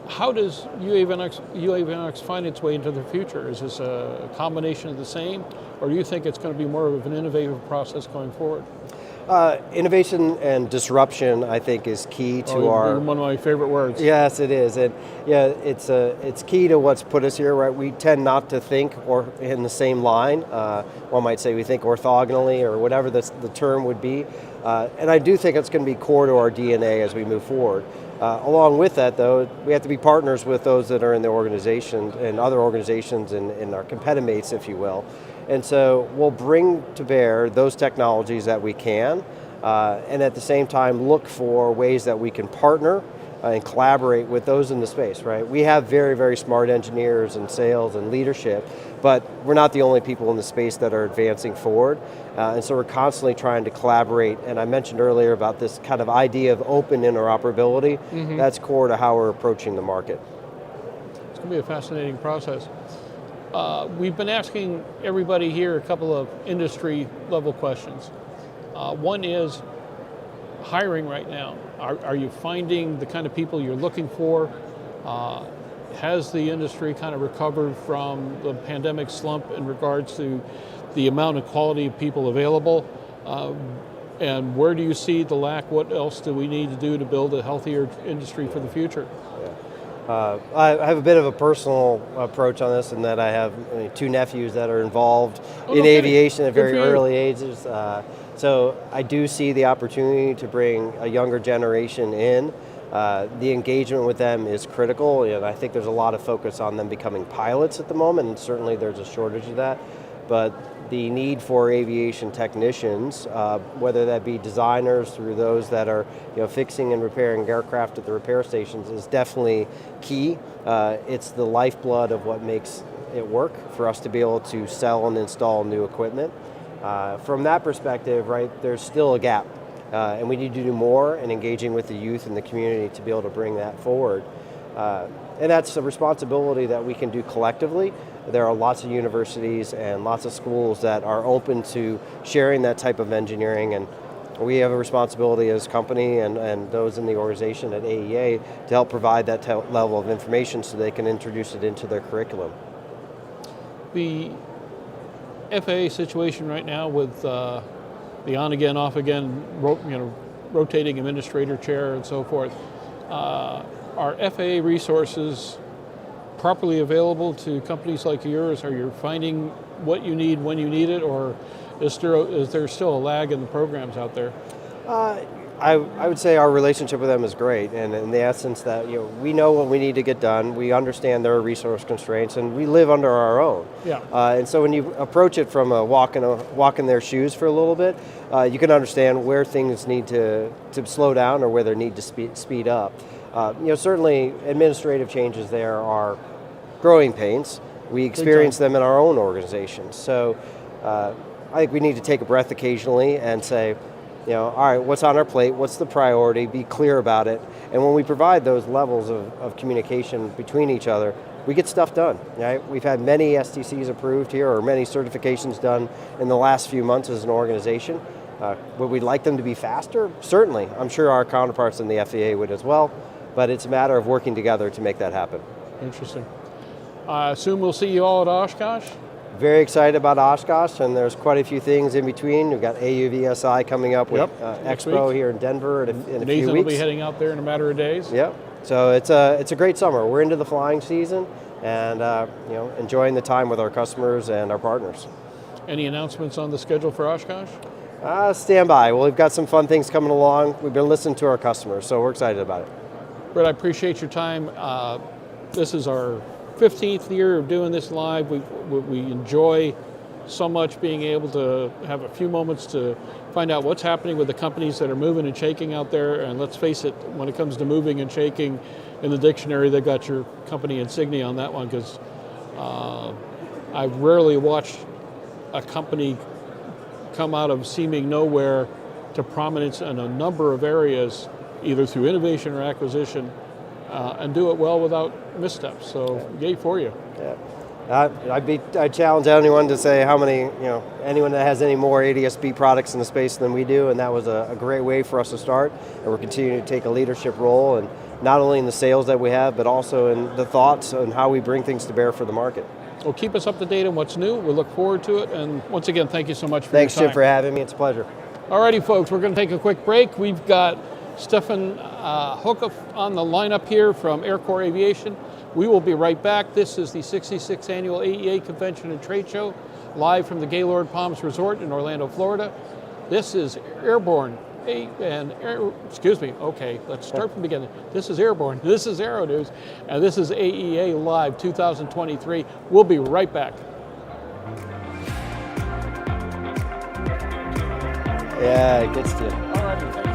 How does Uavionics find its way into the future? Is this a combination of the same, or do you think it's going to be more of an innovative process going forward? Innovation and disruption, I think, is key to our... One of my favorite words. Yes, it is. And yeah, it's key to what's put us here, right? We tend not to think or in the same line. One might say we think orthogonally or whatever the term would be. And I do think it's going to be core to our DNA as we move forward. Along with that, though, we have to be partners with those that are in the organization and other organizations and our competimates, if you will. And so we'll bring to bear those technologies that we can, and at the same time look for ways that we can partner and collaborate with those in the space, right? We have very, very smart engineers and sales and leadership, but we're not the only people in the space that are advancing forward. And so we're constantly trying to collaborate. And I mentioned earlier about this kind of idea of open interoperability. Mm-hmm. That's core to how we're approaching the market. It's going to be a fascinating process. We've been asking everybody here a couple of industry level questions. One is hiring right now. Are you finding the kind of people you're looking for? Has the industry kind of recovered from the pandemic slump in regards to the amount of quality of people available? And where do you see the lack? What else do we need to do to build a healthier industry for the future? I have a bit of a personal approach on this in that I have two nephews that are involved in aviation at very early ages. So I do see the opportunity to bring a younger generation in. The engagement with them is critical, and I think there's a lot of focus on them becoming pilots at the moment, and certainly there's a shortage of that. But the need for aviation technicians, whether that be designers through those that are fixing and repairing aircraft at the repair stations, is definitely key. It's the lifeblood of what makes it work for us to be able to sell and install new equipment. From that perspective, right, there's still a gap. And we need to do more in engaging with the youth and the community to be able to bring that forward. And that's a responsibility that we can do collectively. There are lots of universities and lots of schools that are open to sharing that type of engineering, and we have a responsibility as a company and those in the organization at AEA to help provide that level of information so they can introduce it into their curriculum. The FAA situation right now with the on-again, off-again, rotating administrator chair and so forth, are FAA resources properly available to companies like yours? Are you finding what you need when you need it, or is there still a lag in the programs out there? I would say our relationship with them is great, and in the essence that we know what we need to get done, we understand their resource constraints, and we live under our own. Yeah. And so when you approach it from walk in their shoes for a little bit, you can understand where things need to slow down or where they need to speed up. Certainly administrative changes there are growing pains. We experience them in our own organizations. So I think we need to take a breath occasionally and say, all right, what's on our plate? What's the priority? Be clear about it. And when we provide those levels of communication between each other, we get stuff done. Right? We've had many STCs approved here, or many certifications done in the last few months as an organization. Would we like them to be faster? Certainly. I'm sure our counterparts in the FAA would as well. But it's a matter of working together to make that happen. Interesting. I assume we'll see you all at Oshkosh? Very excited about Oshkosh, and there's quite a few things in between. We've got AUVSI coming up with Expo here in Denver in a few weeks. Nathan will be heading out there in a matter of days. Yep. So it's a great summer. We're into the flying season, and enjoying the time with our customers and our partners. Any announcements on the schedule for Oshkosh? Stand by. Well, we've got some fun things coming along. We've been listening to our customers, so we're excited about it. Brett, I appreciate your time. This is our 15th year of doing this live. We enjoy so much being able to have a few moments to find out what's happening with the companies that are moving and shaking out there. And let's face it, when it comes to moving and shaking, in the dictionary, they've got your company insignia on that one, because I've rarely watched a company come out of seeming nowhere to prominence in a number of areas, either through innovation or acquisition, and do it well without missteps. So, yay for you. Yeah. I challenge anyone to say how many, anyone that has any more ADS-B products in the space than we do, and that was a great way for us to start, and we're continuing to take a leadership role, and not only in the sales that we have, but also in the thoughts and how we bring things to bear for the market. Well, keep us up to date on what's new. We look forward to it, and once again, thank you so much for Thanks, your time. Jim, for having me. It's a pleasure. Alrighty, folks, we're going to take a quick break. We've got Stefan Hookup on the lineup here from Aircore Aviation. We will be right back. This is the 66th Annual AEA Convention and Trade Show, live from the Gaylord Palms Resort in Orlando, Florida. This is Airborne, okay, let's start from the beginning. This is Airborne, this is Aero-News, and this is AEA Live 2023. We'll be right back. Yeah, it gets to. All right, thanks.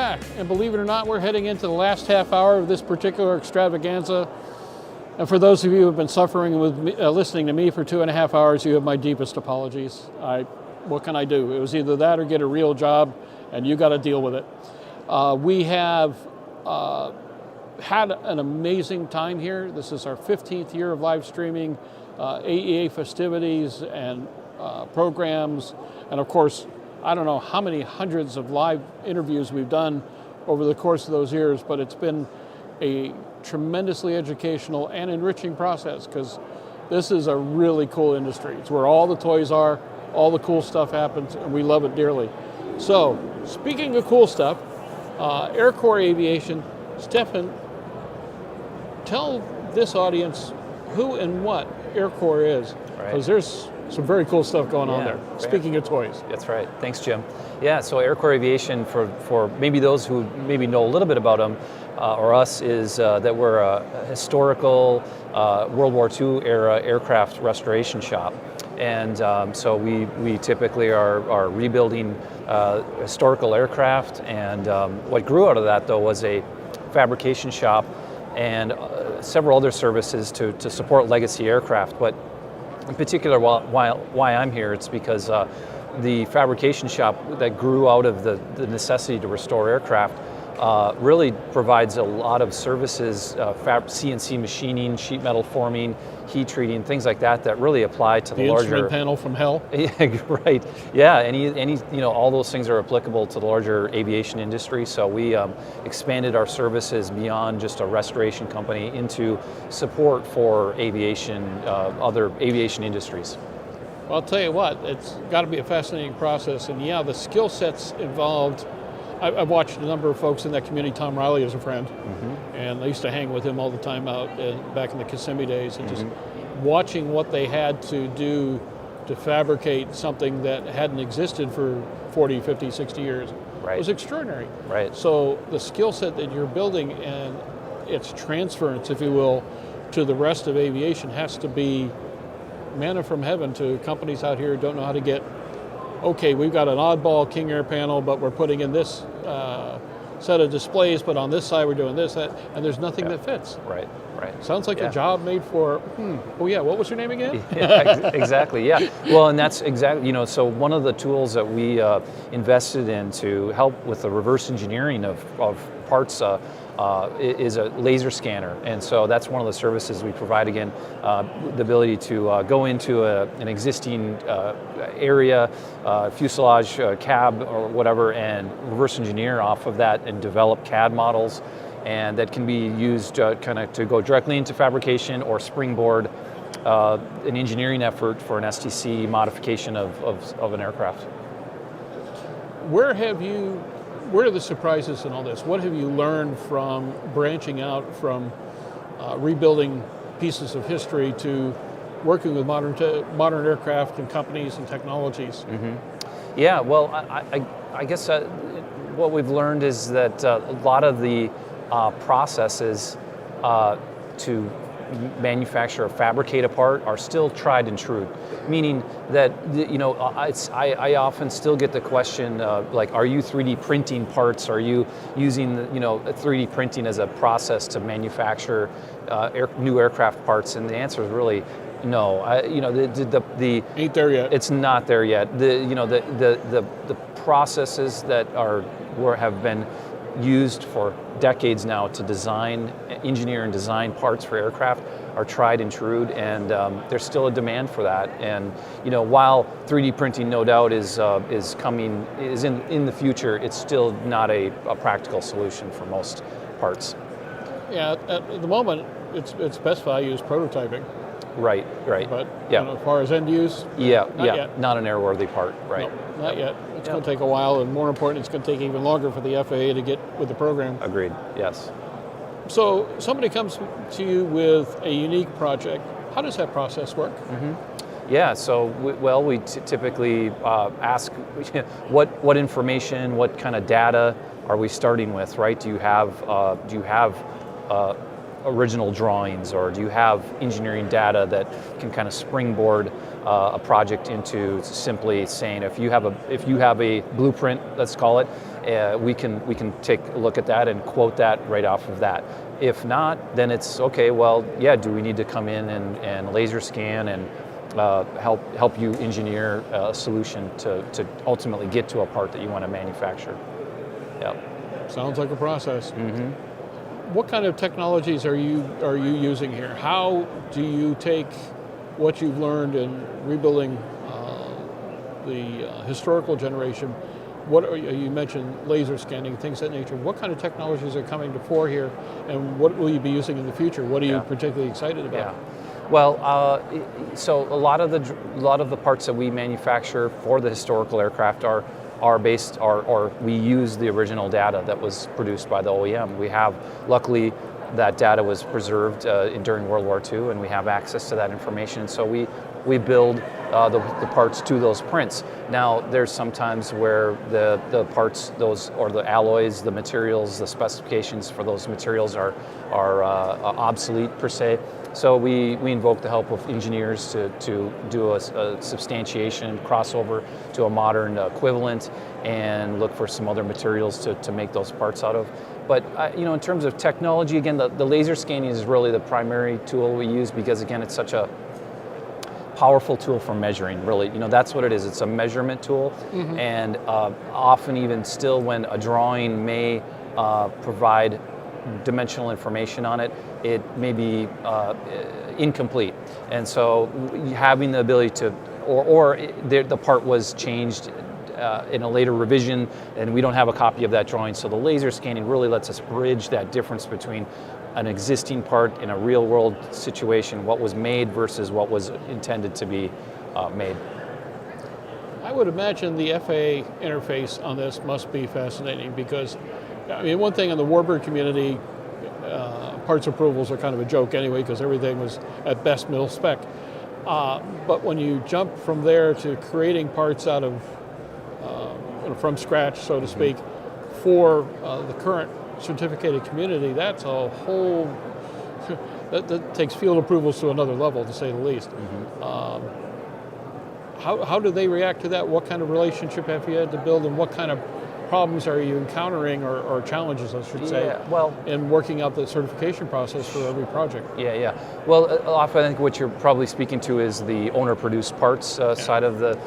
back, and believe it or not, we're heading into the last half hour of this particular extravaganza. And for those of you who have been suffering with me, listening to me for 2.5 hours, you have my deepest apologies. What can I do? It was either that or get a real job, and you got to deal with it. We have had an amazing time here. This is our 15th year of live streaming, AEA festivities and programs, and of course, I don't know how many hundreds of live interviews we've done over the course of those years, but it's been a tremendously educational and enriching process because this is a really cool industry. It's where all the toys are, all the cool stuff happens, and we love it dearly. So, speaking of cool stuff, Air Corps Aviation, Stefan, tell this audience who and what Air Corps is, because there's some very cool stuff going on there. Speaking of toys. That's right. Thanks, Jim. Yeah, so Air Corps Aviation, for maybe those who maybe know a little bit about them, or us, is that we're a historical World War II era aircraft restoration shop. And so we typically are rebuilding historical aircraft, and what grew out of that, though, was a fabrication shop and several other services to support legacy aircraft. But in particular, why I'm here, it's because the fabrication shop that grew out of the necessity to restore aircraft really provides a lot of services, CNC machining, sheet metal forming, heat treating, things like that really apply to the larger instrument panel from hell. Yeah, right. Yeah, any all those things are applicable to the larger aviation industry. So we expanded our services beyond just a restoration company into support for aviation, other aviation industries. Well, I'll tell you what, it's got to be a fascinating process, and yeah, the skill sets involved. I've watched a number of folks in that community. Tom Riley is a friend, and I used to hang with him all the time out back in the Kissimmee days, and just watching what they had to do to fabricate something that hadn't existed for 40, 50, 60 years was extraordinary. Right. So the skill set that you're building and its transference, if you will, to the rest of aviation has to be manna from heaven to companies out here who don't know how to get, okay, we've got an oddball King Air panel, but we're putting in this set of displays, but on this side we're doing this, that, and there's nothing that fits. Right. Sounds like a job made for, what was your name again? Yeah, exactly, yeah. Well, and that's exactly, so one of the tools that we invested in to help with the reverse engineering of parts is a laser scanner, and so that's one of the services we provide. Again, the ability to go into an existing area, fuselage, cab, or whatever, and reverse engineer off of that and develop CAD models, and that can be used kind of to go directly into fabrication or springboard an engineering effort for an STC modification of an aircraft. Where are the surprises in all this? What have you learned from branching out from rebuilding pieces of history to working with modern aircraft and companies and technologies? Yeah, well, I guess what we've learned is that a lot of the processes to manufacture or fabricate a part are still tried and true, meaning that I often still get the question like, are you 3D printing parts? Are you using 3D printing as a process to manufacture new aircraft parts? And the answer is really no. Ain't there yet. It's not there yet. The processes that have been used for decades now to engineer and design parts for aircraft are tried and true, and there's still a demand for that. And while 3D printing no doubt is in the future, it's still not a practical solution for most parts. Yeah, at the moment, its best value is prototyping. Right. But as far as end use, not yet. Not an airworthy part, right? No, not yet. It's going to take a while, and more important, it's going to take even longer for the FAA to get with the program. Agreed. Yes. So somebody comes to you with a unique project. How does that process work? Yeah. So we typically ask what information, what kind of data are we starting with, right? Do you have original drawings, or do you have engineering data that can kind of springboard a project into simply saying, if you have a blueprint, let's call it, we can take a look at that and quote that right off of that. If not, then it's okay. Well, yeah. Do we need to come in and laser scan and help you engineer a solution to ultimately get to a part that you want to manufacture? Yeah. Sounds like a process. Mm-hmm. What kind of technologies are you using here? How do you take what you've learned in rebuilding the historical generation? You mentioned laser scanning, things of that nature. What kind of technologies are coming to fore here, and what will you be using in the future? What are you particularly excited about? Yeah. Well, so a lot of the parts that we manufacture for the historical aircraft are based, or we use the original data that was produced by the OEM. We have, luckily, that data was preserved during World War II, and we have access to that information. So we build the parts to those prints. Now, there's sometimes where the parts, or the alloys, the materials, the specifications for those materials are obsolete per se. So we invoke the help of engineers to do a substantiation, crossover to a modern equivalent, and look for some other materials to make those parts out of. But in terms of technology, again, the laser scanning is really the primary tool we use, because again, it's such a powerful tool for measuring, really. That's what it is. It's a measurement tool. Mm-hmm. And often even still, when a drawing may provide dimensional information on it, it may be incomplete. And so having the ability to, or the part was changed in a later revision, and we don't have a copy of that drawing. So the laser scanning really lets us bridge that difference between an existing part in a real world situation, what was made versus what was intended to be made. I would imagine the FAA interface on this must be fascinating, because one thing in the warbird community, parts approvals are kind of a joke anyway, because everything was at best mil spec. But when you jump from there to creating parts out of from scratch, so to speak, for the current certificated community, that's a whole that takes field approvals to another level, to say the least. Mm-hmm. How do they react to that? What kind of relationship have you had to build, and what kind of problems are you encountering, or challenges, I should say, in working out the certification process for every project? Yeah. Well, often I think what you're probably speaking to is the owner-produced parts side of the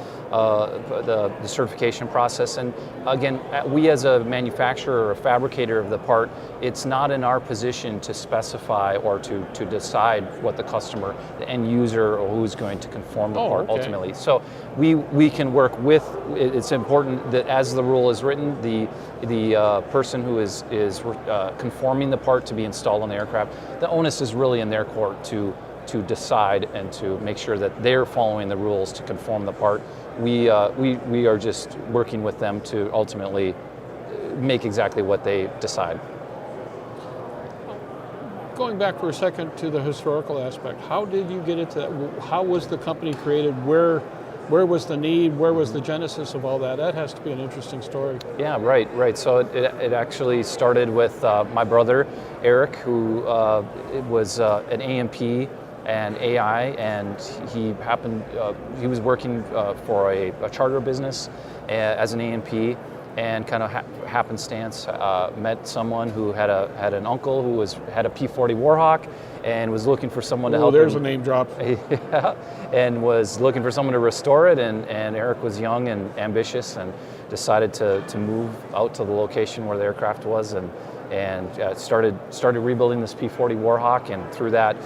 certification process. And again, we as a manufacturer or a fabricator of the part, it's not in our position to specify or to decide what the customer, the end user, or who's going to conform the part ultimately. So we can work with, it's important that as the rule is written, the person who is conforming the part to be installed on the aircraft, the onus is really in their court to decide and to make sure that they're following the rules to conform the part. We are just working with them to ultimately make exactly what they decide. Going back for a second to the historical aspect, how did you get into that? How was the company created? Where was the need? Where was the genesis of all that? That has to be an interesting story. Yeah, right. So it actually started with my brother, Eric, who was an A&P and AI, and he was working for a charter business as an A&P, and kind of happenstance met someone who had an uncle who had a P-40 Warhawk and was looking for someone to help there's him. A name drop. Yeah, and was looking for someone to restore it, and Eric was young and ambitious and decided to move out to the location where the aircraft was, and started rebuilding this P-40 Warhawk. And through that,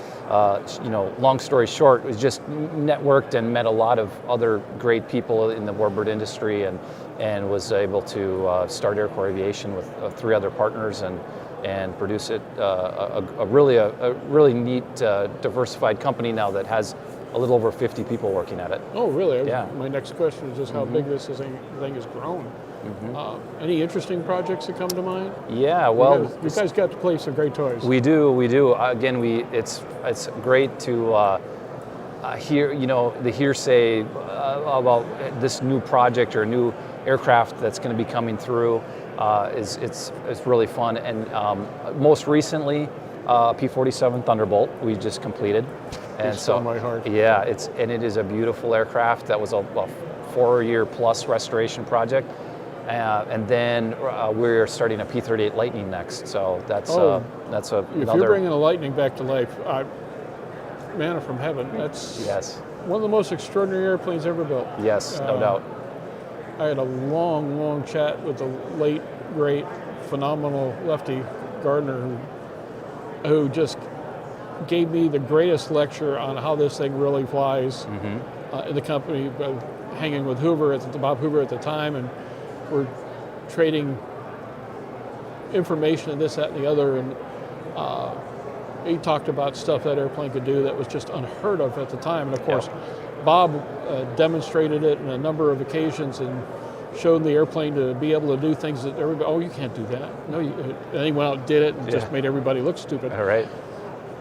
long story short, was just networked and met a lot of other great people in the warbird industry, and was able to start Aero Aviation with 3 other partners and produce it a really neat diversified company now that has a little over 50 people working at it. Oh, really? Yeah. My next question is just how big this thing has grown. Mm-hmm. Any interesting projects that come to mind? Yeah, well, you guys got to play some great toys. We do. Again, it's great to hear the hearsay about this new project or new aircraft that's going to be coming through. It's really fun. And most recently, P-47 Thunderbolt we just completed. And so my heart. Yeah, it is a beautiful aircraft. That was a 4-year plus restoration project. And then we're starting a P-38 Lightning next. So that's another. If you're bringing a Lightning back to life, manna from heaven. That's one of the most extraordinary airplanes ever built. Yes, no doubt. I had a long chat with the late, great, phenomenal Lefty Gardner, who just gave me the greatest lecture on how this thing really flies in the company, hanging with Bob Hoover at the time, and we're trading information and this, that, and the other, and he talked about stuff that airplane could do that was just unheard of at the time. And of course, Bob demonstrated it on a number of occasions and showed the airplane to be able to do things that everybody, you can't do that. No, and he went out and did it and just made everybody look stupid. All right.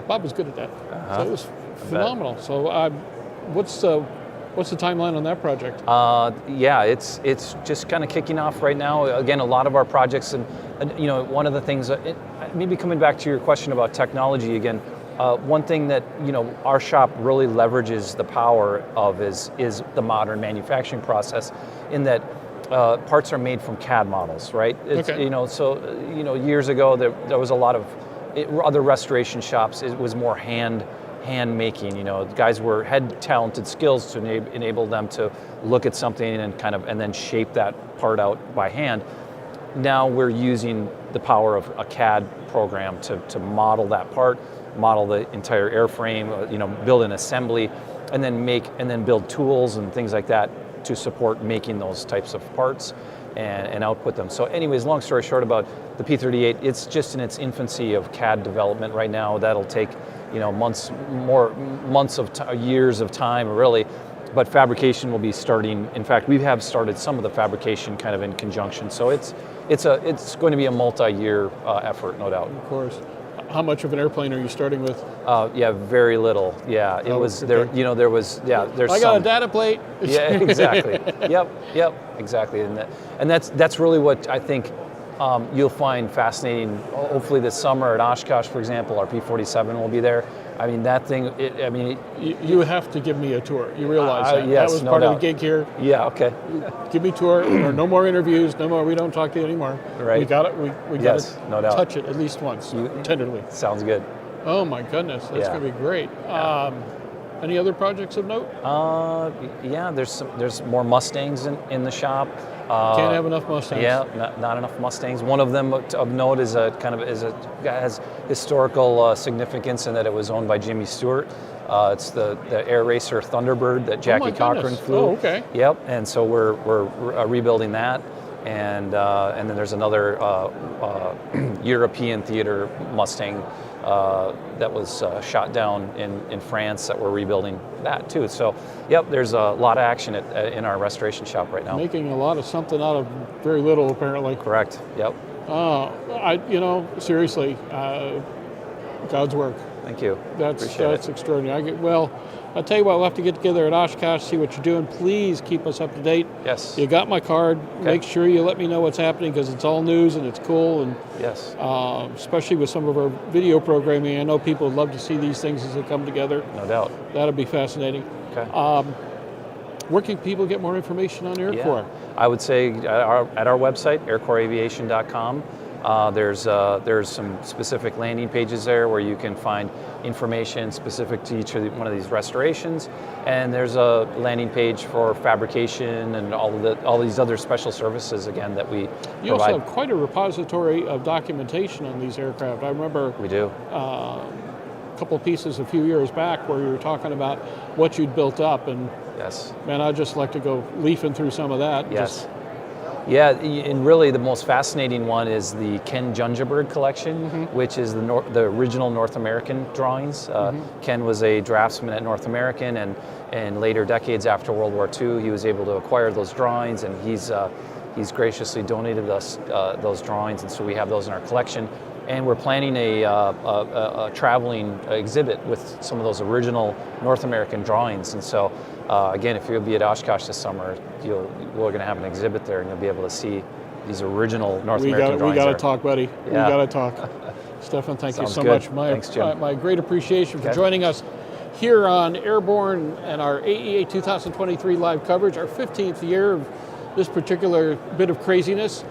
Bob was good at that. So it was phenomenal. So what's the timeline on that project? It's just kind of kicking off right now. Again, a lot of our projects, and one of the things, maybe coming back to your question about technology again, one thing that our shop really leverages the power of is the modern manufacturing process, in that parts are made from CAD models, right? Years ago there was a lot of other restoration shops. It was more hand making. Guys had talented skills to enable them to look at something and then shape that part out by hand. Now we're using the power of a CAD program to model that part, model the entire airframe, build an assembly, and then build tools and things like that to support making those types of parts and output them. So anyways, long story short about the P-38, it's just in its infancy of CAD development right now. That'll take years of time really, but fabrication will be starting. In fact, we have started some of the fabrication kind of in conjunction. So it's going to be a multi-year effort, no doubt. Of course. How much of an airplane are you starting with? Very little. Yeah, it was there. There was. Yeah, there's. I got a data plate. Yeah, exactly. Yep, exactly. And that's really what I think you'll find fascinating. Hopefully this summer at Oshkosh, for example, our P-47 will be there. I mean, that thing. You have to give me a tour. You realize that? Yes, that was no part doubt. of the gig here. Yeah. Okay. Give me a tour. No more interviews. No more. We don't talk to you anymore. Right. We got it. We got to no doubt. touch it at least once, tenderly. Sounds good. Oh my goodness, that's going to be great. Any other projects of note? There's more Mustangs in the shop. Can't have enough Mustangs. Yeah, not enough Mustangs. One of them of note has historical significance in that it was owned by Jimmy Stewart. It's the Air Racer Thunderbird that Jackie Cochran flew. Oh, okay. Yep. And so we're rebuilding that, and then there's another European theater Mustang that was shot down in France that we're rebuilding that too. So, yep, there's a lot of action in our restoration shop right now. Making a lot of something out of very little, apparently. Correct. Yep. Seriously, God's work. Thank you. That's extraordinary. I'll tell you what, we'll have to get together at Oshkosh, see what you're doing. Please keep us up to date. Yes. You got my card. Okay. Make sure you let me know what's happening, because it's all news and it's cool. And yes. Especially with some of our video programming, I know people would love to see these things as they come together. No doubt. That'll be fascinating. Okay. Where can people get more information on Air Corps? I would say at our website, aircorpsaviation.com. There's some specific landing pages there where you can find information specific to each one of these restorations, and there's a landing page for fabrication and all these other special services again that we provide. You also have quite a repository of documentation on these aircraft. I remember we do a couple of pieces a few years back where you were talking about what you'd built up, and yes, man, I'd just like to go leafing through some of that. Yes. Yeah, and really the most fascinating one is the Ken Jungebird collection, which is the original North American drawings. Ken was a draftsman at North American, and in later decades after World War II, he was able to acquire those drawings, and he's graciously donated us those drawings, and so we have those in our collection. And we're planning a traveling exhibit with some of those original North American drawings. And so, again, if you'll be at Oshkosh this summer, we're going to have an exhibit there, and you'll be able to see these original North American drawings. We got to talk, buddy. Yeah. We got to talk. Stefan, thank you so good. much. Thanks, Jim. My great appreciation for joining us here on Airborne and our AEA 2023 live coverage, our 15th year of this particular bit of craziness.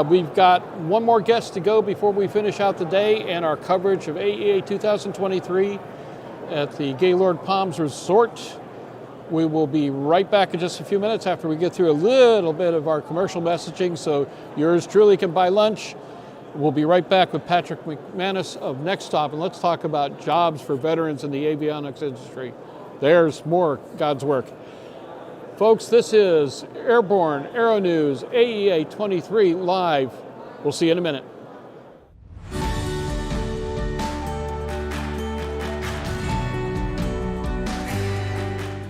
We've got one more guest to go before we finish out the day and our coverage of AEA 2023 at the Gaylord Palms Resort. We will be right back in just a few minutes after we get through a little bit of our commercial messaging, so yours truly can buy lunch. We'll be right back with Patrick McManus of Next Stop, and let's talk about jobs for veterans in the avionics industry. There's more God's work. Folks, this is Airborne Aero-News AEA 23 live. We'll see you in a minute.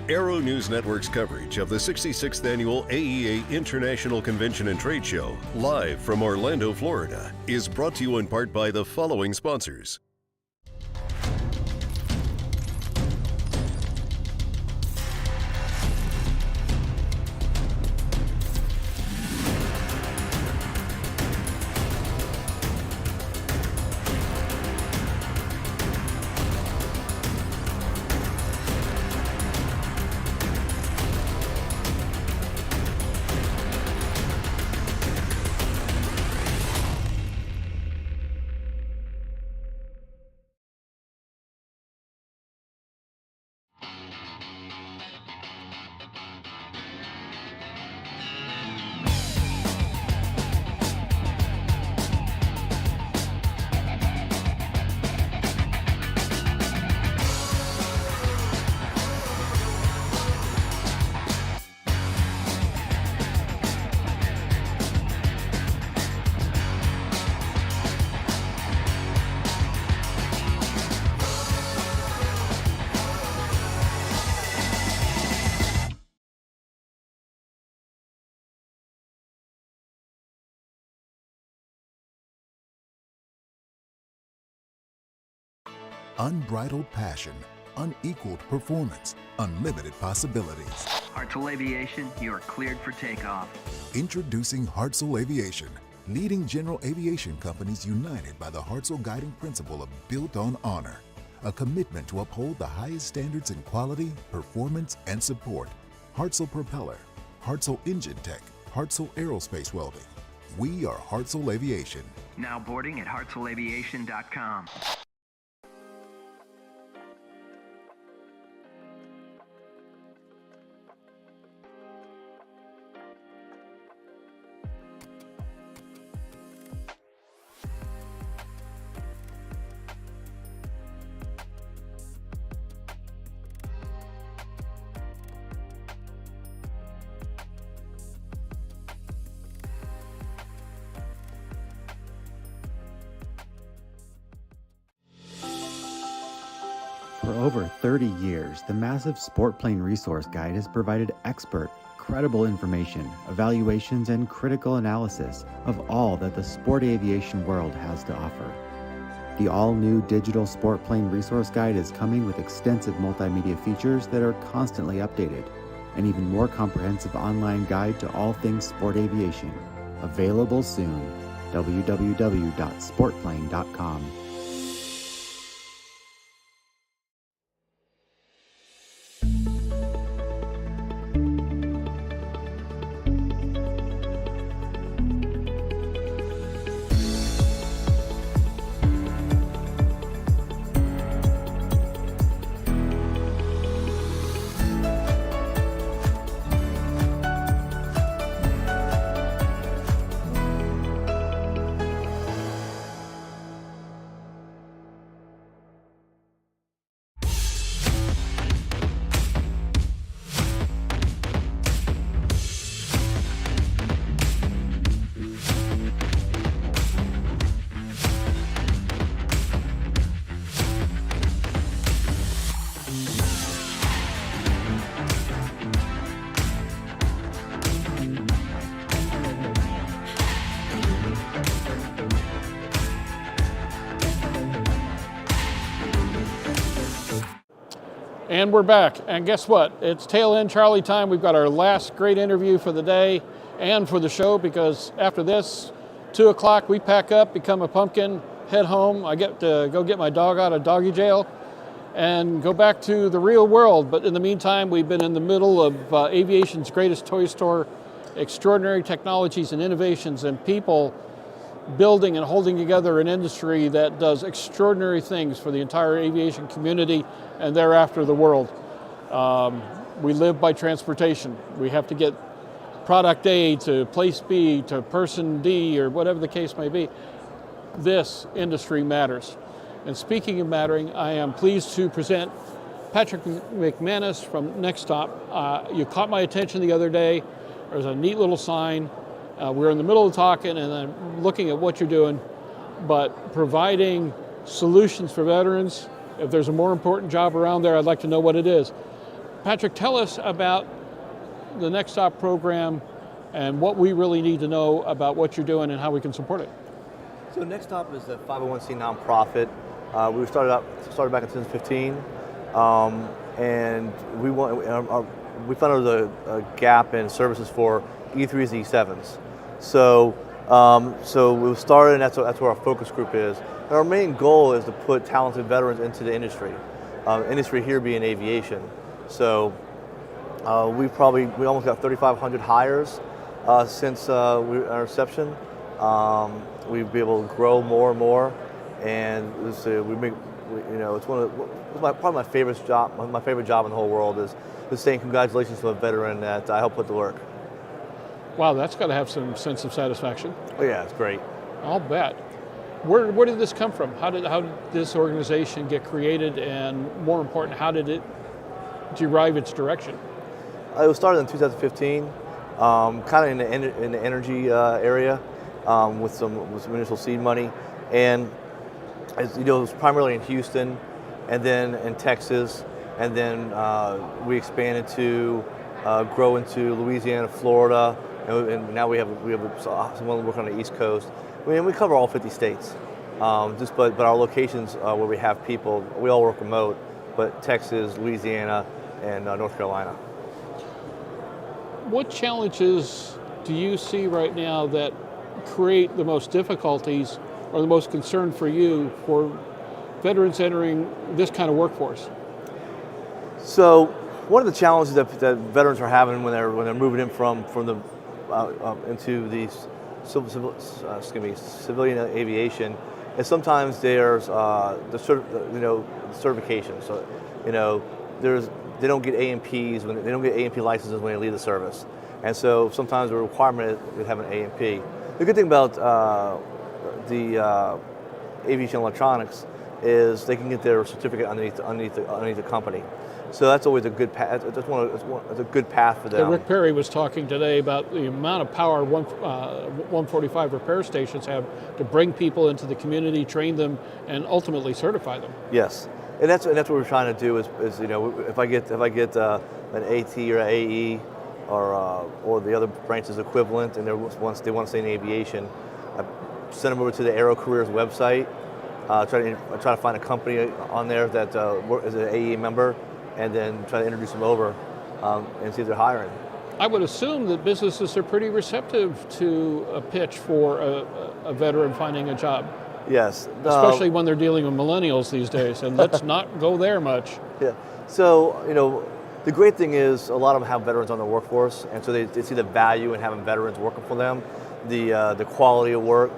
Aero-News Network's coverage of the 66th Annual AEA International Convention and Trade Show, live from Orlando, Florida, is brought to you in part by the following sponsors. Unbridled passion, unequaled performance, unlimited possibilities. Hartzell Aviation, you are cleared for takeoff. Introducing Hartzell Aviation, leading general aviation companies united by the Hartzell guiding principle of built on honor, a commitment to uphold the highest standards in quality, performance, and support. Hartzell Propeller, Hartzell Engine Tech, Hartzell Aerospace Welding. We are Hartzell Aviation. Now boarding at hartzellaviation.com. For over 30 years, the massive Sport Plane Resource Guide has provided expert, credible information, evaluations, and critical analysis of all that the sport aviation world has to offer. The all-new digital Sport Plane Resource Guide is coming with extensive multimedia features that are constantly updated, an even more comprehensive online guide to all things sport aviation. Available soon. www.sportplane.com. And we're back, and guess what? It's tail end Charlie time. We've got our last great interview for the day and for the show, because after this, 2 o'clock, we pack up, become a pumpkin, head home. I get to go get my dog out of doggy jail and go back to the real world. But in the meantime, we've been in the middle of aviation's greatest toy store extraordinary technologies and innovations and people building and holding together an industry that does extraordinary things for the entire aviation community and thereafter the world. We live by transportation. We have to get product A to place B to person D or whatever the case may be. This industry matters. And speaking of mattering, I am pleased to present Patrick McManus from Next Stop. You caught my attention the other day. There's a neat little sign. We're in the middle of talking and I'm looking at what you're doing, but providing solutions for veterans. If there's a more important job around there, I'd like to know what it is. Patrick, tell us about the Next Stop program and what we really need to know about what you're doing and how we can support it. So Next Stop is a 501c nonprofit. We started back in 2015, and we found there was a gap in services for E3s and E7s. So we started, and that's where our focus group is. And our main goal is to put talented veterans into the industry. Industry here being aviation. So we almost got 3,500 hires since our inception. We've been able to grow more and more, and it's probably my favorite job. My favorite job in the whole world is saying congratulations to a veteran that I helped put to work. Wow, that's got to have some sense of satisfaction. Oh yeah, it's great. I'll bet. Where did this come from? How did this organization get created, and more important, how did it derive its direction? It was started in 2015, kind of in the energy area, with some initial seed money, and it was primarily in Houston, and then in Texas, and then we expanded to grow into Louisiana, Florida, and now we have someone working on the East Coast. We cover all 50 states, but our locations where we have people, we all work remote, but Texas, Louisiana, and North Carolina. What challenges do you see right now that create the most difficulties or the most concern for you for veterans entering this kind of workforce? So one of the challenges that veterans are having when they're moving in from the into the civilian aviation is sometimes there's certification. So they don't get A&Ps they don't get A&P licenses when they leave the service, and so sometimes the requirement is to have an A&P. The good thing about the aviation electronics is they can get their certificate underneath the company. So that's always a good path. It's a good path for them. Rick Perry was talking today about the amount of power 145 repair stations have to bring people into the community, train them, and ultimately certify them. Yes, and that's what we're trying to do. Is if I get an AT or an AE or the other branches equivalent, and they want to stay in aviation, I send them over to the Aero Careers website. Try to find a company on there that is an AE member, and then try to introduce them over and see if they're hiring. I would assume that businesses are pretty receptive to a pitch for a veteran finding a job. Yes. Especially when they're dealing with millennials these days, and let's not go there much. Yeah. So, the great thing is a lot of them have veterans on their workforce, and so they see the value in having veterans working for them, the quality of work,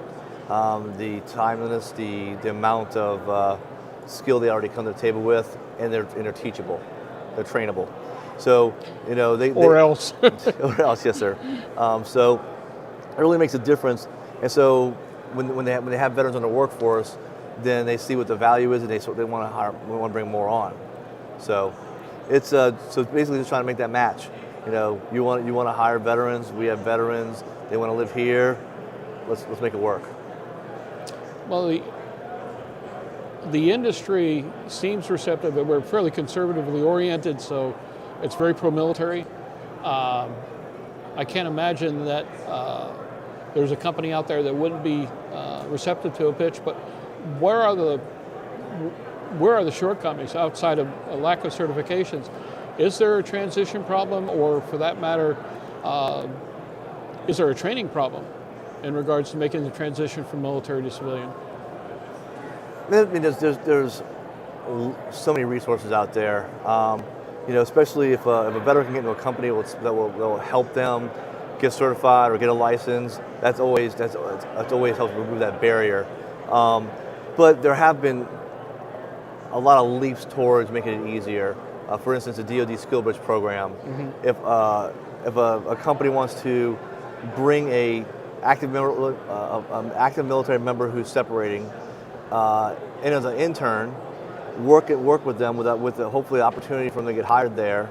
the timeliness, the amount of skill they already come to the table with, and they're teachable, they're trainable. So or else, yes, sir. So it really makes a difference. And so when they have veterans on their workforce, then they see what the value is, and they want to hire, we want to bring more on. So it's basically just trying to make that match. You want to hire veterans. We have veterans. They want to live here. Let's make it work. Well, the industry seems receptive, but we're fairly conservatively oriented, so it's very pro-military. I can't imagine that there's a company out there that wouldn't be receptive to a pitch, but where are the shortcomings outside of a lack of certifications? Is there a transition problem, or for that matter, is there a training problem in regards to making the transition from military to civilian? I mean, there's so many resources out there. Especially if a veteran can get into a company that will help them get certified or get a license. That's always helps remove that barrier. But there have been a lot of leaps towards making it easier. For instance, the DoD Skill Bridge program. If a company wants to bring an active military member who's separating in as an intern, work with them with hopefully the opportunity for them to get hired there,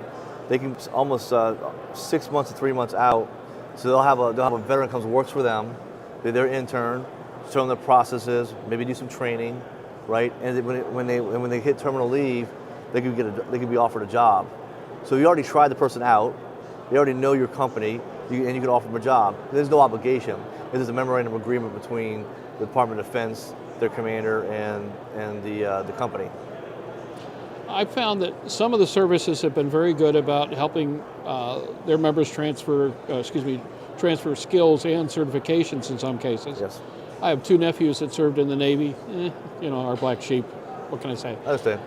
they can almost 6 months to 3 months out. So they'll have a veteran comes and works for them, be their intern, show them the processes, maybe do some training, right? And when they hit terminal leave, they could be offered a job. So you already tried the person out, they already know your company, and you can offer them a job. There's no obligation. There's a memorandum of agreement between the Department of Defense, their commander, and the company. I found that some of the services have been very good about helping their members transfer skills and certifications in some cases. Yes. I have 2 nephews that served in the Navy, our black sheep. What can I say? I understand.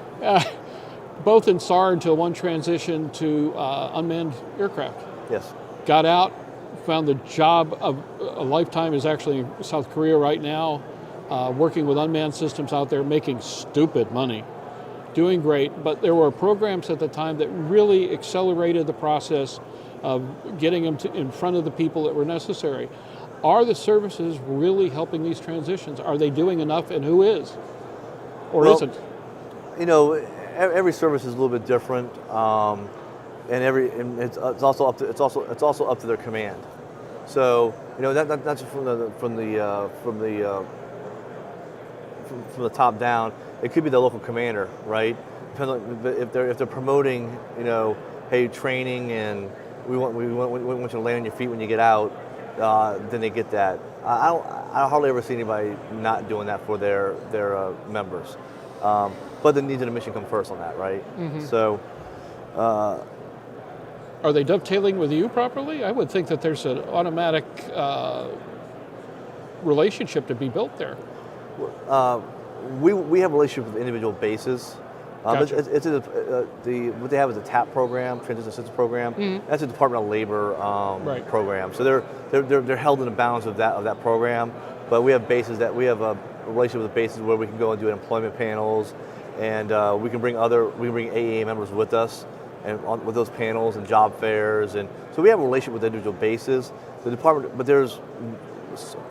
Both in SAR until one transitioned to unmanned aircraft. Yes. Got out, found the job of a lifetime is actually in South Korea right now, working with unmanned systems out there, making stupid money, doing great. But there were programs at the time that really accelerated the process of getting them in front of the people that were necessary. Are the services really helping these transitions? Are they doing enough, and who is or isn't? Every service is a little bit different, and it's also up to their command. So not just from the top down. It could be the local commander, right? Depends on if they're promoting, hey, training, and we want you to land on your feet when you get out. Then they get that. I hardly ever see anybody not doing that for their members. But the needs of the mission come first on that, right? So, are they dovetailing with you properly? I would think that there's an automatic relationship to be built there. We have a relationship with individual bases. Gotcha. What they have is a TAP program, Transition Assistance Program. That's a Department of Labor program. So they're held in the bounds of that program. But we have bases a relationship with bases where we can go and do employment panels, and we can bring AEA members with us and with those panels and job fairs, and so we have a relationship with individual bases. The department, but there's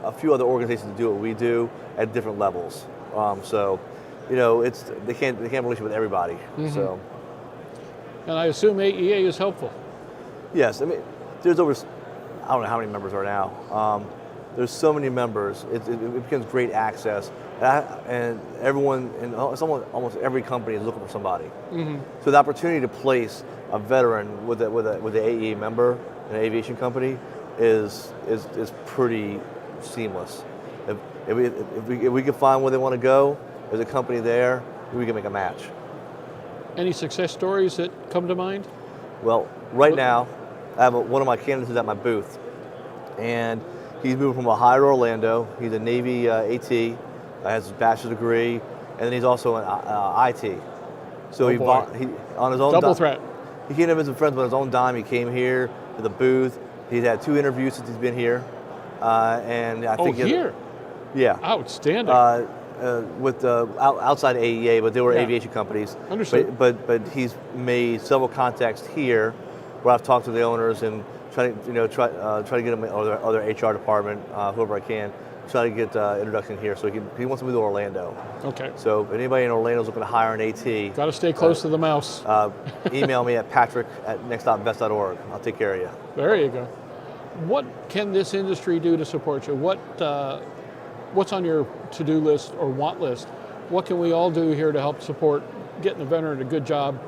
a few other organizations that do what we do at different levels. They can't relate with everybody. So, and I assume AEA is helpful. Yes, I mean, there's over, I don't know how many members are now. There's so many members. It becomes great access, and everyone and almost every company is looking for somebody. So the opportunity to place a veteran with an AEA member in an aviation company is pretty seamless. If we can find where they want to go, there's a company there, we can make a match. Any success stories that come to mind? Well, right now, I have one of my candidates at my booth, and he's moving from Ohio to Orlando. He's a Navy AT, has his bachelor's degree, and then he's also an IT. So he on his own double threat. He can't have some friends, but on his own dime, he came here to the booth. He's had 2 interviews since he's been here, and I think here. Yeah. Outstanding. With outside AEA, but they were aviation companies. Understood. But he's made several contacts here, where I've talked to the owners and try to get him or their HR department, whoever I can, try to get introduction here. So he wants to move to Orlando. Okay. So if anybody in Orlando is looking to hire an AT, got to stay close to the mouse. Email me at patrick@nextstopvest.org. I'll take care of you. There you go. What can this industry do to support you? What's on your to-do list or want list? What can we all do here to help support getting a veteran a good job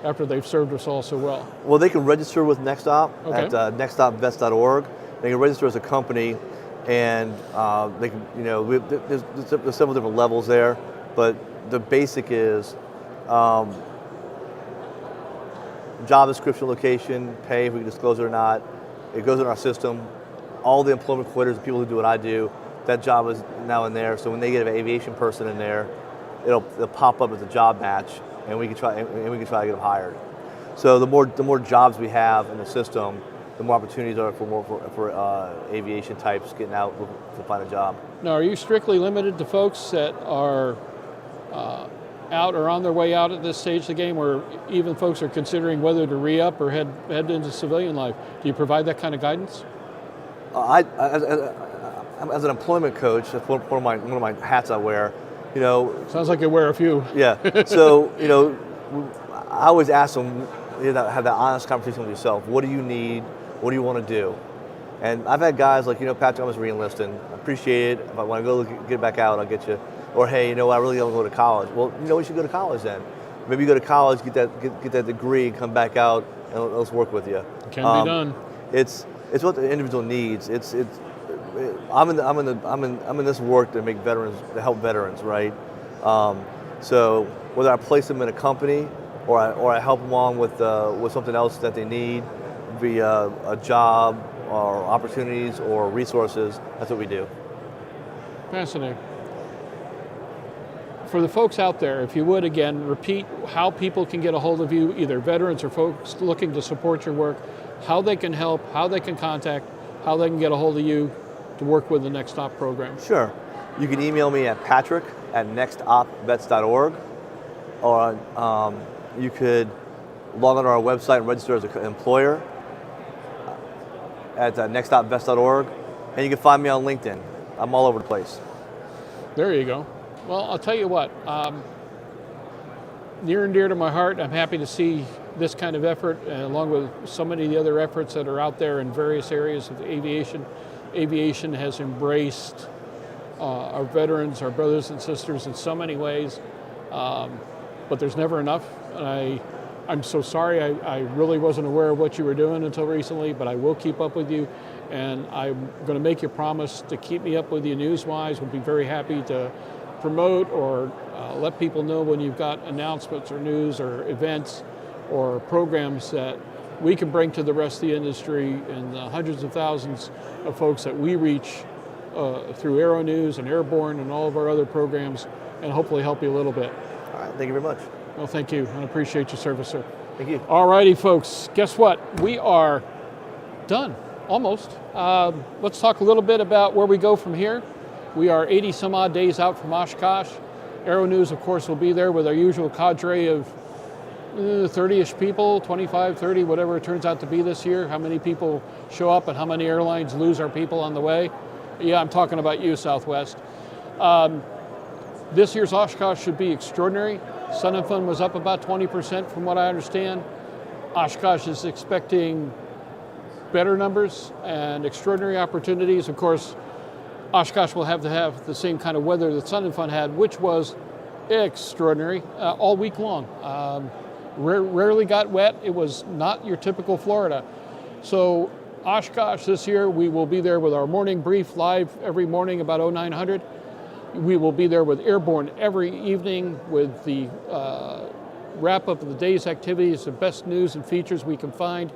after they've served us all so well? Well, they can register with NextStop at nextstopvest.org. They can register as a company, and they can, there's several different levels there, but the basic is job description, location, pay, if we can disclose it or not. It goes in our system. All the employment quiters, the people who do what I do, that job is now in there. So when they get an aviation person in there, it'll pop up as a job match, and we can try to get them hired. So the more jobs we have in the system, the more opportunities are for aviation types getting out to find a job. Now, are you strictly limited to folks that are out or on their way out at this stage of the game, or even folks are considering whether to re-up or head into civilian life? Do you provide that kind of guidance? As an employment coach, that's one of my hats I wear. Sounds like you wear a few. Yeah. So I always ask them, have that honest conversation with yourself. What do you need? What do you want to do? And I've had guys like, Patrick, I was re-enlisting. I appreciate it. If I want to go get back out, I'll get you. Or hey, I really don't go to college. Well, you should go to college then. Maybe you go to college, get that degree, come back out, and let's work with you. Can be done. It's what the individual needs. I'm in this work to help veterans, right? So whether I place them in a company or I help them along with something else that they need, via a job or opportunities or resources, that's what we do. Fascinating. For the folks out there, if you would again repeat how people can get a hold of you, either veterans or folks looking to support your work, how they can help, how they can contact, how they can get a hold of you to work with the Next Stop program. Sure. You can email me at patrick@nextopvets.org, or you could log on to our website and register as an employer at nextopvets.org, and you can find me on LinkedIn. I'm all over the place. There you go. Well, I'll tell you what, near and dear to my heart, I'm happy to see this kind of effort, along with so many of the other efforts that are out there in various areas of aviation. Aviation has embraced our veterans, our brothers and sisters in so many ways, but there's never enough. And I'm so sorry, I really wasn't aware of what you were doing until recently, but I will keep up with you, and I'm going to make you a promise to keep me up with you news-wise. We'll be very happy to promote or let people know when you've got announcements or news or events or programs that we can bring to the rest of the industry and the hundreds of thousands of folks that we reach through Aero-News and Airborne and all of our other programs, and hopefully help you a little bit. All right, thank you very much. Well, thank you. I appreciate your service, sir. Thank you. All righty, folks. Guess what? We are done, almost. Let's talk a little bit about where we go from here. We are 80 some odd days out from Oshkosh. Aero-News, of course, will be there with our usual cadre of 30-ish people, 25, 30, whatever it turns out to be this year. How many people show up and how many airlines lose our people on the way? Yeah, I'm talking about you, Southwest. This year's Oshkosh should be extraordinary. Sun and Fun was up about 20% from what I understand. Oshkosh is expecting better numbers and extraordinary opportunities. Of course, Oshkosh will have to have the same kind of weather that Sun and Fun had, which was extraordinary all week long. Rarely got wet. It was not your typical Florida. So Oshkosh this year, we will be there with our morning brief live every morning about 0900. We will be there with Airborne every evening with the wrap up of the day's activities, the best news and features we can find.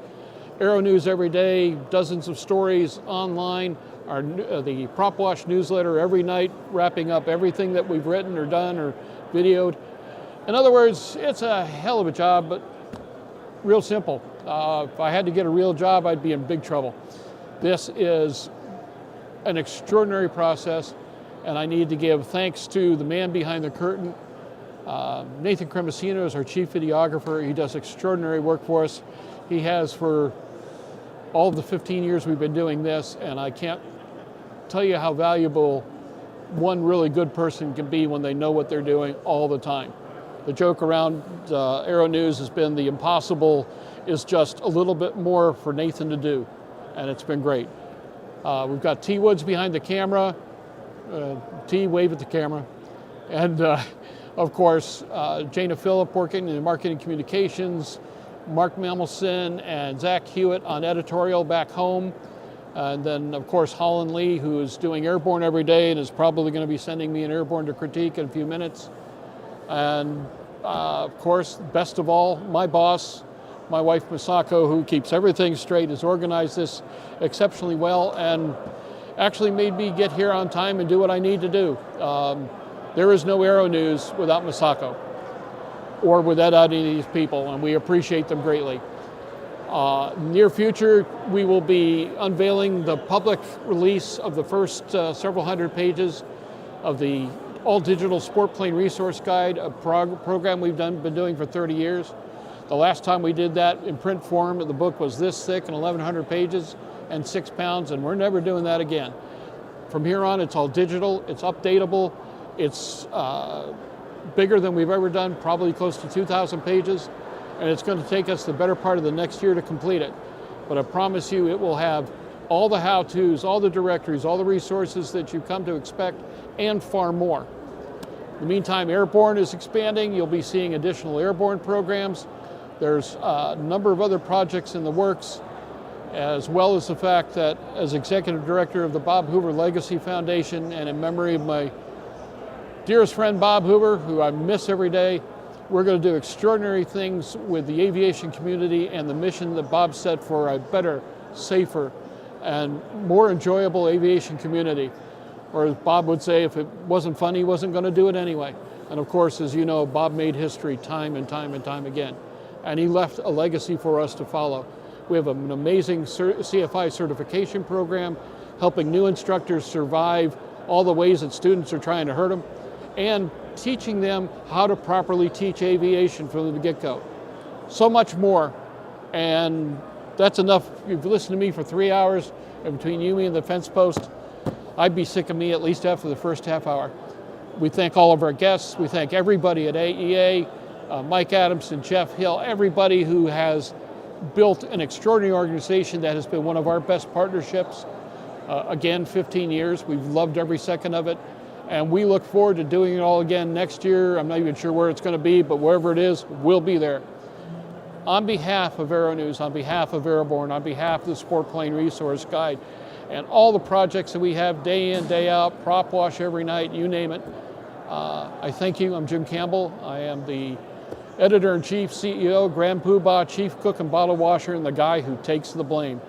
Aero-News every day, dozens of stories online. The Prop Wash newsletter every night, wrapping up everything that we've written or done or videoed. In other words, it's a hell of a job, but real simple. If I had to get a real job, I'd be in big trouble. This is an extraordinary process, and I need to give thanks to the man behind the curtain. Nathan Cremasino is our chief videographer. He does extraordinary work for us. He has for all of the 15 years we've been doing this, and I can't tell you how valuable one really good person can be when they know what they're doing all the time. The joke around Aero-News has been the impossible is just a little bit more for Nathan to do, and it's been great. We've got T. Woods behind the camera. T, wave at the camera. And of course, Jana Phillip working in marketing communications, Mark Mamelson and Zach Hewitt on editorial back home. And then, of course, Holland Lee, who is doing Airborne every day and is probably going to be sending me an Airborne to critique in a few minutes. And, of course, best of all, my boss, my wife, Masako, who keeps everything straight, has organized this exceptionally well and actually made me get here on time and do what I need to do. There is no Aero-News without Masako or without any of these people, and we appreciate them greatly. Near future, we will be unveiling the public release of the first several hundred pages of the all-digital sport plane resource guide, a program we've been doing for 30 years. The last time we did that in print form, the book was this thick and 1,100 pages and 6 pounds, and we're never doing that again. From here on, it's all digital, it's updatable, it's bigger than we've ever done, probably close to 2,000 pages, and it's going to take us the better part of the next year to complete it. But I promise you it will have all the how-tos, all the directories, all the resources that you've come to expect, and far more. In the meantime, Airborne is expanding. You'll be seeing additional Airborne programs. There's a number of other projects in the works, as well as the fact that as Executive Director of the Bob Hoover Legacy Foundation, and in memory of my dearest friend Bob Hoover, who I miss every day, we're going to do extraordinary things with the aviation community and the mission that Bob set for a better, safer, and more enjoyable aviation community. Or as Bob would say, if it wasn't fun, he wasn't going to do it anyway. And of course, as you know, Bob made history time and time and time again. And he left a legacy for us to follow. We have an amazing CFI certification program, helping new instructors survive all the ways that students are trying to hurt them, and teaching them how to properly teach aviation from the get-go. So much more, and that's enough. You've listened to me for 3 hours, and between you, me, and the fence post, I'd be sick of me at least after the first half hour. We thank all of our guests. We thank everybody at AEA, Mike Adamson, Jeff Hill, everybody who has built an extraordinary organization that has been one of our best partnerships. Again, 15 years. We've loved every second of it. And we look forward to doing it all again next year. I'm not even sure where it's going to be, but wherever it is, we'll be there. On behalf of Aero-News, on behalf of Airborne, on behalf of the Sport Plane Resource Guide, and all the projects that we have day in, day out, prop wash every night, you name it, I thank you. I'm Jim Campbell. I am the Editor-in-Chief, CEO, Grand Poobah, Chief Cook and Bottle Washer, and the guy who takes the blame.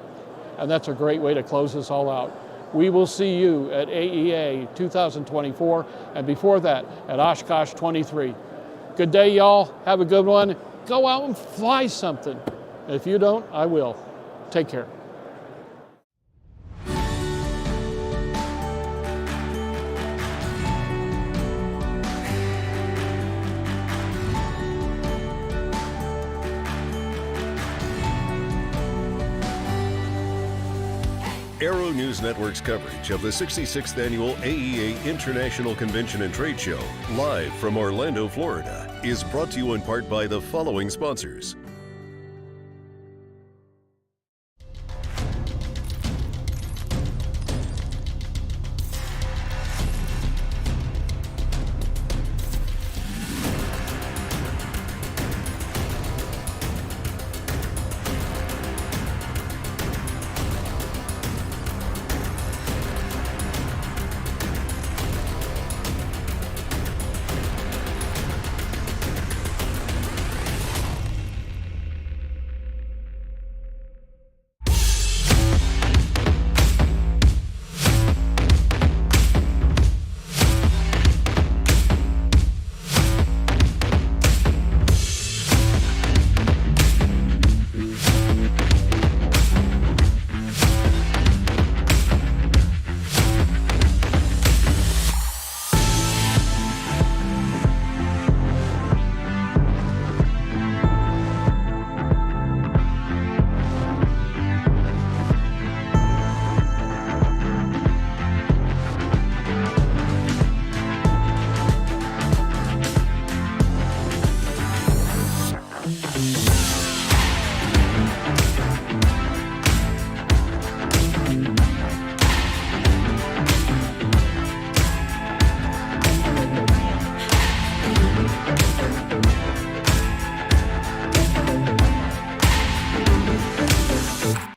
And that's a great way to close this all out. We will see you at AEA 2024, and before that, at Oshkosh 23. Good day, y'all. Have a good one. Go out and fly something. If you don't, I will. Take care. Aero-News Network's coverage of the 66th Annual AEA International Convention and Trade Show, live from Orlando, Florida, is brought to you in part by the following sponsors.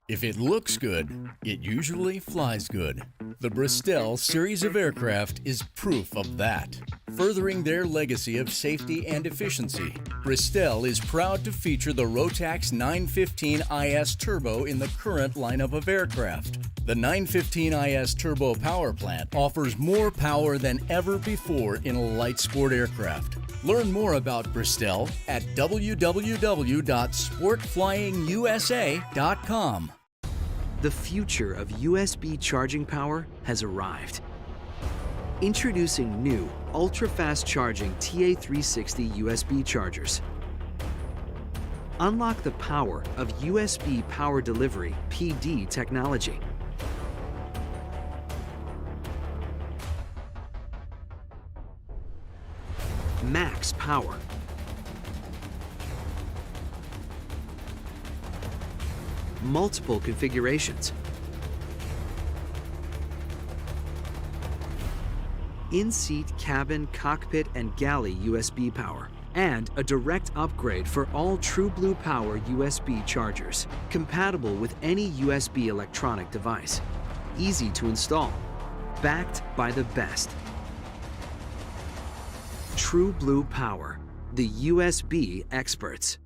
If it looks good, it usually flies good. The Bristol series of aircraft is proof of that. Furthering their legacy of safety and efficiency, Bristol is proud to feature the Rotax 915 IS Turbo in the current lineup of aircraft. The 915 IS Turbo power plant offers more power than ever before in a light sport aircraft. Learn more about Bristol at www.sportflyingusa.com. The future of USB charging power has arrived. Introducing new, ultra-fast charging TA360 USB chargers. Unlock the power of USB Power Delivery PD technology. Max power. Multiple configurations. In-seat cabin, cockpit, and galley USB power. And a direct upgrade for all True Blue Power USB chargers, compatible with any USB electronic device. Easy to install. Backed by the best. True Blue Power, the USB experts.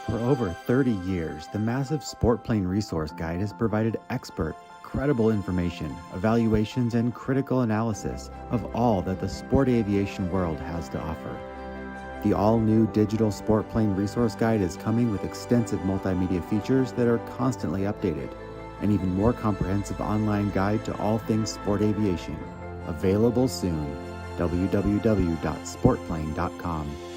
For over 30 years, the massive Sport Plane Resource Guide has provided expert, credible information, evaluations, and critical analysis of all that the sport aviation world has to offer. The all-new digital Sport Plane Resource Guide is coming with extensive multimedia features that are constantly updated, an even more comprehensive online guide to all things sport aviation. Available soon. www.sportplane.com.